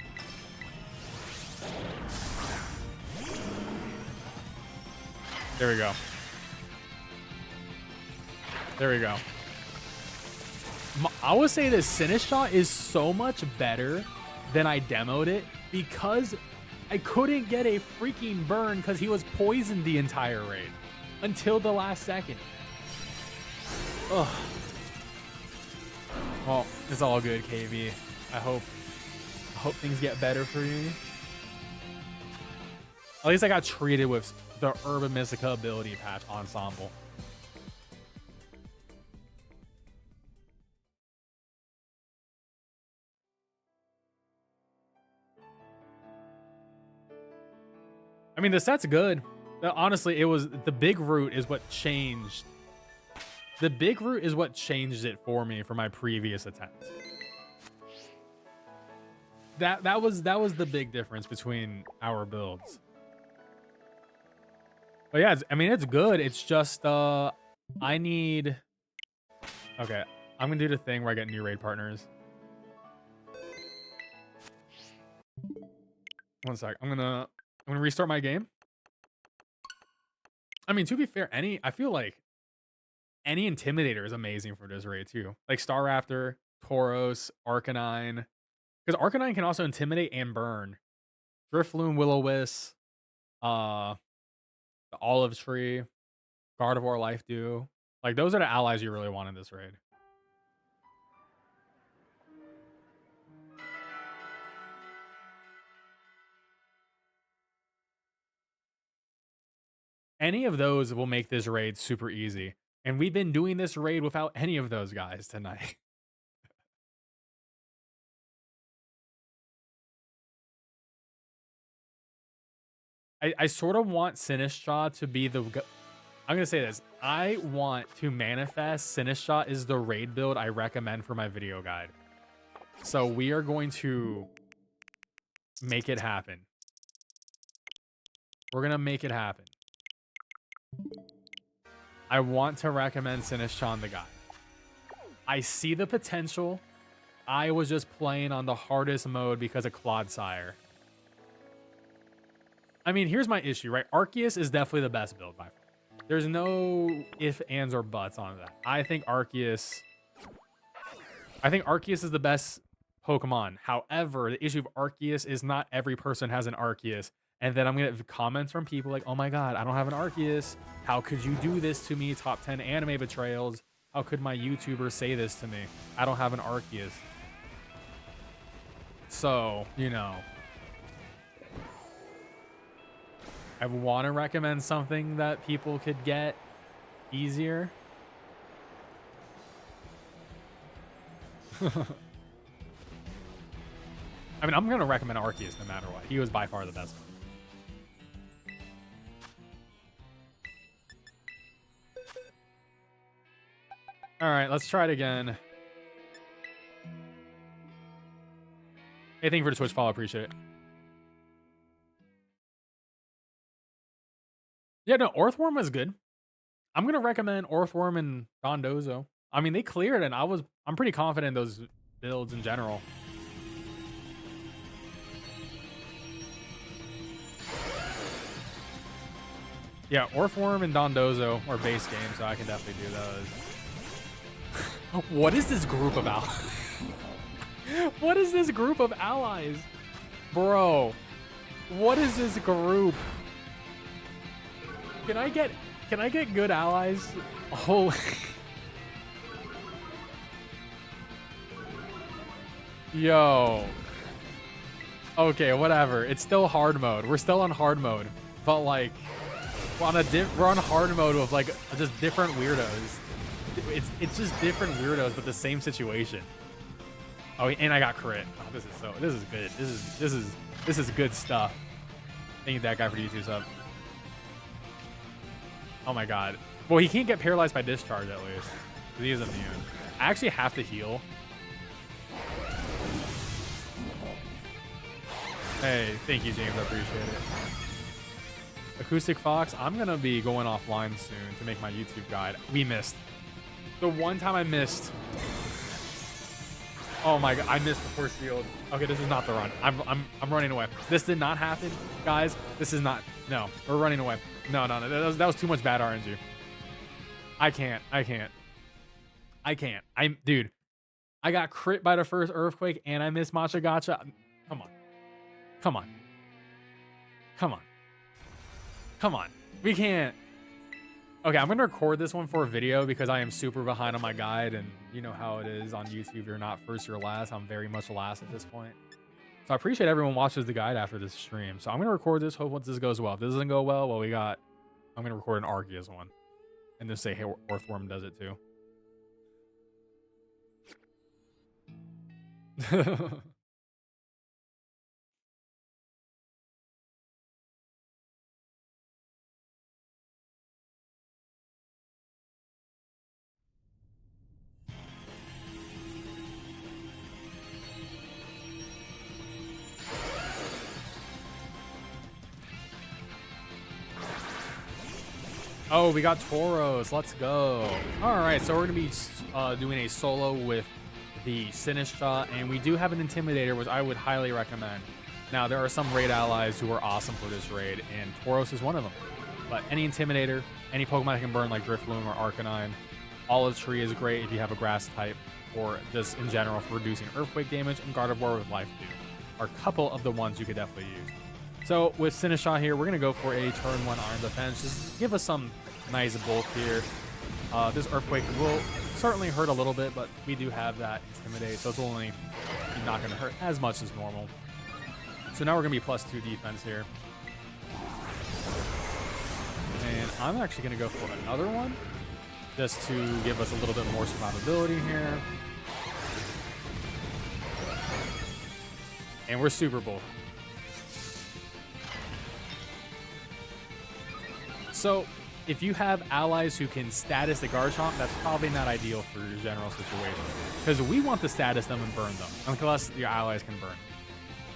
There we go. There we go. I would say this Sinistcha is so much better than I demoed it because I couldn't get a freaking burn because he was poisoned the entire raid until the last second. Ugh. Well, it's all good, KB. I hope things get better for you. At least I got treated with the Urban Mystica ability patch ensemble. I mean, the set's good. Honestly, it was the big root is what changed. The big root is what changed it for me for my previous attempts. That was the big difference between our builds. But yeah, I mean, it's good. It's just I need. Okay, I'm gonna do the thing where I get new raid partners. One sec. I'm gonna restart my game. I mean, to be fair, I feel like any Intimidator is amazing for this raid too. Like Star Raptor, Tauros, Arcanine. Because Arcanine can also intimidate and burn. Drifloon, Will-O-Wisp, the Olive Tree, Gardevoir, Life Dew. Like, those are the allies you really want in this raid. Any of those will make this raid super easy. And we've been doing this raid without any of those guys tonight. I sort of want Sinistcha to be the... I'm going to say this. I want to manifest Sinistcha is the raid build I recommend for my video guide. So we are going to make it happen. We're going to make it happen. I want to recommend Sinistcha on the guide. I see the potential. I was just playing on the hardest mode because of Clodsire. I mean, here's my issue, right? Arceus is definitely the best build by far. There's no if, ands, or buts on that. I think Arceus is the best Pokemon. However, the issue of Arceus is not every person has an Arceus. And then I'm going to get comments from people like, oh my god, I don't have an Arceus. How could you do this to me? Top 10 anime betrayals. How could my YouTuber say this to me? I don't have an Arceus. So, you know. I want to recommend something that people could get easier. I mean, I'm going to recommend Arceus no matter what. He was by far the best one. All right, let's try it again. Hey, thank you for the Twitch follow. Appreciate it. Yeah, no, Orthworm was good. I'm going to recommend Orthworm and Dondozo. I mean, they cleared, and I'm pretty confident in those builds in general. Yeah, Orthworm and Dondozo are base games, so I can definitely do those. What is this group of allies? What is this group of allies? Bro, what is this group? Can I get good allies? Holy. Yo. Okay, whatever. It's still hard mode. We're still on hard mode. But like we're on hard mode with like just different weirdos. It's just different weirdos but the same situation. Oh, and I got crit. Oh, this is good. This is good stuff. Thank you that guy for the YouTube sub. Oh my god. Well, he can't get paralyzed by discharge at least. He is immune. I actually have to heal. Hey, thank you, James. I appreciate it. Acoustic Fox, I'm going to be going offline soon to make my YouTube guide. We missed. The one time I missed. Oh my god, I missed the force shield. Okay, this is not the run. I'm running away. This did not happen, guys. This is not. No, we're running away. No. That was too much bad RNG. I can't. Dude, I got crit by the first earthquake and I missed Matcha Gotcha. Come on. We can't. Okay, I'm gonna record this one for a video because I am super behind on my guide, and you know how it is on YouTube. You're not first, you're last. I'm very much last at this point. So I appreciate everyone watches the guide after this stream. So I'm gonna record this. Hope this goes well. If this doesn't go well, I'm gonna record an Arceus one, and just say, hey, Orthworm does it too. Oh, we got Tauros. Let's go. All right, so we're going to be doing a solo with the Sinistcha, and we do have an Intimidator, which I would highly recommend. Now, there are some raid allies who are awesome for this raid, and Tauros is one of them. But any Intimidator, any Pokemon that can burn like Drifloon or Arcanine, Olive Tree is great if you have a Grass type, or just in general for reducing Earthquake damage, and Gardevoir with Life Dew are a couple of the ones you could definitely use. So with Sinistcha here, we're going to go for a turn 1 Iron Defense. Just give us some nice bulk here. This Earthquake will certainly hurt a little bit, but we do have that Intimidate, so it's only not going to hurt as much as normal. So now we're going to be +2 defense here. And I'm actually going to go for another one, just to give us a little bit more survivability here. And we're super bulky. So, if you have allies who can status the Garchomp, that's probably not ideal for your general situation. Because we want to status them and burn them, unless your allies can burn.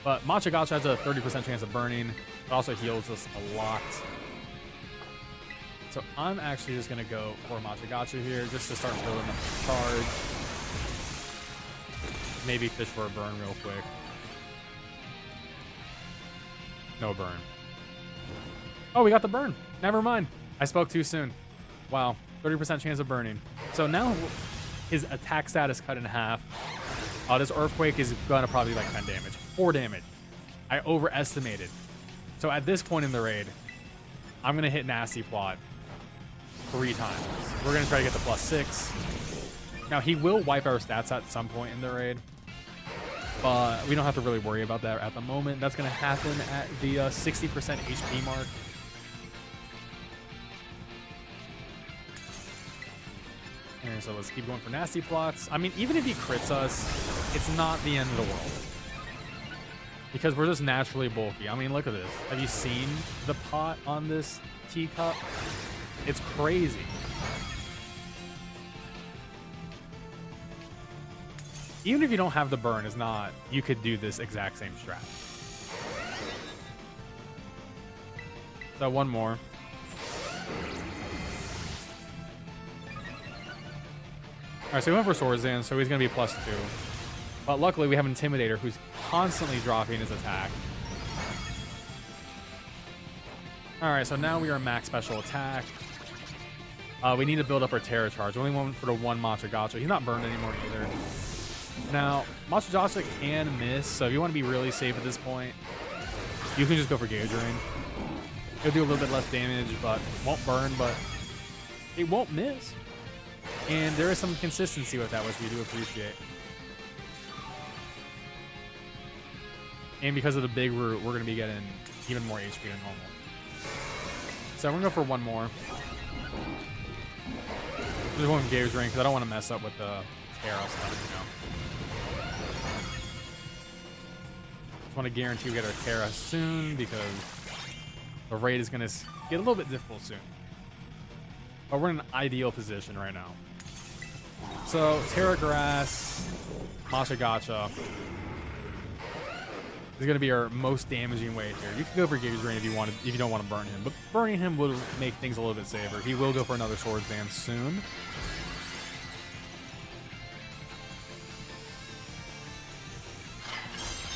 But Matcha Gotcha has a 30% chance of burning. It also heals us a lot. So I'm actually just going to go for Matcha Gotcha here, just to start building up the charge. Maybe fish for a burn real quick. No burn. Oh, we got the burn. Never mind. I spoke too soon. Wow. 30% chance of burning. So now his attack status cut in half. This Earthquake is going to probably like 10 damage. 4 damage. I overestimated. So at this point in the raid, I'm going to hit Nasty Plot 3 times. We're going to try to get the +6. Now, he will wipe our stats at some point in the raid. But we don't have to really worry about that at the moment. That's going to happen at the 60% HP mark. And so let's keep going for Nasty Plots. I mean, even if he crits us, it's not the end of the world. Because we're just naturally bulky. I mean, look at this. Have you seen the pot on this teacup? It's crazy. Even if you don't have the burn, it's not, you could do this exact same strat. So one more. All right, so we went for Swordsdance, so he's going to be +2. But luckily, we have Intimidator, who's constantly dropping his attack. All right, so now we are max special attack. We need to build up our Terra Charge. Only one for the one Matcha Gotcha. He's not burned anymore either. Now, Matcha Gotcha can miss, so if you want to be really safe at this point, you can just go for Gauge Rain. It'll do a little bit less damage, but won't burn, but it won't miss. And there is some consistency with that, which we do appreciate. And because of the big root, we're going to be getting even more HP than normal. So I'm going to go for one more. Just one Gauge Ring, because I don't want to mess up with the Terra stuff, you know. Just want to guarantee we get our Terra soon, because the raid is going to get a little bit difficult soon. But we're in an ideal position right now. So, Terra Grass, Matcha Gotcha is going to be our most damaging way here. You can go for Gauge Rain if you don't want to burn him, but burning him will make things a little bit safer. He will go for another Swords Dance soon.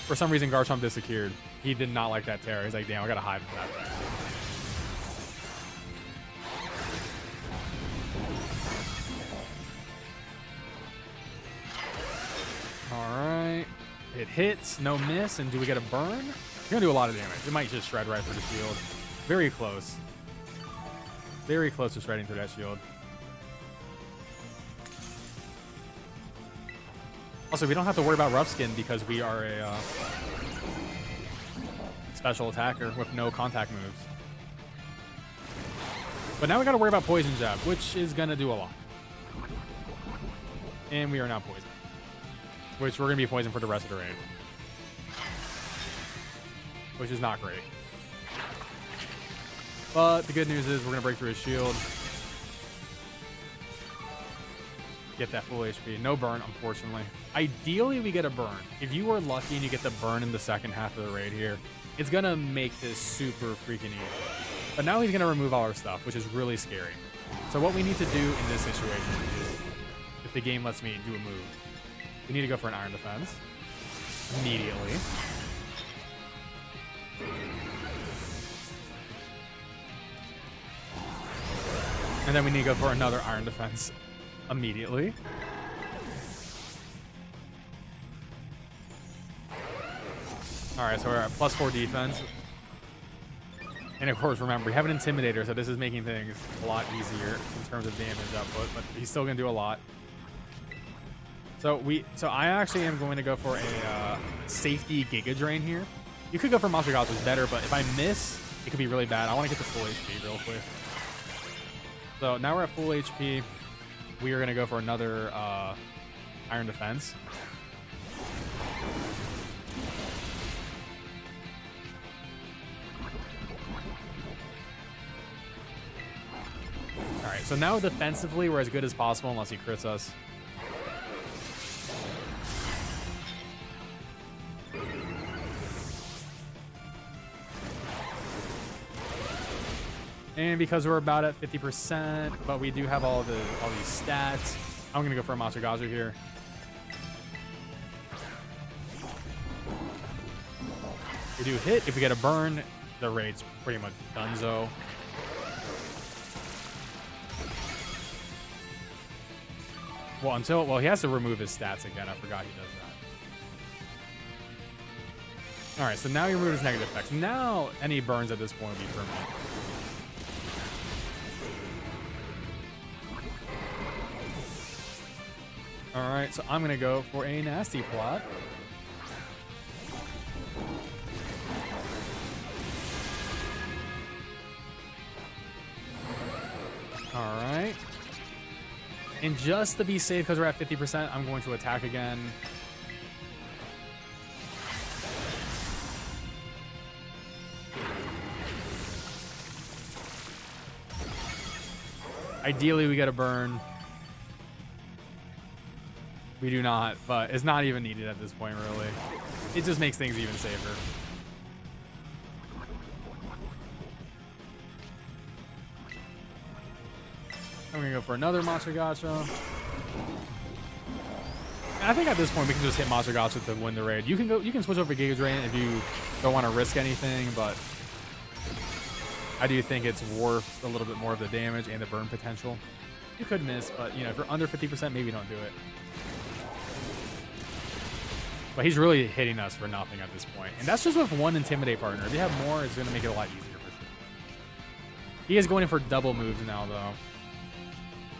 For some reason, Garchomp disappeared. He did not like that terror. He's like, damn, I gotta hide from that thing. Alright. It hits, no miss, and do we get a burn? It's gonna do a lot of damage. It might just shred right through the shield. Very close. Very close to shredding through that shield. Also, we don't have to worry about Rough Skin because we are a special attacker with no contact moves. But now we gotta worry about Poison Jab, which is gonna do a lot. And we are now poisoned. Which we're gonna be poisoned for the rest of the raid. Which is not great. But the good news is we're gonna break through his shield. Get that full HP. No burn, unfortunately. Ideally, we get a burn. If you are lucky and you get the burn in the second half of the raid here, it's gonna make this super freaking easy. But now he's gonna remove all our stuff, which is really scary. So what we need to do in this situation is, if the game lets me do a move, we need to go for an Iron Defense immediately. And then we need to go for another Iron Defense immediately. Alright, so we're at +4 defense. And of course, remember, we have an Intimidator, so this is making things a lot easier in terms of damage output, but he's still going to do a lot. So I actually am going to go for a safety Giga Drain here. You could go for Monster Gods, which is better, but if I miss, it could be really bad. I want to get to full HP real quick. So now we're at full HP. We are going to go for another Iron Defense. Alright, so now defensively, we're as good as possible unless he crits us. And because we're about at 50%, but we do have all these stats, I'm gonna go for a Monster Gazu here. We do hit. If we get a burn, the raid's pretty much donezo. Well, he has to remove his stats again. I forgot he does that. All right, so now he removes his negative effects. Now any burns at this point will be permanent. All right, so I'm gonna go for a nasty plot. All right. And just to be safe, because we're at 50%, I'm going to attack again. Ideally, we get a burn. We do not, but it's not even needed at this point, really. It just makes things even safer. I'm gonna go for another Monster Gacha. And I think at this point we can just hit Monster Gacha to win the raid. You can switch over to Giga Drain if you don't want to risk anything, but I do think it's worth a little bit more of the damage and the burn potential. You could miss, but you know, if you're under 50%, maybe don't do it. But he's really hitting us for nothing at this point. And that's just with one Intimidate partner. If you have more, it's going to make it a lot easier for sure. He is going in for double moves now, though.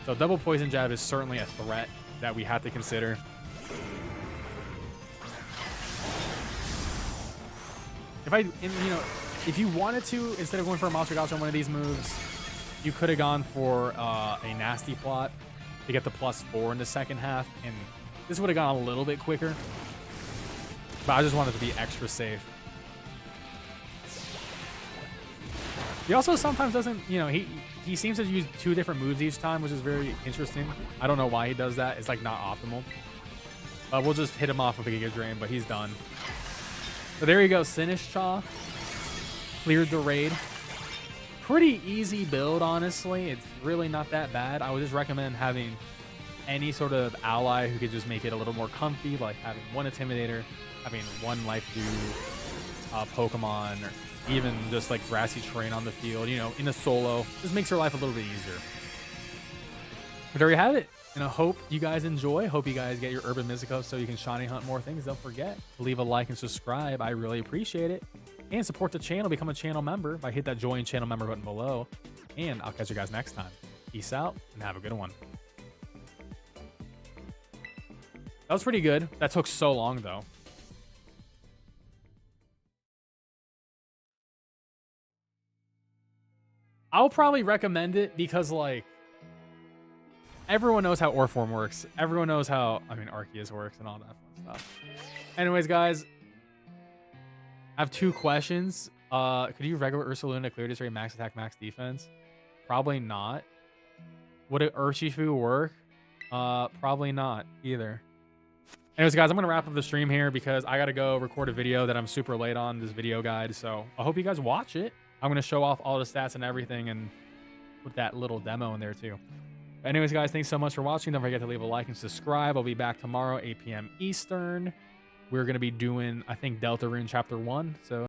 So double Poison Jab is certainly a threat that we have to consider. If you wanted to, instead of going for a Monster Gacha on one of these moves, you could have gone for a Nasty Plot to get the +4 in the second half, and this would have gone a little bit quicker. But I just wanted to be extra safe. He also sometimes doesn't, he seems to use 2 different moves each time, which is very interesting. I don't know why he does that. It's like not optimal. We'll just hit him off with a Giga Drain, but he's done. So there you go, Sinistcha. Cleared the raid. Pretty easy build, honestly. It's really not that bad. I would just recommend having any sort of ally who could just make it a little more comfy, like having one Intimidator, having one Life Dew Pokemon, or even just like grassy terrain on the field, you know, in a solo, just makes your life a little bit easier. But there you have it. And I hope you guys enjoy. Hope you guys get your Urban Mystico so you can shiny hunt more things. Don't forget to leave a like and subscribe. I really appreciate it. And support the channel. Become a channel member by hit that join channel member button below. And I'll catch you guys next time. Peace out and have a good one. That was pretty good. That took so long though. I'll probably recommend it because like everyone knows how Orthworm works. Everyone knows how, I mean, Arceus works and all that fun stuff. Anyways, guys, I have 2 questions. Could you regular Ursaluna clear this rate, max attack, max defense? Probably not. Would it Urshifu work? Probably not either. Anyways, guys, I'm going to wrap up the stream here because I got to go record a video that I'm super late on, this video guide. So I hope you guys watch it. I'm going to show off all the stats and everything and put that little demo in there too. But anyways, guys, thanks so much for watching. Don't forget to leave a like and subscribe. I'll be back tomorrow, 8 p.m. Eastern. We're going to be doing, I think, Deltarune Chapter 1. So